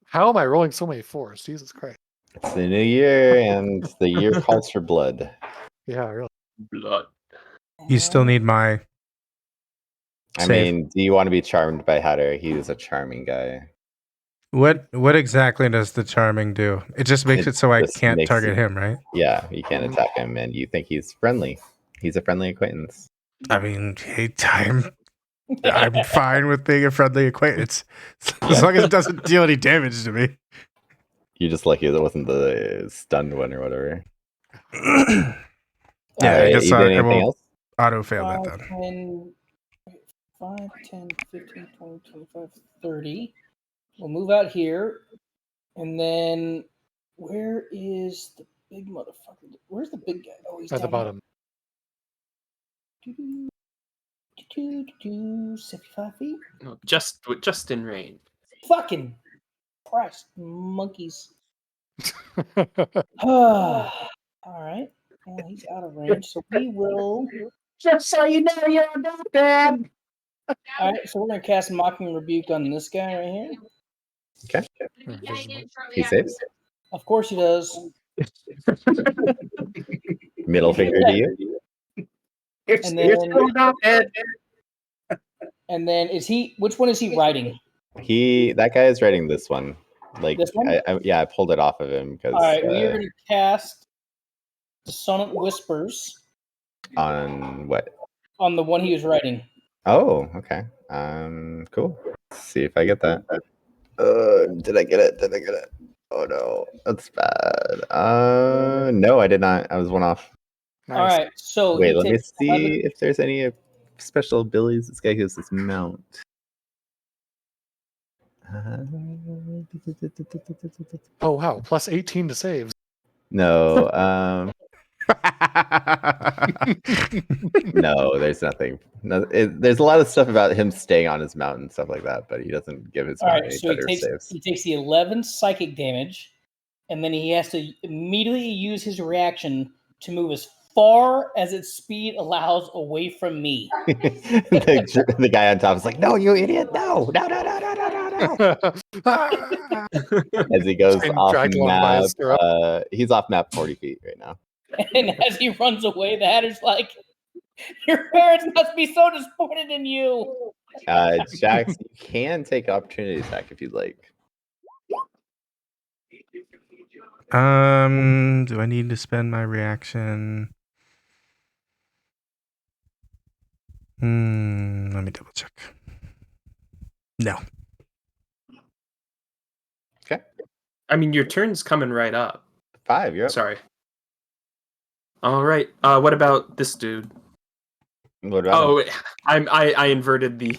How am I rolling so many 4s? Jesus Christ. It's the new year, and the year calls for blood. Yeah, really. Blood. You still need my. I save. mean, do you want to be charmed by Hatter? He's a charming guy. What exactly does the charming do? It just makes it so I just can't makes target it- him, right? Yeah, you can't attack him, and you think he's friendly. He's a friendly acquaintance. I mean, hey, I'm fine with being a friendly acquaintance as long as it doesn't deal any damage to me. You're just lucky that wasn't the stunned one or whatever. Yeah, I Alright, guess you did I anything will else? auto fail that then. 5, 10, 15, 20, 25, 30. We'll move out here. And then where is the big motherfucker? Where's the big guy? Oh, he's At the down bottom. here. 75 feet? No, just in range. Fucking Christ, monkeys. All right. Well, he's out of range, so we will. Just so you know, you're not bad. All right, so we're gonna cast Mocking Rebuke on this guy right here. Okay. He saves. Of course he does. Middle finger to you. And You're then, still not bad. and then is he? Which one is he riding? That guy is writing this one. Like, This one? I pulled it off of him because All right, we are gonna cast Dissonant Whispers on what? on the one he was riding. Oh, okay. Cool. Let's see if I get that. Did I get it? Did I get it? Oh no, that's bad. No, I did not. I was one off. All right, so Wait, he let me takes see 11 if there's any special abilities. This guy has this mount. Oh, wow. Plus 18 to saves. No, no, there's nothing. No, there's a lot of stuff about him staying on his mount and stuff like that, but he doesn't give his All mount right, any so better saves. he takes the 11 psychic damage, and then he has to immediately use his reaction to move as far as its speed allows away from me. The guy on top is like, "No, you idiot! No, no, no, no, no, no, no, no!" As he goes Being off dragged along by map, his stirrup. he's off map 40 feet right now. And as he runs away, the Hatter's like, "Your parents must be so disappointed in you." Jax, you can take opportunity attack if you'd like. Do I need to spend my reaction? Let me double check. No. Okay. I mean, your turn's coming right up. 5, you're up. Sorry. All right. What about this dude? What about him? I inverted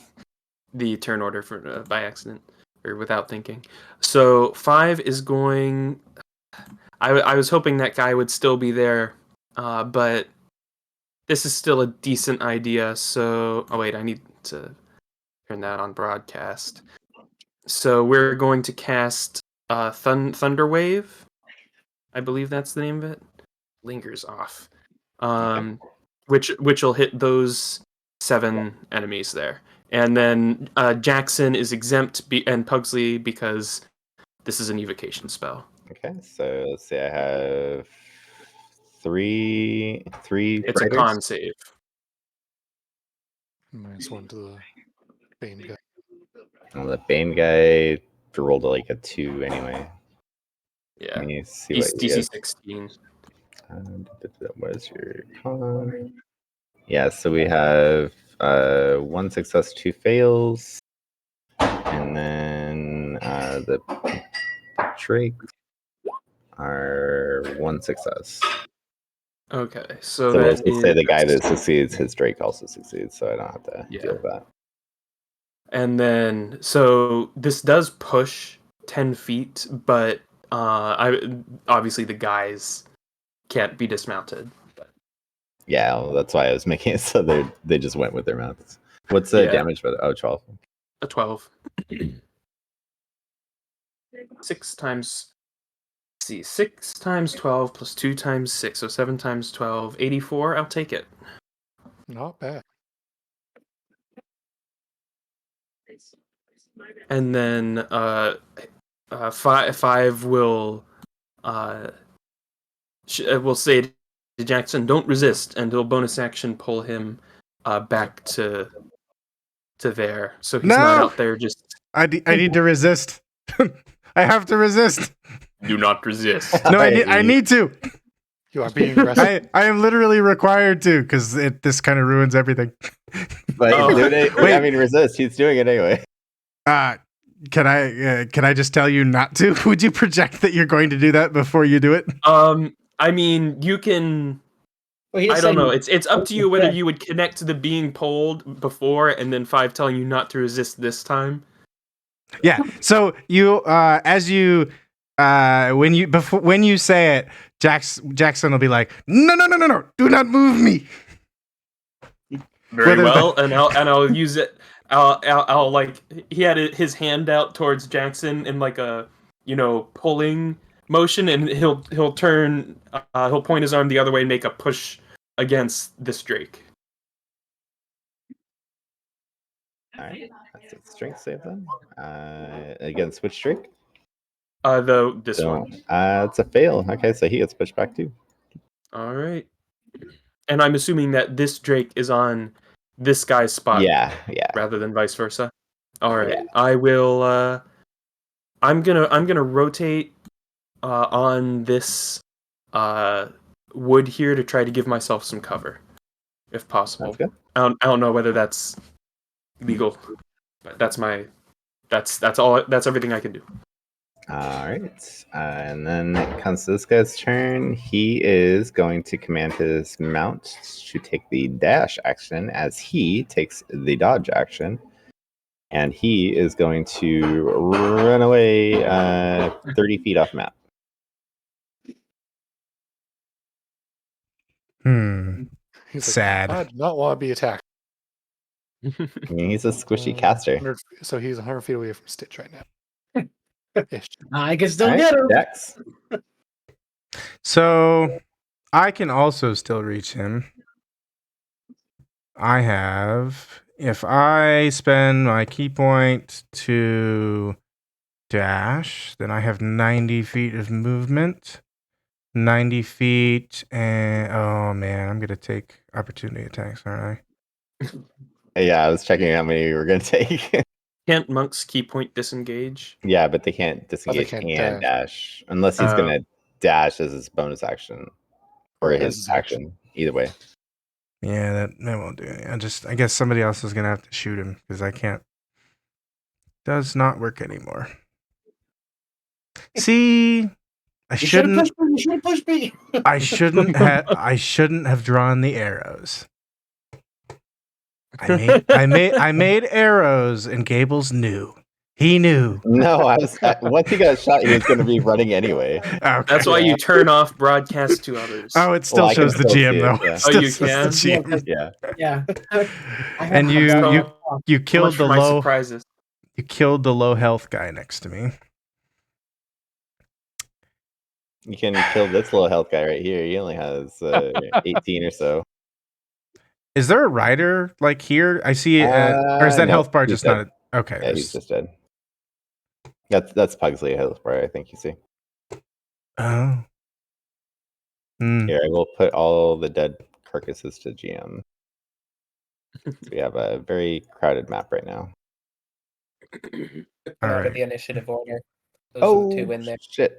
the turn order for by accident or without thinking. So 5 is going. I was hoping that guy would still be there, but this is still a decent idea. So wait, I need to turn that on broadcast. So we're going to cast Thunder Wave. I believe that's the name of it. Lingers off. Which will hit those 7 enemies there. And then Jaxon is exempt and Pugsley because this is an evocation spell. Okay, so let's see. I have three. It's a writers. con save. -1 to the Bane guy. Well, the Bane guy rolled like a 2 anyway. Yeah. Let me see He's what he DC is. 16. What is your con? Yeah, so we have 1 success, 2 fails, and then the Drake are 1 success. Okay, So that let's just say the guy is- that succeeds, his Drake also succeeds, so I don't have to Yeah. deal with that. And then, so this does push 10 feet, but obviously the guys can't be dismounted. Yeah, well, that's why I was making it so they just went with their mounts. What's the Yeah. damage for the 12? A 12. 6 times. Let's see, 6 times 12 plus 2 times 6, so 7 times 12, 84. I'll take it. Not bad. And then five will will say to Jaxon, "Don't resist," and he'll bonus action pull him back to there, so he's not No! out there just. I need to resist. I have to resist. Do not resist. No, I need to. You are being rested. I am literally required to because this kind of ruins everything. But Oh. I mean, resist. He's doing it anyway. Can I just tell you not to? Would you project that you're going to do that before you do it? I mean, you can. Well, he I just don't said- know. It's up to you whether you would connect to the being pulled before, and then 5 telling you not to resist this time. Yeah. So you, as you, when you say it, Jaxon will be like, no, do not move me. Very Whether well, and I'll use it. I'll like he had his hand out towards Jaxon in like a pulling motion, and he'll turn he'll point his arm the other way and make a push against this Drake. All right, that's a strength save then. Against which Drake? This So, one. it's a fail. Okay, so he gets pushed back too. All right, and I'm assuming that this Drake is on this guy's spot. Yeah. Rather than vice versa. All right, Yeah. I will. I'm gonna rotate on this wood here to try to give myself some cover, if possible. Sounds good. I don't know whether that's legal, but that's all. That's everything I can do. All right, and then it comes to this guy's turn. He is going to command his mount to take the dash action as he takes the dodge action, and he is going to run away 30 feet off map. He's Sad. I do not want to be attacked. I mean, he's a squishy caster. 100 so he's 100 feet away from Stitch right now. Ish. I can still All right, get him. Dex. So I can also still reach him. I have, if I spend my key point to dash, then I have 90 feet of movement. 90 feet, and oh man, I'm gonna take opportunity attacks, aren't I? Yeah, I was checking how many we were going to take. Can't monks key point disengage? Yeah, but they can't disengage can't and dash unless he's going to dash as his bonus action or Or as his his action. Either way. Yeah, that won't do it. I guess somebody else is gonna have to shoot him because I can't. Does not work anymore. See, I You should shouldn't. have pushed me. I shouldn't have. I shouldn't have drawn the arrows. I made arrows, and Gables knew. He knew. No, I was once he got shot, he was going to be running anyway. Okay. That's why you turn off broadcast to others. Oh, it still Well, I can shows the still GM see it, though. yeah. It still you shows the can? GM. Yeah. Yeah. And you So killed much the for my low. surprises. You killed the low health guy next to me. You can kill this little health guy right here. He only has 18 or so. Is there a rider like here? I see it, or is that No, health bar he's just dead. not? Okay. Yeah, he's just dead. That's Pugsley Hillsborough, I think you see. Oh. Here, I will put all the dead carcasses to GM. So we have a very crowded map right now. All All right. right. The initiative order. Those are the two in there. Shit.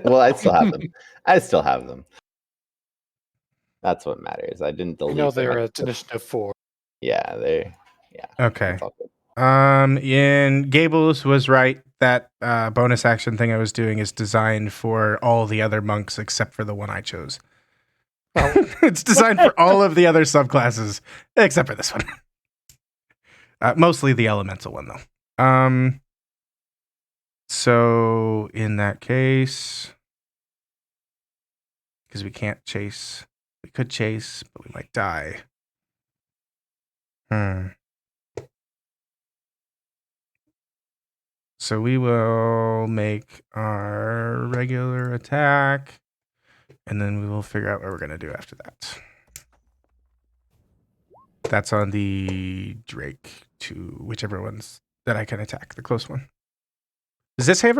Well, I still have them. I still have them. That's what matters. I didn't delete You know them. they're I at just- initiative 4. Yeah, yeah. Okay. It's all good. And Gables was right. That bonus action thing I was doing is designed for all the other monks except for the one I chose. Oh. It's designed for all of the other subclasses except for this one. Mostly the elemental one though. So in that case, because we can't chase, we could chase, but we might die. So we will make our regular attack, and then we will figure out what we're going to do after that. That's on the Drake to whichever ones that I can attack, the close one. Does he have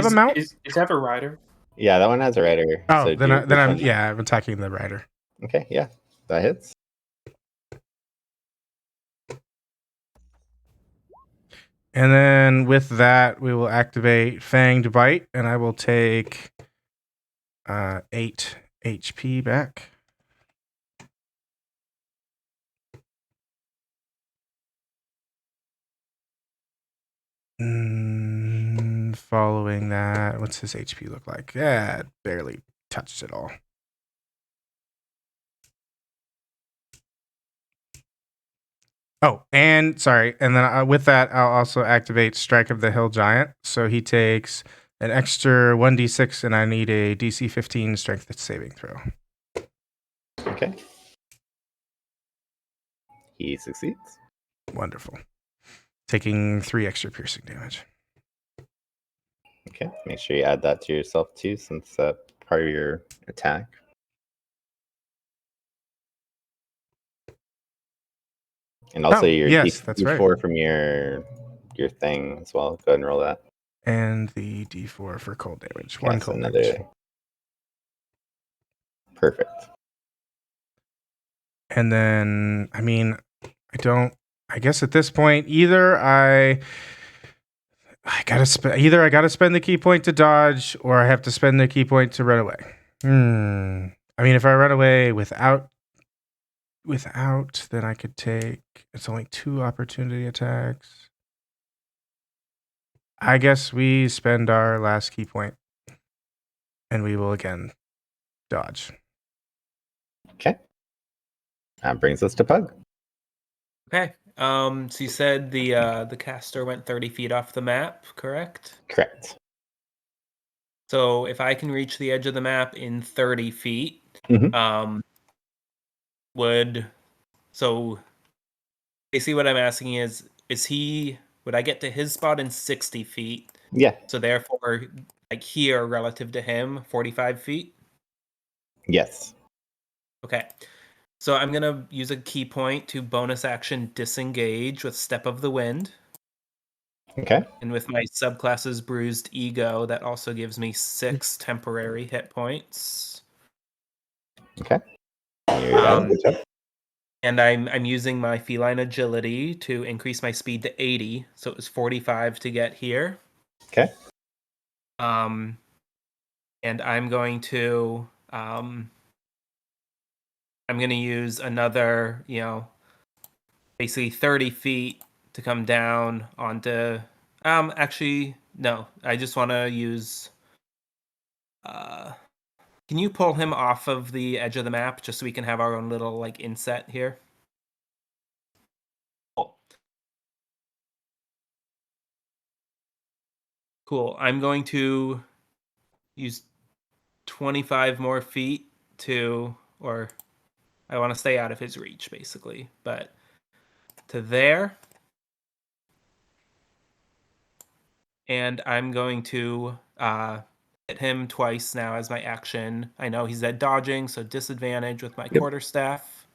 a mount? Is have a rider? Yeah, that one has a rider. Oh, So then which one? I'm attacking the rider. Okay, yeah, that hits. And then with that, we will activate Fanged Bite, and I will take 8 HP back. Following that, what's his HP look like? Yeah, barely touched it all. Oh, and sorry, and then with that, I'll also activate Strike of the Hill Giant. So he takes an extra 1d6, and I need a DC 15 Strength saving throw. Okay. He succeeds. Wonderful. Taking 3 extra piercing damage. Okay, make sure you add that to yourself too, since that's part of your attack. And also your that's D4 right. from your thing as well. Go ahead and roll that. And the D4 for cold damage. Yeah, 1 so cold another. damage. Perfect. And then, I guess at this point, either I gotta spend the key point to dodge, or I have to spend the key point to run away. If I run away without, then I could take. It's only 2 opportunity attacks. I guess we spend our last key point, and we will again dodge. Okay. That brings us to Pug. Okay. So you said the caster went 30 feet off the map, correct? Correct. So if I can reach the edge of the map in 30 feet, basically what I'm asking is would I get to his spot in 60 feet? Yeah. So therefore, like here relative to him, 45 feet? Yes. Okay. So I'm going to use a key point to bonus action disengage with Step of the Wind. Okay. And with my subclass's Bruised Ego, that also gives me 6 temporary hit points. Okay. You're done. Good job. And I'm using my feline agility to increase my speed to 80, so it was 45 to get here. Okay. And I'm going to use another, basically 30 feet to come down onto. Actually, no. I just want to use. Can you pull him off of the edge of the map just so we can have our own little inset here? Cool. I'm going to use 25 more feet or I want to stay out of his reach, basically. But to there. And I'm going to hit him twice now as my action. I know he's at dodging, so disadvantage with my quarterstaff.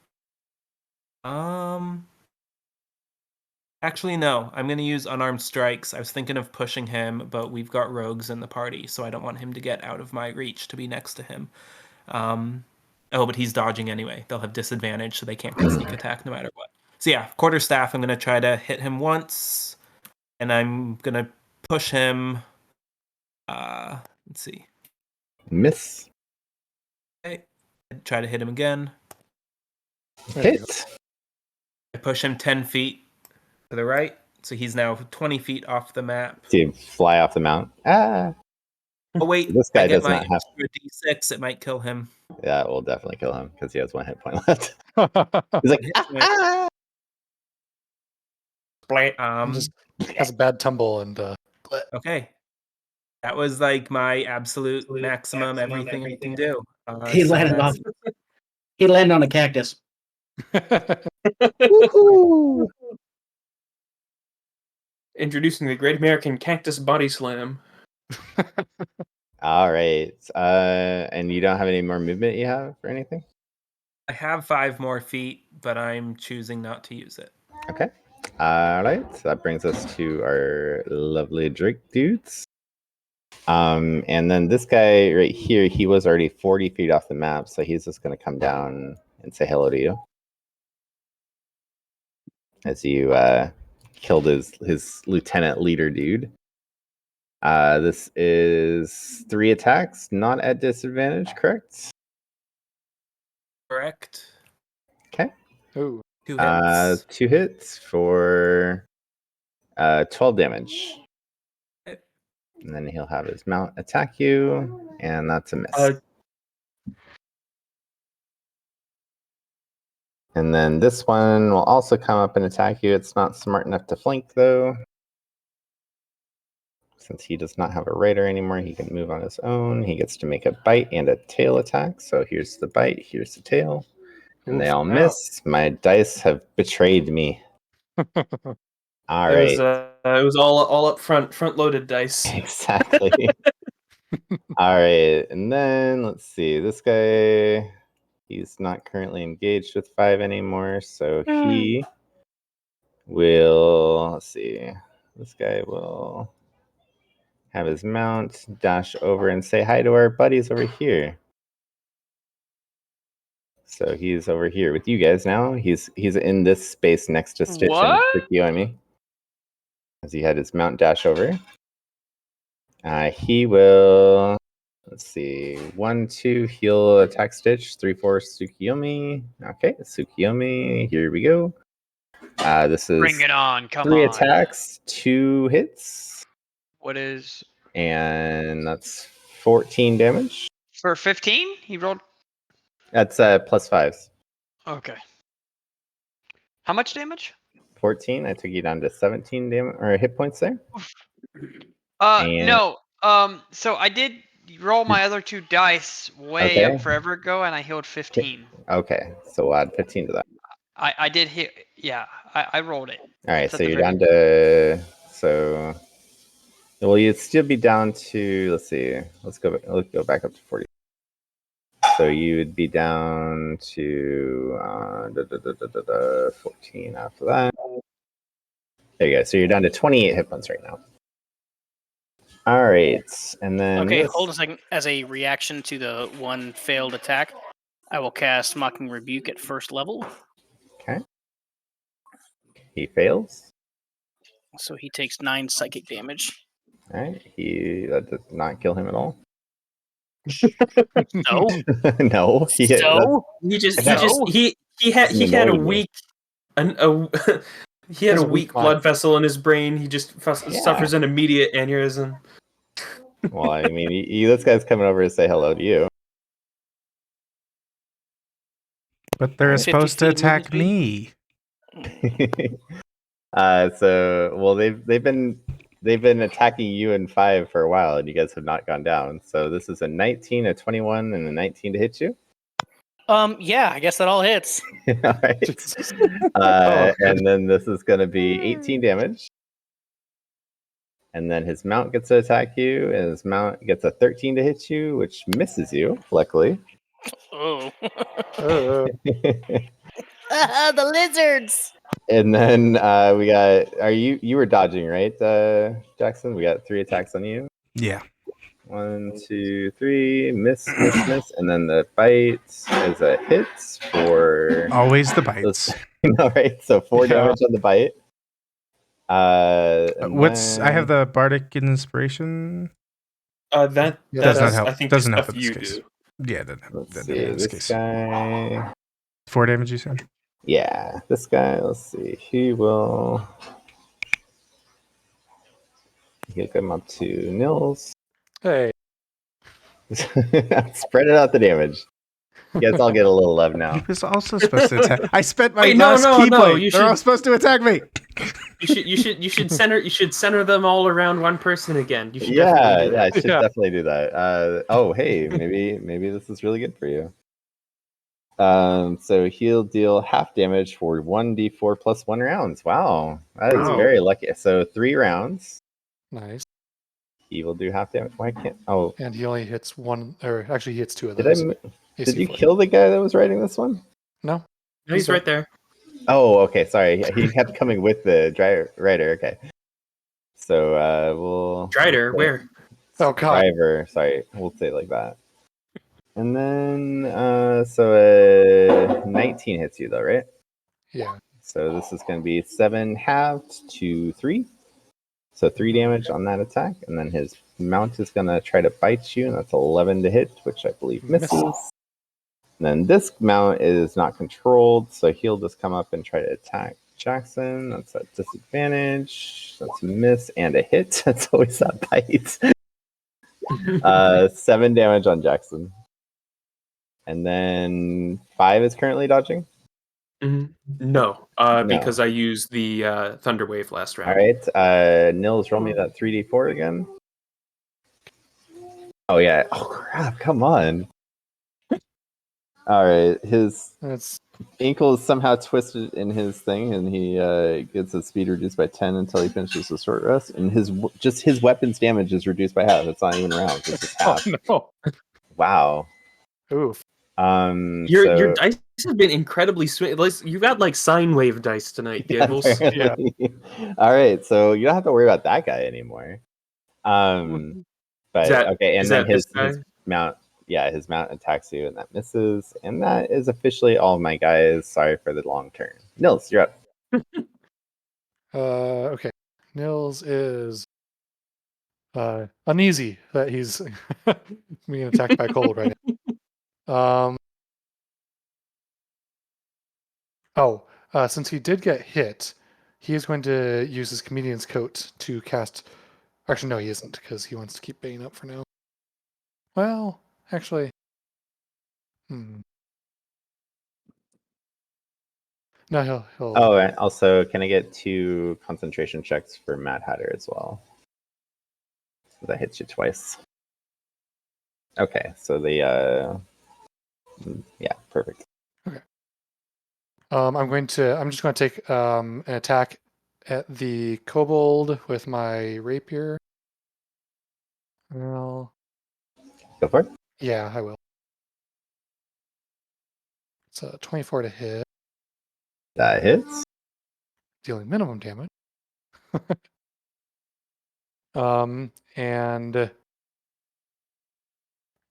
Actually, no. I'm going to use unarmed strikes. I was thinking of pushing him, but we've got rogues in the party, so I don't want him to get out of my reach to be next to him. But he's dodging anyway. They'll have disadvantage, so they can't get sneak attack no matter what. So yeah, quarterstaff, I'm going to try to hit him once, and I'm going to push him. Let's see. Miss. Okay. Try to hit him again. Hit. I push him 10 feet to the right, so he's now 20 feet off the map. So you fly off the mount. Ah. Oh wait, This guy I get does my not have. extra D6. It might kill him. Yeah, it will definitely kill him because he has 1 hit point left. He's like, Just has a bad tumble and. Okay. That was like my absolute maximum everything I can do. He landed on. He landed on a cactus. Woohoo! Introducing the Great American Cactus Body Slam. All right. And you don't have any more movement you have or anything? I have 5 more feet, but I'm choosing not to use it. Okay. All right. So that brings us to our lovely Drake dudes. And then this guy right here, he was already 40 feet off the map, so he's just going to come down and say hello to you. As you killed his lieutenant leader dude. This is 3 attacks, not at disadvantage, correct? Correct. Okay. Ooh. 2 hits. 2 hits for 12 damage. Okay. And then he'll have his mount attack you, and that's a miss. And then this one will also come up and attack you. It's not smart enough to flank, though. Since he does not have a raider anymore, he can move on his own. He gets to make a bite and a tail attack. So here's the bite, here's the tail. And they all miss. My dice have betrayed me. All right. It was all up front-loaded dice. Exactly. All right. And then, let's see. This guy... He's not currently engaged with 5 anymore, so he will, let's see, this guy will have his mount, dash over and say hi to our buddies over here. So he's over here with you guys now. He's in this space next to Stitch and Tsukiyomi. As he had his mount dash over. He will... Let's see. 1, 2, heal attack Stitch. 3, 4, Tsukiyomi. Okay, Tsukiyomi. Here we go. This is Bring it on. Come 3 on. attacks, 2 hits. What is And that's 14 damage. for 15? He rolled. That's plus 5s. Okay. How much damage? 14. I took you down to 17 damage or hit points there. And- No. So I did roll my other 2 dice way up forever ago, and I healed 15. Okay, so we'll add 15 to that. I did hit. Yeah, I rolled it. All right, so you're down to well, you'd still be down to, let's see, let's go back up to 40. So you would be down to 14 after that. There you go. So you're down to 28 hit points right now. All right, and then Hold a second. As a reaction to the 1 failed attack, I will cast Mocking Rebuke at 1st level. Okay. He fails. So he takes 9 psychic damage. All right. That does not kill him at all. No. No. He had a weak he had a weak blood vessel in his brain. He just suffers an immediate aneurysm. Well, I mean, this guy's coming over to say hello to you. But they're supposed to attack me. They've been attacking you in 5 for a while, and you guys have not gone down. So this is a 19, a 21, and a 19 to hit you. Yeah, I guess that all hits. All right. And then this is going to be 18 damage. And then his mount gets to attack you, and his mount gets a 13 to hit you, which misses you, luckily. Oh. The The lizards! And then we got. You were dodging, right, Jaxon? We got 3 attacks on you. Yeah. 1, 2, 3. Miss, and then the bite is a hit for. Always the bites. All right, so 4 Yeah. damage on the bite. I have the bardic inspiration. That does not help. I think Doesn't the help stuff in this you case. do. Yeah, Let's see this guy. 4 damage, you said? Yeah, this guy. Let's see. He'll come up to Nils. Hey. Spread it out the damage. You guys all get a little love now. He was also supposed to attack. I spent my Wait, last no, keyblade. They're all supposed to attack me. You should center them all around one person again. You should Yeah, definitely do that. I should definitely do that. Oh, hey, maybe this is really good for you. So he'll deal half damage for 1d4 plus 1 rounds. Wow, that is very lucky. So 3 rounds. Nice. He will do half damage. Why can't? Oh, And he only hits 1, or actually he hits 2 of did those. Did you kill the guy that was writing this one? No. No, he's right there. Oh, okay. Sorry, he kept coming with the writer. Okay. So we'll. Drider, where? Oh God. Driver. Sorry, we'll say it like that. And then so 19 hits you though, right? Yeah. So this is going to be 7 halved to 3. So 3 damage on that attack, and then his mount is going to try to bite you, and that's 11 to hit, which I believe misses. And then this mount is not controlled, so he'll just come up and try to attack Jaxon. That's a disadvantage. That's a miss and a hit. That's always that bite. 7 damage on Jaxon. And then 5 is currently dodging? No, because I used the Thunder Wave last round. All right. Nils, roll me that 3d4 again. Oh, yeah. Oh, crap. Come on. All right. His ankle is somehow twisted in his thing, and he gets his speed reduced by 10 until he finishes the short rest. And his weapon's damage is reduced by half. It's not even rounds. It's just half. Oh, no. Wow. Oof. Your dice have been incredibly sweet. You've got like sine wave dice tonight, Giggles. Yeah. All right, so you don't have to worry about that guy anymore. But okay, and then his mount, his mount attacks you, and that misses. And that is officially all of my guys. Sorry for the long turn. Nils, you're up. Okay. Nils is uneasy that he's being attacked by cold right now. Since he did get hit, he is going to use his comedian's coat to cast. Actually, no, he isn't, because he wants to keep Bane up for now. Well, actually, no, he'll. Oh, and also, can I get 2 concentration checks for Mad Hatter as well? So that hits you twice. Okay, so the perfect. Okay. I'm just going to take an attack at the kobold with my rapier. Well, go for it. Yeah, I will. It's a 24 to hit. That hits. Dealing minimum damage. And let's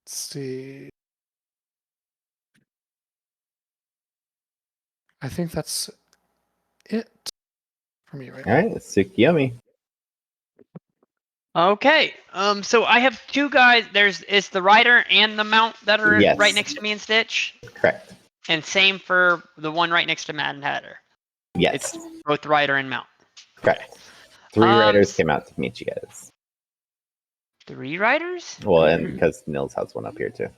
see. I think that's it for me right now. All right, Tsukiyomi. Okay. So I have 2 guys. It's the rider and the mount that are right next to me in Stitch. Correct. And same for the one right next to Mad Hatter. Yes. It's both rider and mount. Correct. 3 riders came out to meet you guys. 3 riders? Well, and because Nils has one up here too.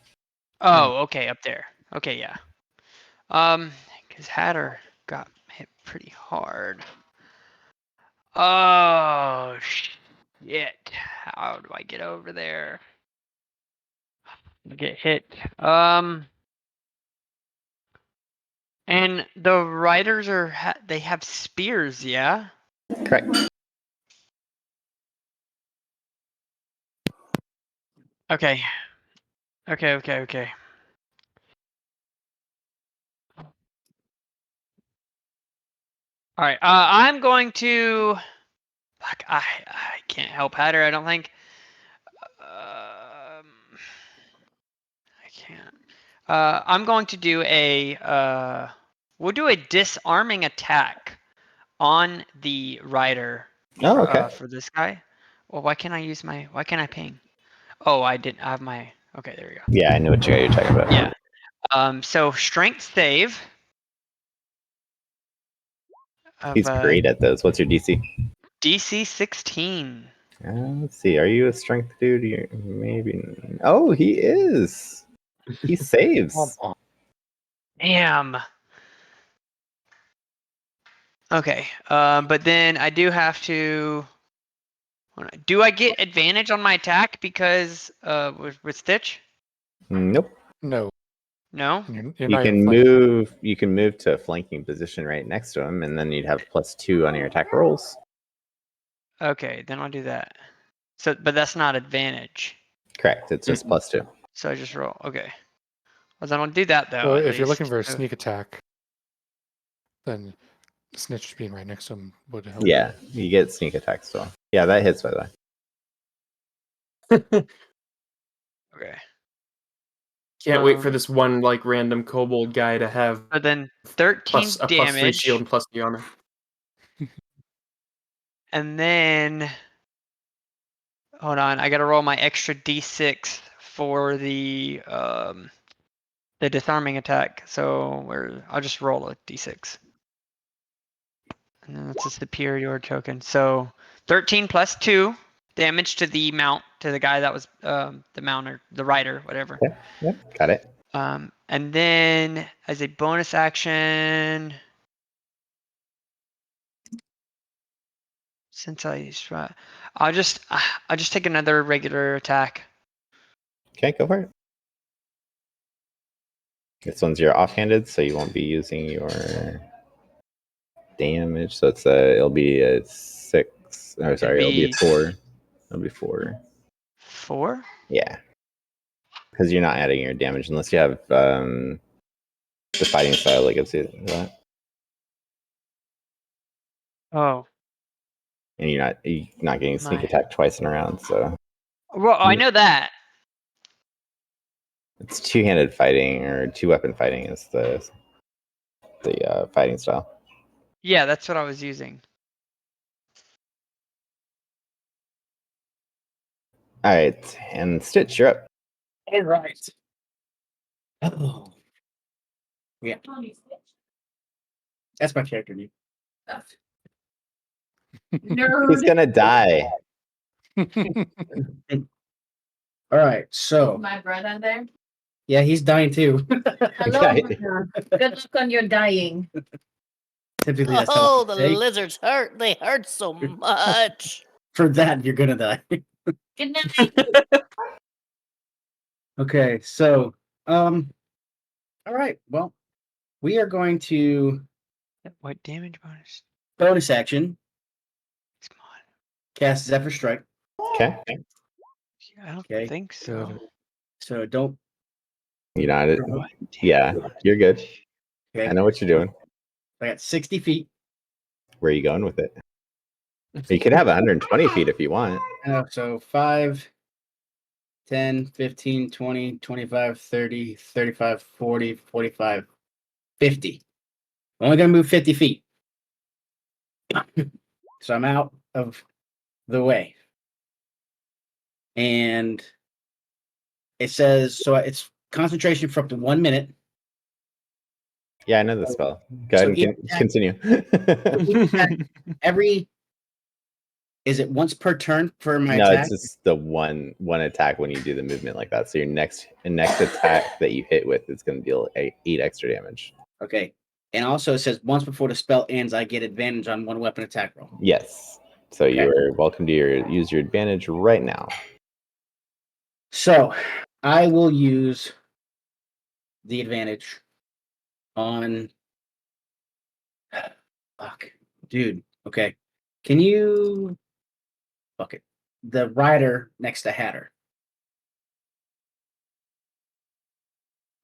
Oh, okay, up there. Okay, yeah. Because Hatter got hit pretty hard. Oh shit! How do I get over there? Get hit. And the riders they have spears, yeah? Correct. Okay. Okay. All right. I'm going to. Fuck, I can't help Hatter. I don't think. I can't. I'm going to do a. We'll do a disarming attack on the rider. Oh, okay. For this guy. Well, why can't I use my? Why can't I ping? Oh, I didn't have my. Okay, there we go. Yeah, I know what you're talking about. Yeah. So strength save. He's great at those. What's your DC? DC 16. Let's see. Are you a strength dude? Maybe. Oh, he is. He saves. Damn. Okay. But then I do have to. Do I get advantage on my attack because with Stitch? Nope. No. No. You're You not can even flanking. move. You can move to a flanking position right next to him, and then you'd have +2 on your attack rolls. Okay, then I'll do that. So, but that's not advantage. Correct. It's just +2. So I just roll. Okay. Well, then I'll do that though. Well, at if you're looking least. for a sneak attack, then Snitch being right next to him would help. Yeah, you get sneak attack still. Yeah, that hits by the way. Okay. Can't wait for this one like random kobold guy to have But then 13 a +3 damage, shield and +3 armor. and then hold on, I gotta roll my extra d6 for the disarming attack. So I'll just roll a d6, and then that's a superior token. So 13 plus 2 damage to the mount, to the guy that was the mounter, the rider, whatever. Yeah, got it. And then as a bonus action, since I'll just take another regular attack. Okay, go for it. This one's your offhanded, so you won't be using your damage. So it'll be a 6. Oh, sorry, it'll be a 4. It'll be 4. 4? Yeah, because you're not adding your damage unless you have the fighting style that gives you that. Oh. And you're not getting sneak attack twice in a round, so. Well, I know that. It's two-handed fighting or two-weapon fighting is the fighting style. Yeah, that's what I was using. All right, and Stitch, you're up. All right. Oh. Yeah. That's my character name. Nerd. He's gonna die. All right, so My brother there. yeah, he's dying too. Hello, brother. Good luck on your dying. Typically, that's Oh, how the I say. lizards hurt. They hurt so much. For that, you're gonna die. Good night. Okay, so all right. Well, we are going to What damage bonus? bonus action Come on. cast Zephyr Strike. Okay. I don't Okay. think so. So don't. You know it. Yeah, you're good. Okay. I know what you're doing. I got 60 feet. Where are you going with it? You could have 120 feet if you want. So 5, 10, 15, 20, 25, 30, 35, 40, 45, 50. I'm only going to move 50 feet. So I'm out of the way. And it says, so it's concentration for up to 1 minute. Yeah, I know the spell. Go ahead and continue. Is it once per turn for my No, attack? it's just the one attack when you do the movement like that. So your next attack that you hit with is going to deal 8 extra damage. Okay. And also it says once before the spell ends, I get advantage on one weapon attack roll. Yes. So Okay. you're welcome to use your advantage right now. So I will use the advantage on. Fuck, dude. Okay. Can you? Fuck it. The rider next to Hatter.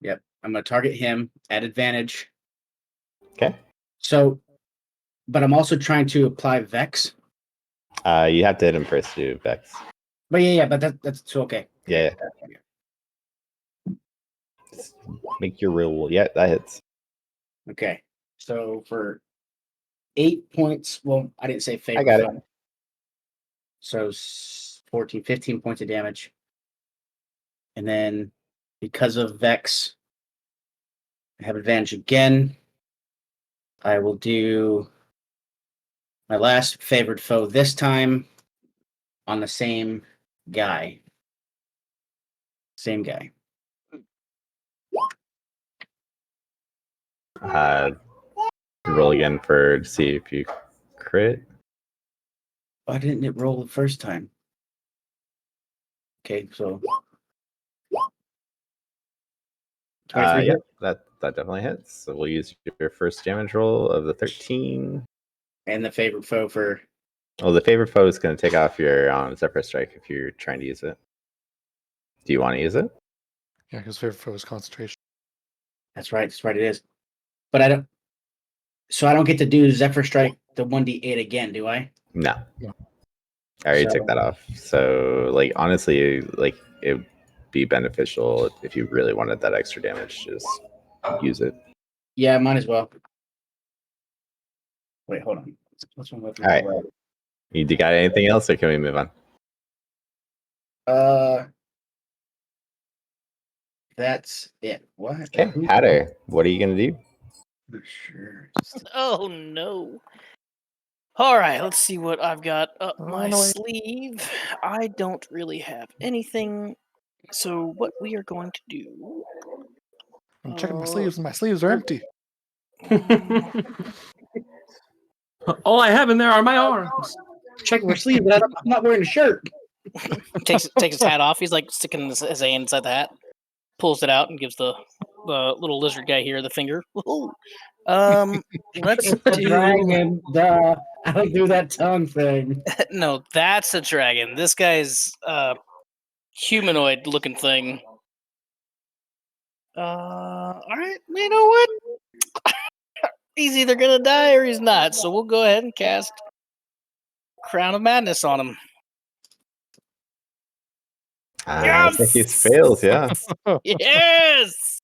Yep. I'm gonna target him at advantage. Okay. So but I'm also trying to apply Vex. You have to hit him first to do Vex. But yeah, but that's okay. Yeah. Just make your roll. Yeah, that hits. Okay. So for 8 points, well, I didn't say favorite. I got it. foe. So 14, 15 points of damage. And then because of Vex, I have advantage again. I will do my last favored foe this time on the same guy. Same guy. Roll again to see if you crit. Why didn't it roll the first time? Okay, so 23 Yeah, that definitely hits. So we'll use your first damage roll of the 13. And the favorite foe for. Well, the favorite foe is going to take off your Zephyr Strike if you're trying to use it. Do you want to use it? Yeah, because favorite foe is concentration. That's right. It is. But I don't. So I don't get to do Zephyr Strike the 1d8 again, do I? No. No. I already So- took that off. So, like, honestly, like, it would be beneficial if you really wanted that extra damage. Just use it. Yeah, might as well. Wait, hold on. What's my weapon? All right. You got anything else, or can we move on? That's it. What? Okay, Hatter, what are you gonna do? Sure. Oh no. All right, let's see what I've got up my no, wait. sleeve. I don't really have anything. So what we are going to do? I'm checking my sleeves, and my sleeves are empty. All I have in there are my arms. Check my sleeve, but I'm not wearing a shirt. takes his hat off. He's like sticking his hand inside the hat. Pulls it out and gives the little lizard guy here the finger. Let's It's a do. dragon. Duh. I don't do that tongue thing. No, that's a dragon. This guy's humanoid looking thing. All right, you know what? He's either gonna die or he's not. So we'll go ahead and cast Crown of Madness on him. I think he fails, yeah. Yes.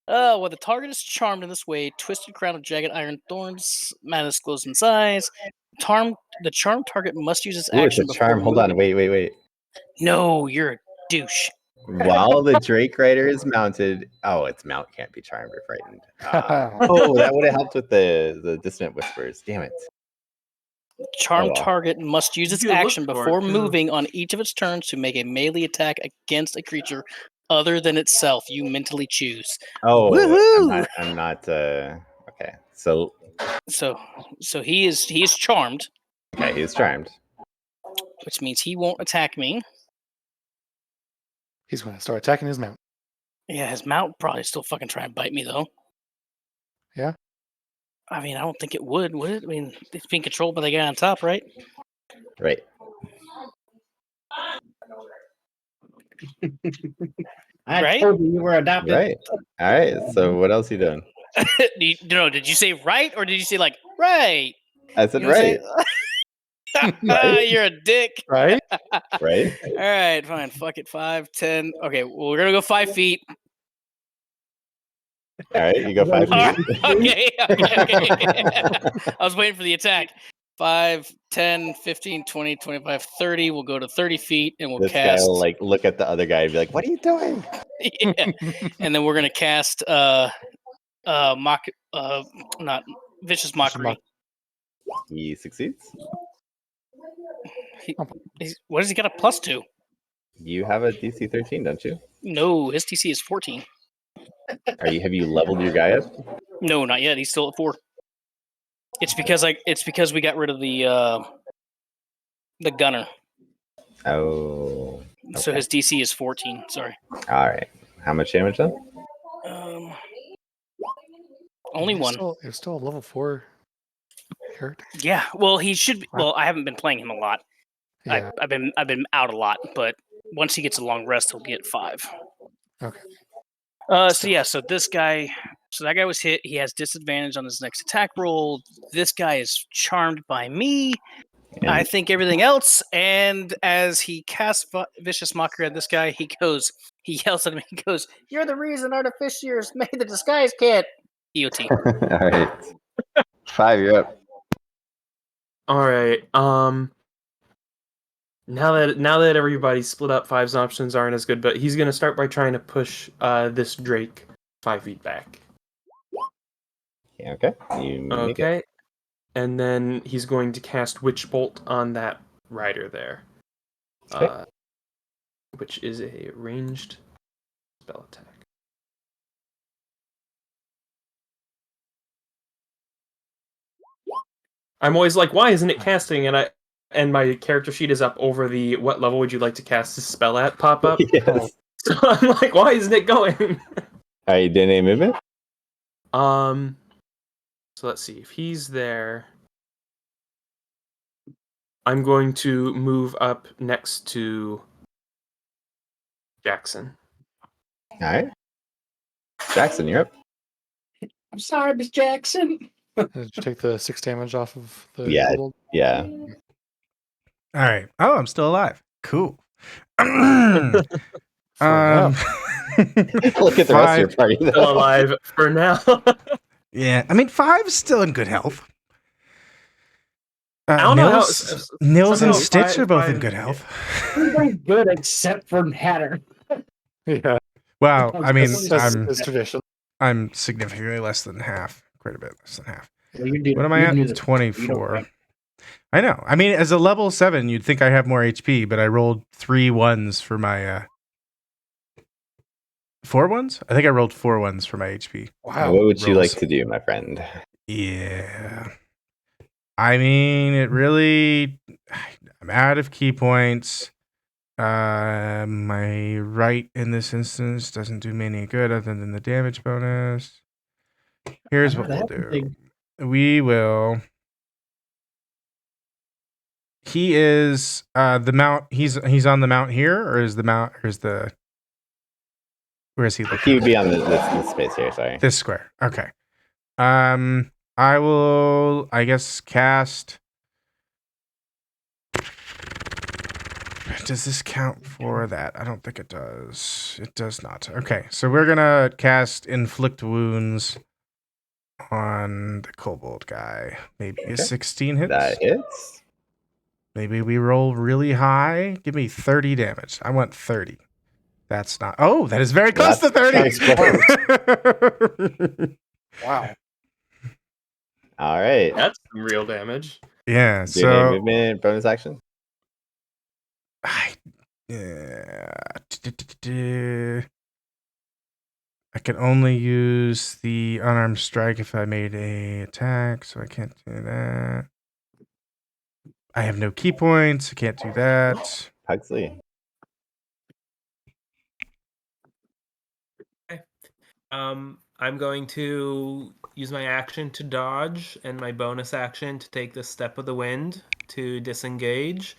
When the target is charmed in this way, twisted crown of jagged iron thorns, madness glows in size. The charmed target must use its Ooh, it's action a before charm. Hold on, moving. wait. No, you're a douche. While the Drake Rider is mounted, its mount can't be charmed or frightened. That would have helped with the dissonant whispers. Damn it. The charmed well. target must use its You look action for it, before too. moving on each of its turns to make a melee attack against a creature other than itself. You mentally choose. Oh, Woohoo! I'm not. Okay, so So he is charmed, okay, he's charmed. which means he won't attack me. He's going to start attacking his mount. Yeah, his mount probably still fucking try and bite me though. Yeah. I mean, I don't think it would it? I mean, it's being controlled by the guy on top, right? Right. I Right? told you were adopted. Right. All right. So what else you doing? Did you say right or did you say like right? I said You know what I'm right. saying? Right. You're a dick. Right? Right. All right, fine. Fuck it. 5, 10. Okay, well, we're gonna go 5 feet. All right. You go 5 All feet. right, okay. I was waiting for the attack. 5, 10, 15, 20, 25, 30. We'll go to 30 feet and we'll This guy cast. will like look at the other guy and be like, "What are you doing?" Yeah. And then we're gonna cast not vicious mockery. He succeeds. What has he got a +2? You have a DC 13, don't you? No, his DC is 14. Have you leveled your guy up? No, not yet. He's still at 4. It's because we got rid of the gunner. Oh. So his DC is 14. Sorry. All right. How much damage then? Only one. You're still a level 4 character. Yeah. Well, he should. Well, I haven't been playing him a lot. Yeah. I've been out a lot, but once he gets a long rest, he'll get 5. Okay. So this guy So that guy was hit. He has disadvantage on his next attack roll. This guy is charmed by me. I think everything else. And as he casts Vicious Mockery at this guy, he yells at him. He goes, "You're the reason artificers made the disguise kit." EOT. All right. 5, you're up. All right. Now that everybody's split up, 5's options aren't as good, but he's gonna start by trying to push this Drake 5 feet back. Okay. You make it. Okay. And then he's going to cast Witch Bolt on that rider there. Okay. Which is a ranged spell attack. I'm always like, why isn't it casting? And my character sheet is up over the what level would you like to cast this spell at pop up. Yes. So I'm like, why isn't it going? Are you doing any movement? So let's see. If he's there, I'm going to move up next to Jaxon. All right. Jaxon, you're up. I'm sorry, Miss Jackson. Did you take the 6 damage off of the Yeah. kobold? Yeah. All right. Oh, I'm still alive. Cool. For now. Look at the rest of your party. Still Though. alive for now. Yeah, I mean, 5 is still in good health. I don't know how Nils and somehow Stitch are both in five- good health. Everybody's good except for Matter. Yeah. Well, I mean, That's tradition. I'm significantly less than half, quite a bit less than half. Well, you're new- What am I you're new at? to- 24. you I know. I mean, as a level 7, you'd think I have more HP, but I rolled 3 1s for my 4 1s? I think I rolled 4 1s for my HP. Wow. What would you rolls. like to do, my friend? Yeah. I mean, it really... I'm out of key points. My right in this instance doesn't do me any good other than the damage bonus. Here's what we'll do. We will... He is the mount. He's on the mount here, or is the mount? Or is the? Where is he looking? He would be on this space here. Sorry. This square. Okay. I will. I guess cast. Does this count for that? I don't think it does. It does not. Okay, so we're gonna cast Inflict Wounds on the kobold guy. Maybe a 16 hits. That hits. Maybe we roll really high. Give me 30 damage. I want 30. That's not. Oh, that is very close to 30. Wow. All right. That's some real damage. Yeah. Do any So movement bonus action. I can only use the unarmed strike if I made a attack, so I can't do that. I have no key points. I can't do that. Pugsley. Okay. I'm going to use my action to dodge and my bonus action to take the Step of the Wind to disengage.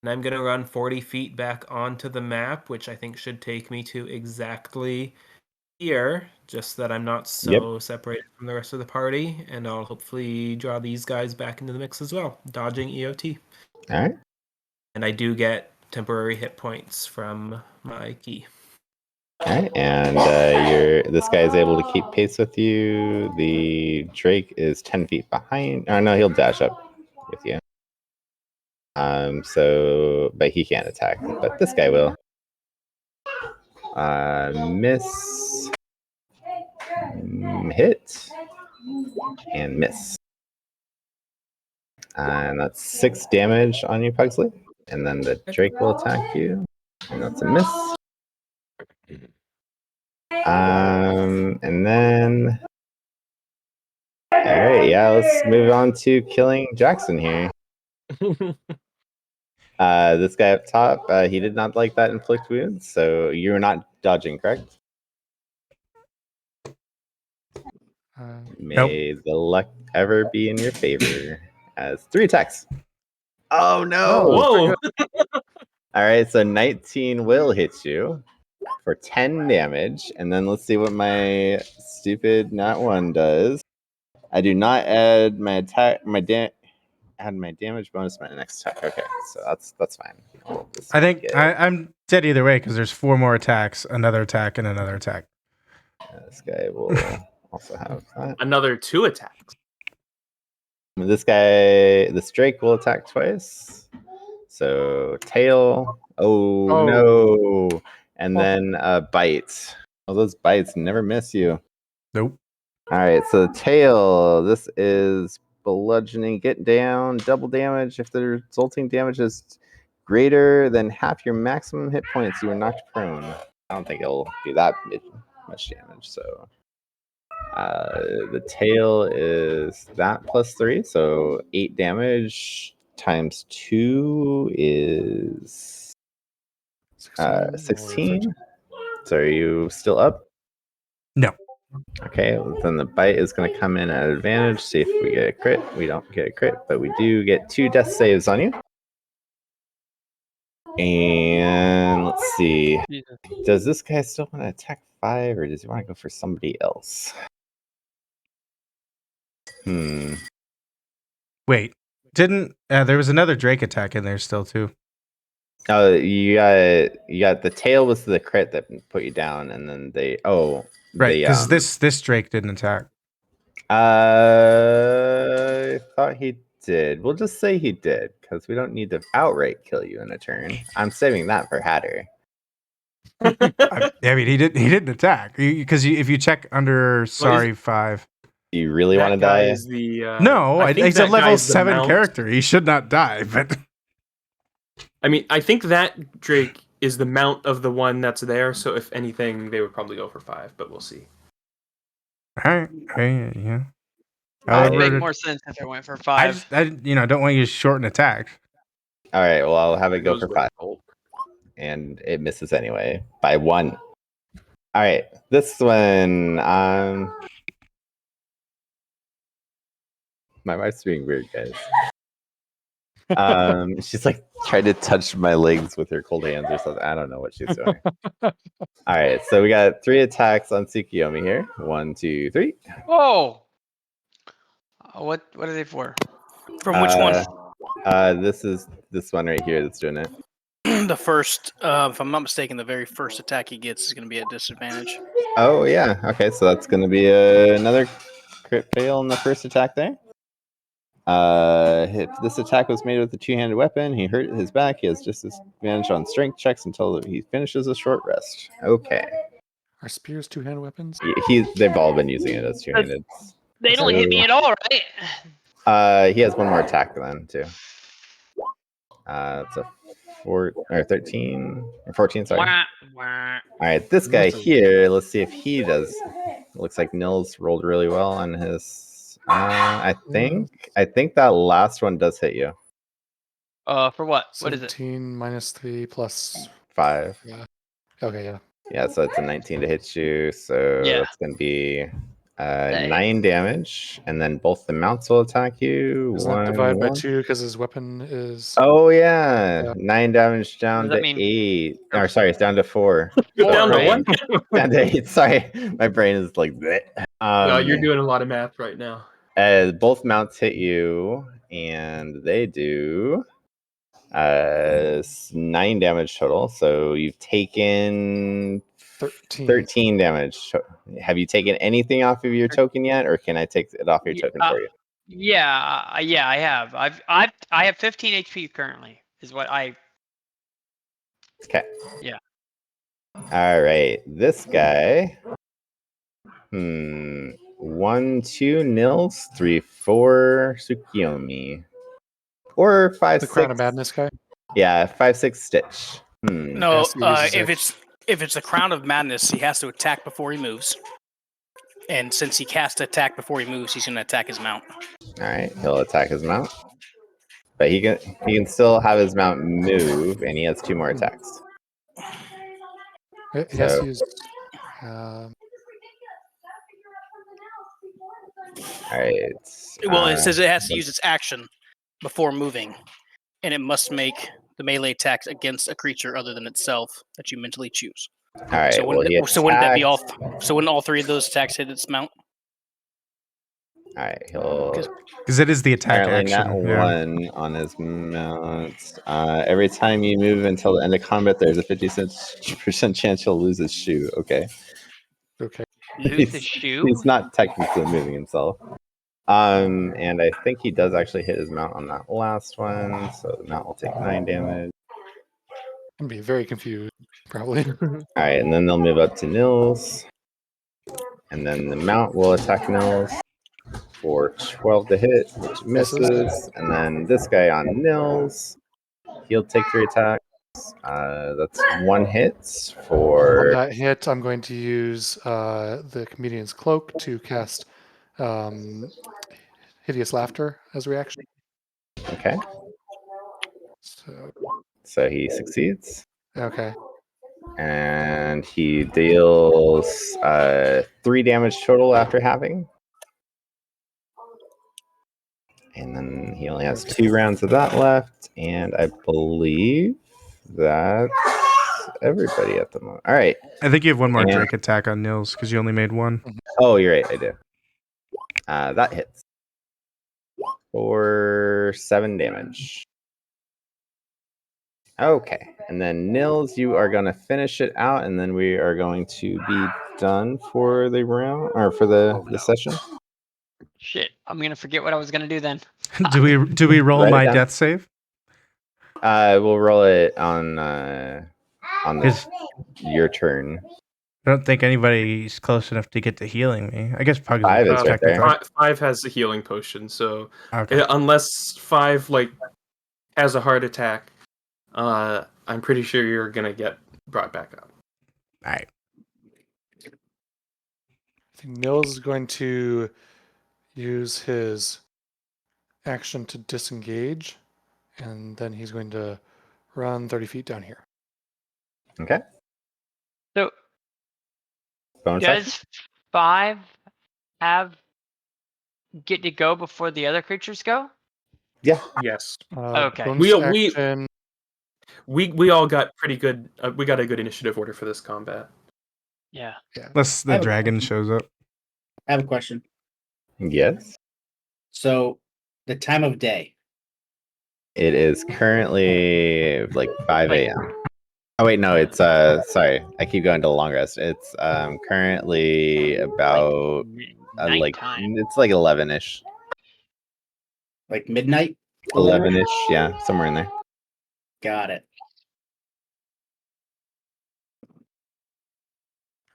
And I'm going to run 40 feet back onto the map, which I think should take me to exactly here, just that I'm not so separated from the rest of the party. And I'll hopefully draw these guys back into the mix as well, dodging EOT. All right. And I do get temporary hit points from my key. All right. And this guy is able to keep pace with you. The Drake is 10 feet behind. Oh no, he'll dash up with you. But he can't attack. But this guy will. Miss. Hit. And miss. And that's 6 damage on you, Pugsley. And then the Drake will attack you. And that's a miss. And then... Alright, yeah, let's move on to killing Jaxon here. This guy up top, he did not like that inflict wounds, so you're not dodging, correct? May the luck ever be in your favor. As 3 attacks. Oh no! Whoa! All right, so 19 will hit you. for 10 damage, and then let's see what my stupid nat 1 does. I do not add my attack, add my damage bonus to my next attack. Okay, so that's fine. I think I'm dead either way because there's 4 more attacks, another attack, and another attack. This guy will also have that. Another 2 attacks. This Drake will attack twice. So tail. Oh. No. And then bite. Oh, those bites never miss you. Nope. All right, so the tail. This is bludgeoning. Get down. Double damage. If the resulting damage is greater than half your maximum hit points, you are knocked prone. I don't think it'll do that much damage. So the tail is that plus 3, so 8 damage times 2 is 16. So are you still up? No. Okay, well, then the bite is going to come in at advantage. See if we get a crit. We don't get a crit, but we do get 2 death saves on you. And let's see. Does this guy still want to attack 5, or does he want to go for somebody else? Wait, didn't there was another Drake attack in there still too? Oh, you got the tail was the crit that put you down, and then right, because this Drake didn't attack. I thought he did. We'll just say he did because we don't need to outright kill you in a turn. I'm saving that for Hatter. I mean, he didn't attack because if you check under 5. Do you really want to die? No, he's a level 7 character. He should not die. But I mean, I think that Drake is the mount of the one that's there. So if anything, they would probably go for 5. But we'll see. All right. Yeah. It would make more sense if it went for 5. I don't want you to shorten attack. All right. Well, I'll have it go for 5, and it misses anyway by 1. All right. This one. My wife's being weird, guys. She's like trying to touch my legs with her cold hands or something. I don't know what she's doing. All right, so we got 3 attacks on Tsukiyomi here. 1, 2, 3. Whoa! What are they for? From which one? This is this one right here that's doing it. The first, if I'm not mistaken, the very first attack he gets is going to be at disadvantage. Oh yeah. Okay, so that's going to be another crit fail on the first attack there. If this attack was made with a 2-handed weapon, he hurt his back. He has disadvantage on strength checks until he finishes a short rest. Okay. Are spears 2-handed weapons? They've all been using it as 2-handed. They don't hit me at all, right? He has one more attack then too. It's a 13 or 14. Sorry. All right, this guy here. Let's see if he does. Looks like Nils rolled really well on his. I think that last one does hit you. For what? What is it? 17 minus 3 plus 5. Yeah. Okay, yeah. Yeah, so it's a 19 to hit you. So it's going to be 9 damage, and then both the mounts will attack you. Is that divided by 2 because his weapon is? Oh yeah. 9 damage down to 8. Or sorry, it's down to 4. Down to 1. Down to 8. Sorry, my brain is like. No, you're doing a lot of math right now. Both mounts hit you, and they do 9 damage total. So you've taken 13 damage. Have you taken anything off of your token yet, or can I take it off your token for you? Yeah, I have. I have 15 HP currently. Is what I. Okay. Yeah. All right, this guy. 1, 2 Nils, 3, 4 Tsukiyomi, or 5, 6. The Crown of Madness guy. Yeah, 5, 6 Stitch. No, if it's the Crown of Madness, he has to attack before he moves. And since he cast attack before he moves, he's going to attack his mount. All right, he'll attack his mount, but he can still have his mount move, and he has 2 more attacks. He has to use. All right. Well, it says it has to use its action before moving, and it must make the melee attacks against a creature other than itself that you mentally choose. All right. So well, he wouldn't that be all? attacks. So wouldn't all three of those attacks hit its mount? All right. He'll Because it is the attack apparently action. not Yeah. one on his mount. Every time you move until the end of combat, there's a 50% chance he'll lose his shoe. Okay. Okay. Lose the shoe? He's not technically moving himself. And I think he does actually hit his mount on that last one, so the mount will take 9 damage. I'm be very confused, probably. All right, and then they'll move up to Nils, and then the mount will attack Nils for 12 to hit, which misses. And then this guy on Nils, he'll take 3 attacks. That's 1 hit On for. that hit, I'm going to use the comedian's cloak to cast hideous laughter as a reaction. Okay. So he succeeds. Okay. And he deals 3 damage total after halving. And then he only has 2 rounds of that left. And I believe that's everybody at the moment. All right. I think you have one more Drake attack on Nils because you only made one. Oh, you're right. I do. That hits for 7 damage. Okay. And then Nils, you are going to finish it out, and then we are going to be done for the round or for the session. Shit, I'm gonna forget what I was gonna do then. do we roll Write it my down. death save? We'll roll it on your turn. I don't think anybody's close enough to get to healing me. I guess Pugsley 5 is is right there. technically. 5 has a healing potion, so Okay. unless 5 has a heart attack, I'm pretty sure you're gonna get brought back up. All right. I think Nils is going to use his action to disengage, and then he's going to run 30 feet down here. Okay. So Bonus does action? 5 get to go before the other creatures go? Yeah. Yes. Okay. Bonus action. We all got pretty good. We got a good initiative order for this combat. Yeah. Unless the dragon shows up. I have a question. Yes. So, the time of day. It is currently 5 a.m. Oh wait, no, it's sorry. I keep going to the long rest. It's currently about it's 11ish. Like midnight? 11ish, yeah, somewhere in there. Got it.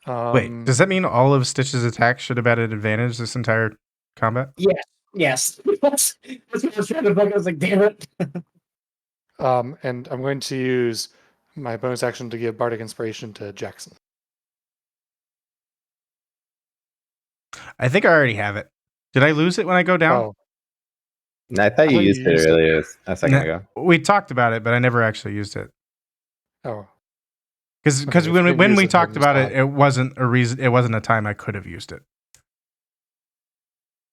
Wait, does that mean all of Stitch's attacks should have had an advantage this entire combat? Yes. That's what I was trying to think. I was like, damn it. And I'm going to use my bonus action to give Bardic Inspiration to Jaxon. I think I already have it. Did I lose it when I go down? Oh. I thought you used it earlier a second ago. We talked about it, but I never actually used it. Oh. Because when we talked about it, it wasn't a reason. It wasn't a time I could have used it.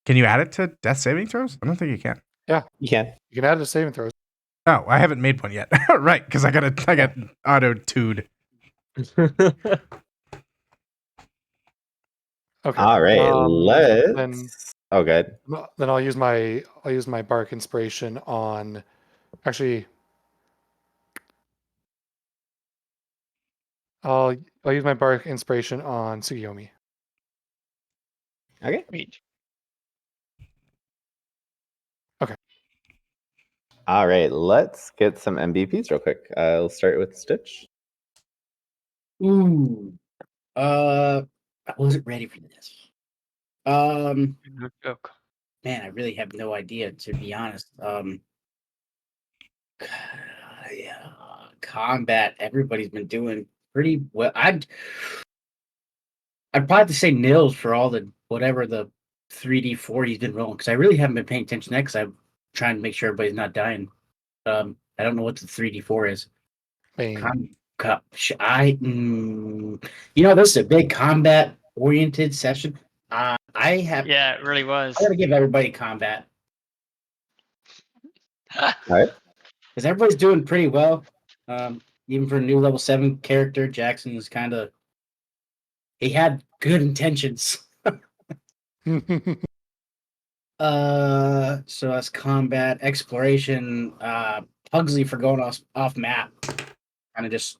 Can you add it to death saving throws? I don't think you can. Yeah, you can. You can add it to saving throws. Oh, I haven't made one yet. Right, because I got auto-2'd. Okay. All right, let's. Oh, good. Then I'll use my Bardic Inspiration on. Actually, I'll use my Bardic Inspiration on Tsukiyomi. Okay. Okay. All right, let's get some MVPs real quick. We'll start with Stitch. Ooh. I wasn't ready for this. Man, I really have no idea, to be honest. Yeah, combat. Everybody's been doing pretty well. I'd probably have to say Nils for all the whatever the 3d4 he's been rolling, because I really haven't been paying attention to that because I'm trying to make sure everybody's not dying. I don't know what the 3d4 is. This is a big combat oriented session. Yeah, it really was. I gotta give everybody combat. All right. Because everybody's doing pretty well. Even for a new level 7 character, Jaxon is kind of He had good intentions. So that's combat, exploration, Pugsley for going off map, kind of just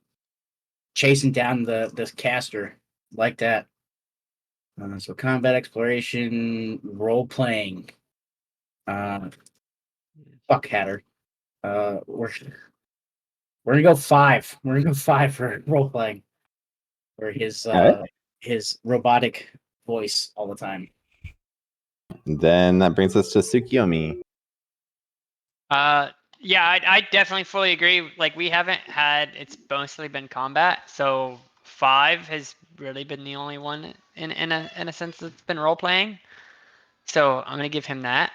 chasing down this caster like that. So combat, exploration, role playing. Fuck Hatter. We're gonna go 5. We're gonna go 5 for role playing, for his robotic voice all the time. Then that brings us to Tsukiyomi. Yeah, I definitely fully agree. Like, we haven't had, it's mostly been combat, so 5 has really been the only one in a sense that's been role playing. So I'm gonna give him that.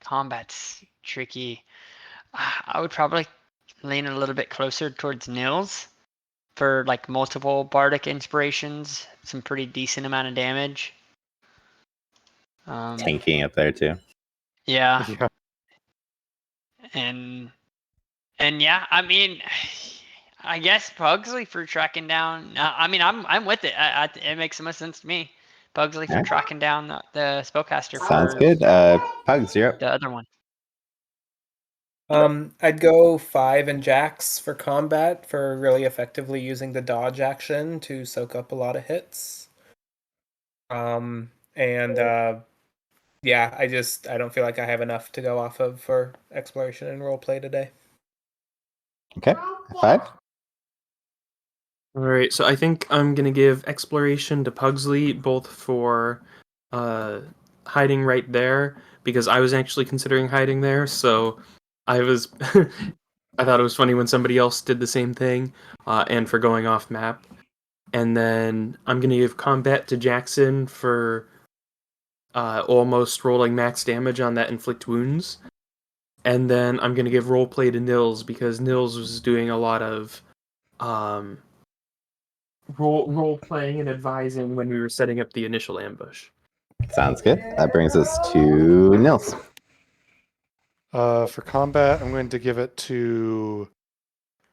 Combat's tricky. I would probably lean a little bit closer towards Nils for like multiple bardic inspirations, some pretty decent amount of damage. Tanking up there too. Yeah. And yeah, I mean, I guess Pugsley for tracking down. I mean, I'm with it. It makes the most sense to me. Pugsley for tracking down the spellcaster. Sounds good. Pugs, you're up. The other one. I'd go 5 and Jax for combat for really effectively using the dodge action to soak up a lot of hits. Yeah, I don't feel like I have enough to go off of for exploration and roleplay today. Okay, 5. All right, so I think I'm gonna give exploration to Pugsley, both for hiding right there, because I was actually considering hiding there. So I was, I thought it was funny when somebody else did the same thing, and for going off map. And then I'm gonna give combat to Jaxon for almost rolling max damage on that inflict wounds. And then I'm gonna give roleplay to Nils, because Nils was doing a lot of role playing and advising when we were setting up the initial ambush. Sounds good. That brings us to Nils. For combat, I'm going to give it to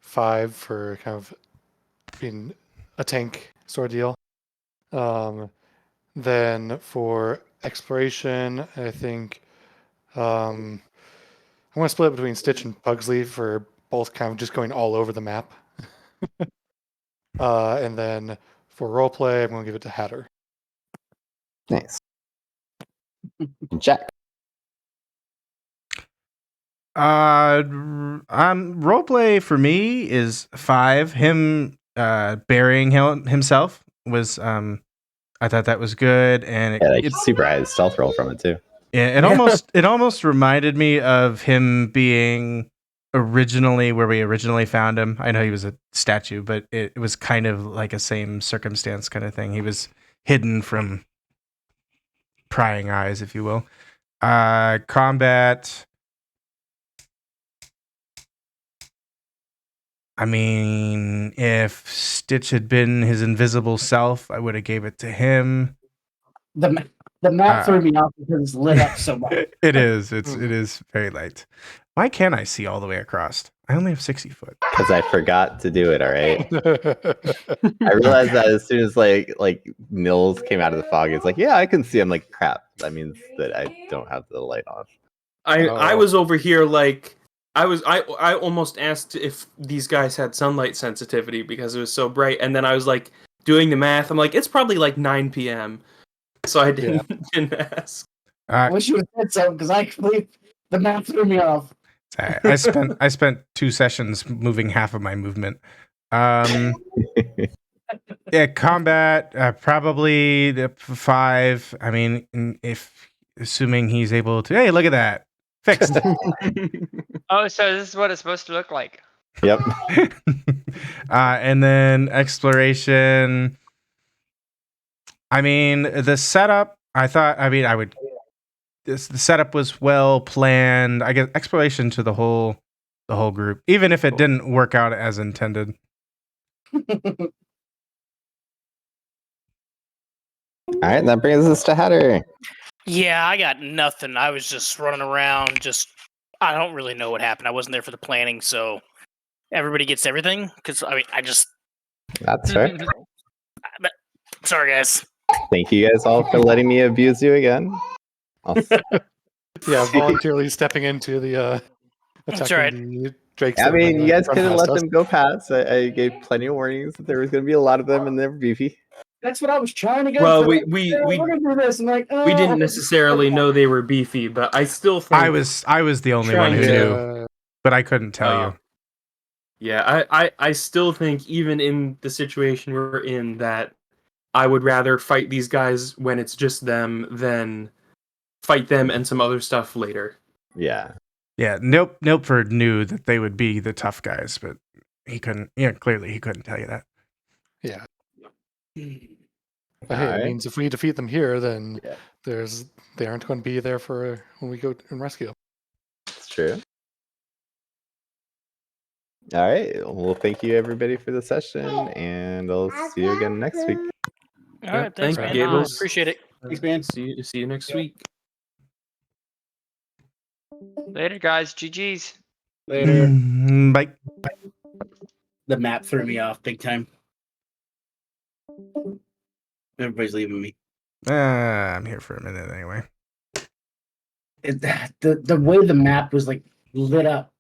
5 for kind of being a tank sort of deal. Then for exploration, I think I'm going to split it between Stitch and Pugsley for both kind of just going all over the map. And then for roleplay, I'm going to give it to Hatter. Nice. Jack. Roleplay for me is 5. Him burying himself was I thought that was good, and it's super high stealth roll from it too. Yeah, it almost reminded me of him being originally where we originally found him. I know he was a statue, but it was kind of like a same circumstance kind of thing. He was hidden from prying eyes, if you will. Combat. I mean, if Stitch had been his invisible self, I would have gave it to him. The map threw me off because it's lit up so much. It is very light. Why can't I see all the way across? I only have 60 foot. Because I forgot to do it. All right. I realized that as soon as like Nils came out of the fog, it's like, yeah, I can see. I'm like, crap. That means that I don't have the light on. I was over here like I almost asked if these guys had sunlight sensitivity because it was so bright, and then I was like doing the math. I'm like, it's probably like 9 p.m. So I didn't ask. I wish you would have said so, because the map threw me off. I spent 2 sessions moving half of my movement. Yeah, combat probably the 5. I mean, if assuming he's able to. Hey, look at that, fixed. Oh, so this is what it's supposed to look like. Yep. And then exploration. I mean, the setup. The setup was well planned. I guess exploration to the whole group, even if it didn't work out as intended. All right, that brings us to Hatter. Yeah, I got nothing. I was just running around. I don't really know what happened. I wasn't there for the planning, so everybody gets everything? Because I mean, I just That's fair. sorry, guys. Thank you guys all for letting me abuse you again. Yeah, voluntarily stepping into the That's attacking right. the drakes. I that were mean, gonna you guys run could have past let us. them go past. I gave plenty of warnings that there was going to be a lot of them and they were beefy. That's what I was trying to go Well, for. we We're gonna do this. I'm like, we didn't necessarily know they were beefy, but I still think I was the only one trying who to- knew, but I couldn't tell you. Yeah, I still think even in the situation we're in that I would rather fight these guys when it's just them than fight them and some other stuff later. Yeah. Yeah, Nilpford knew that they would be the tough guys, but he couldn't. Yeah, clearly he couldn't tell you that. Yeah. But hey, it means if we defeat them here, then they aren't going to be there for when we go and rescue. It's true. All right. Well, thank you everybody for the session, and I'll see you again next week. All right, thanks, Thank man. you, Gables. Appreciate it. Thanks, man. See you next week. Later, guys. GG's. Later. Bye. The map threw me off big time. Everybody's leaving me. I'm here for a minute anyway. The way the map was like lit up,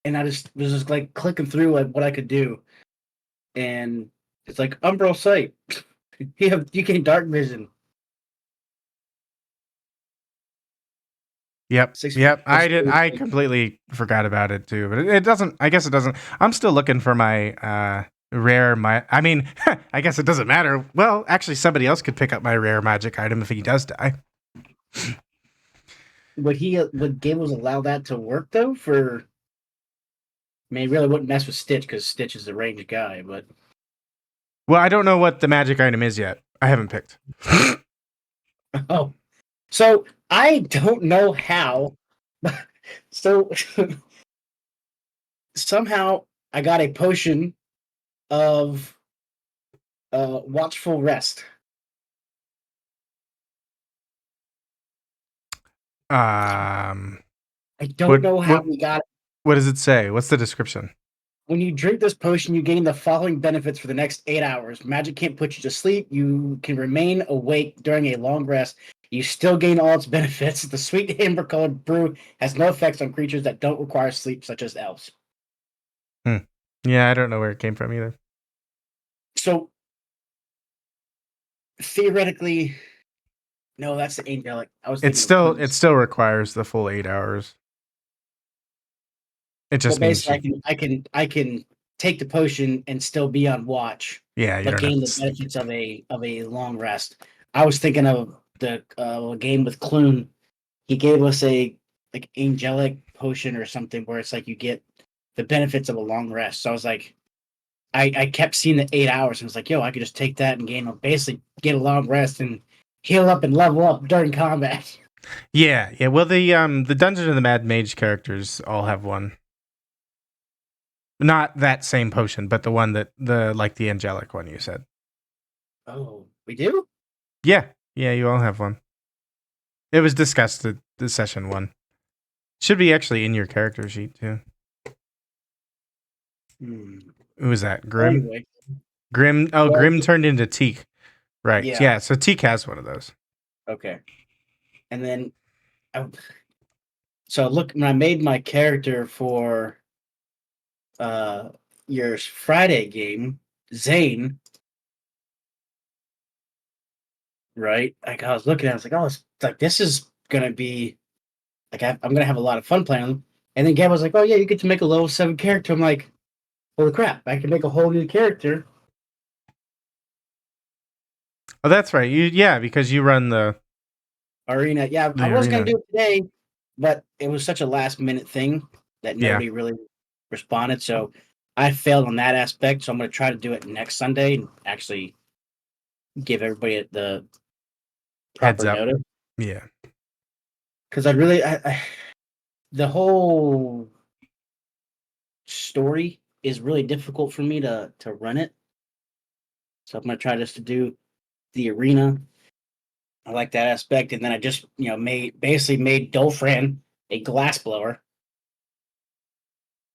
and I just was just like clicking through like what I could do, and it's like umbral sight. you gain dark vision. Yep. 6 Yep. I feet. did. I completely forgot about it too, but it doesn't. I guess it doesn't. I'm still looking for my rare. I mean, I guess it doesn't matter. Well, actually, somebody else could pick up my rare magic item if he does die. Would Gables allow that to work though? I mean, he really wouldn't mess with Stitch because Stitch is a ranged guy, but Well, I don't know what the magic item is yet. I haven't picked. oh, so I don't know how. So somehow I got a potion of watchful rest. I don't know how we got it. What does it say? What's the description? When you drink this potion, you gain the following benefits for the next 8 hours. Magic can't put you to sleep. You can remain awake during a long rest. You still gain all its benefits. The sweet amber-colored brew has no effects on creatures that don't require sleep, such as elves. Yeah, I don't know where it came from either. So, theoretically, no, that's the angelic. It still requires the full 8 hours. It just means I can take the potion and still be on watch. Yeah, you but don't gain have the to benefits of a long rest. I was thinking of the game with Clune. He gave us a like angelic potion or something where it's like you get the benefits of a long rest. So I was like, I kept seeing the 8 hours and was like, yo, I could just take that and basically get a long rest and heal up and level up during combat. Yeah. Well, the Dungeon of the Mad Mage characters all have one. Not that same potion, but the one the angelic one you said. Oh, we do? Yeah, you all have one. It was discussed at the session 1. Should be actually in your character sheet too. Who was that? Grim? Anyway. Grim. Oh, Well, Grim turned into Teak. Right. Yeah. Yeah. So Teak has one of those. Okay. And then, so look, when I made my character for your Friday game, Zane, right? Like I was looking at it, I was like, oh, it's like this is gonna be like I'm gonna have a lot of fun playing them. And then Gab was like, oh yeah, you get to make a level 7 character. I'm like, holy crap, I can make a whole new character. Oh, that's right. Because you run the arena. Yeah, the I was arena. gonna do it today, but it was such a last minute thing that nobody really responded. So I failed on that aspect. So I'm gonna try to do it next Sunday and actually give everybody the Heads proper up. notice. Yeah. Because the whole story is really difficult for me to run it. So I'm gonna try just to do the arena. I like that aspect, and then I just made Dolfran a glass blower.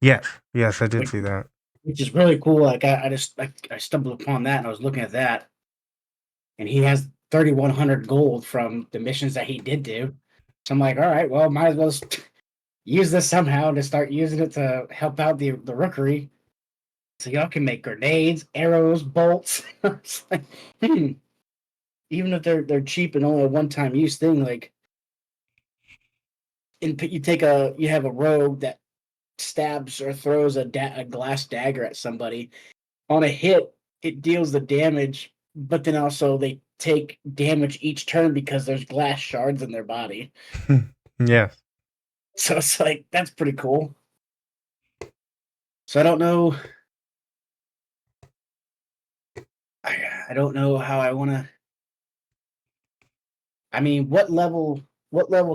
Yes, I did see that. which is really cool. Like I stumbled upon that and I was looking at that, and he has 3,100 gold from the missions that he did do. So I'm like, all right, well, might as well use this somehow to start using it to help out the rookery. So y'all can make grenades, arrows, bolts. It's like, even if they're cheap and only a one-time use thing, like, you have a rogue that stabs or throws a glass dagger at somebody. On a hit, it deals the damage, but then also they take damage each turn because there's glass shards in their body. Yes. So it's like, that's pretty cool. So I don't know. I don't know how I want to. I mean, what level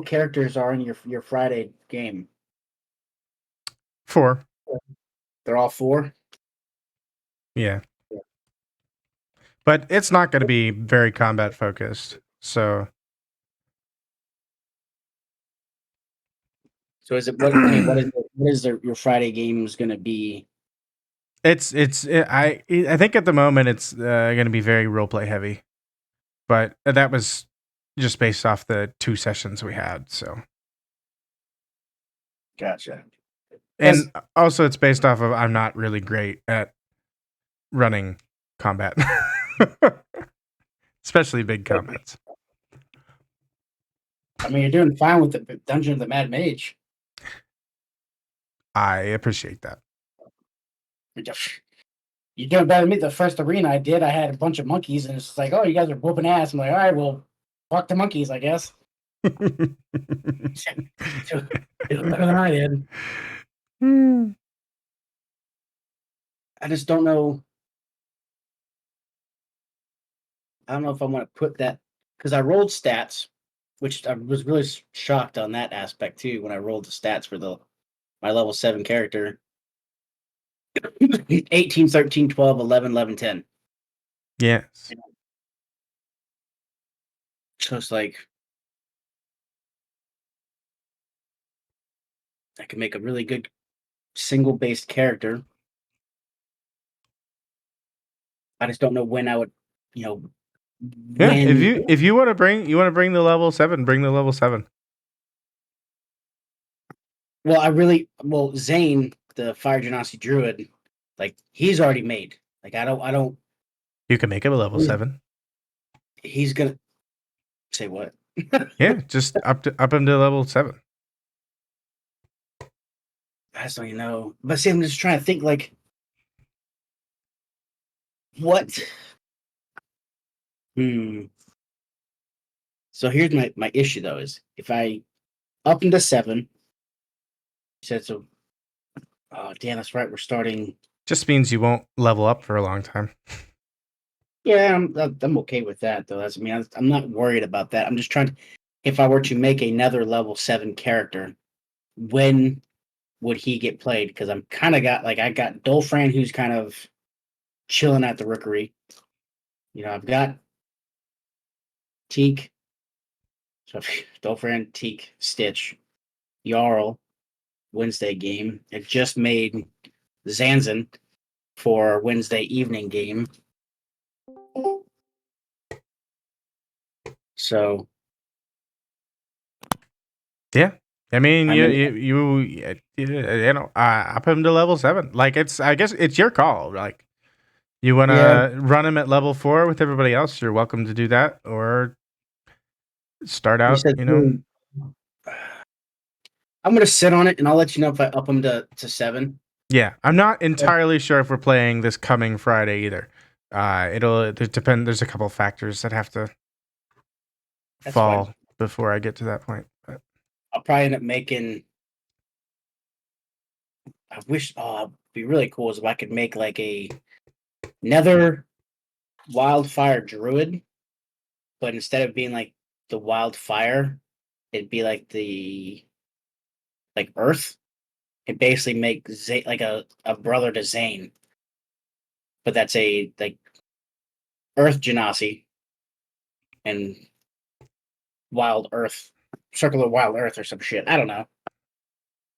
characters are in your Friday game? 4. They're all 4. Yeah. But it's not going to be very combat focused. So Is it what? I mean, what is your Friday games going to be? I think at the moment it's going to be very roleplay heavy. But that was just based off the 2 sessions we had, so. Gotcha. And also it's based off of I'm not really great at running combat. Especially big combats. I mean, you're doing fine with the Dungeon of the Mad Mage. I appreciate that. You're doing better than me. The first arena I did, I had a bunch of monkeys, and it's like, oh, you guys are whooping ass. I'm like, all right, well, fuck the monkeys, I guess. Do better than I did. I just don't know. I don't know if I want to put that, because I rolled stats, which I was really shocked on that aspect too when I rolled the stats for my level 7 character. 18, 13, 12, 11, 11, 10. Yes. So it's like, I can make a really good single-based character. I just don't know when I would, Yeah, when. if you want to bring the level 7, bring the level 7. Well, Zane, the Fire Genasi Druid, like, he's already made. Like, I don't. You can make him a level 7. He's gonna say what? Yeah, just up him to level 7. I just don't even know. But see, I'm just trying to think, like, what? So here's my issue though: is if I up him to 7, said so. Oh damn, that's right. We're starting. Just means you won't level up for a long time. Yeah, I'm okay with that though. I'm not worried about that. I'm just trying to. If I were to make another level 7 character, when would he get played? Because I'm kind of I got Dolfran, who's kind of chilling at the rookery. I've got Teak. So Dolfran, Teak, Stitch, Jarl, Wednesday game. It just made Zanzan for Wednesday evening game. So yeah, I mean, you know, up him to level 7. Like, I guess it's your call. Like, you want to run him at level 4 with everybody else, you're welcome to do that, or start out. I'm gonna sit on it, and I'll let you know if I up him to 7. Yeah, I'm not entirely sure if we're playing this coming Friday either. It'll depend. There's a couple factors that have to fall before I get to that point. But I'll probably end up making. I wish. Oh, it'd be really cool if I could make like a Nether Wildfire Druid, but instead of being like the wildfire, it'd be like Earth. And basically make like a brother to Zane, but that's a like Earth Genasi and Wild Earth, Circular Wild Earth or some shit. I don't know.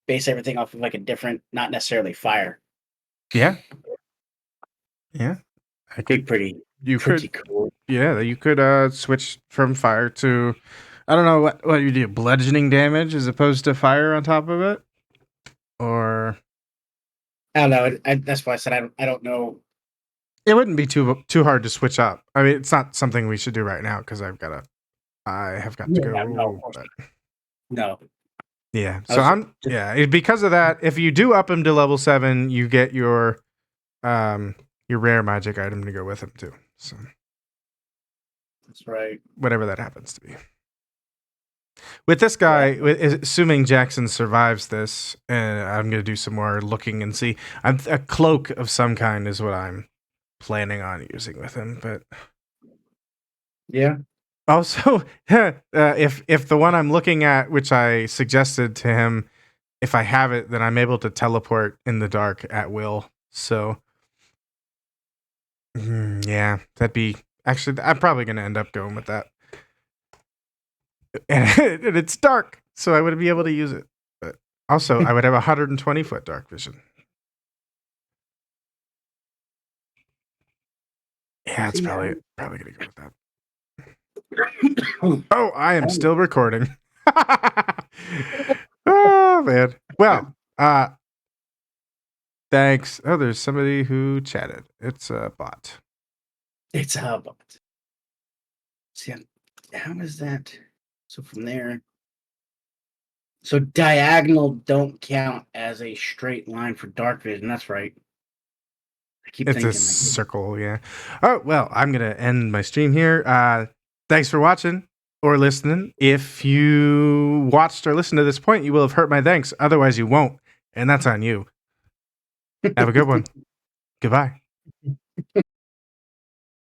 Base everything off of like a different, not necessarily fire. Yeah. I could. Pretty You pretty could. cool. Yeah, you could switch from fire to. I don't know what you do. Bludgeoning damage as opposed to fire on top of it, or I don't know. That's why I said I don't know. it wouldn't be too hard to switch up. I mean, it's not something we should do right now because I have got to go. No, of course but- no. Yeah. I So was because of that, if you do up him to level 7, you get your rare magic item to go with him too. So That's right. whatever that happens to be. With this guy, assuming Jaxon survives this, I'm going to do some more looking and see. A cloak of some kind is what I'm planning on using with him, but Yeah. also, if the one I'm looking at, which I suggested to him, if I have it, then I'm able to teleport in the dark at will. So, yeah, that'd be actually. I'm probably going to end up going with that, and it's dark, so I would be able to use it. But also, I would have 120 foot dark vision. Yeah, it's probably going to go with that. Oh, I am still recording. Oh man. Well, thanks. Oh, there's somebody who chatted. It's a bot. It's a bot. See, how is that? So from there. So diagonal don't count as a straight line for dark vision. That's right. I keep It's thinking a circle, yeah. Oh, well, I'm going to end my stream here. Thanks for watching or listening. If you watched or listened to this point, you will have heard my thanks. Otherwise, you won't. And that's on you. Have a good one. Goodbye.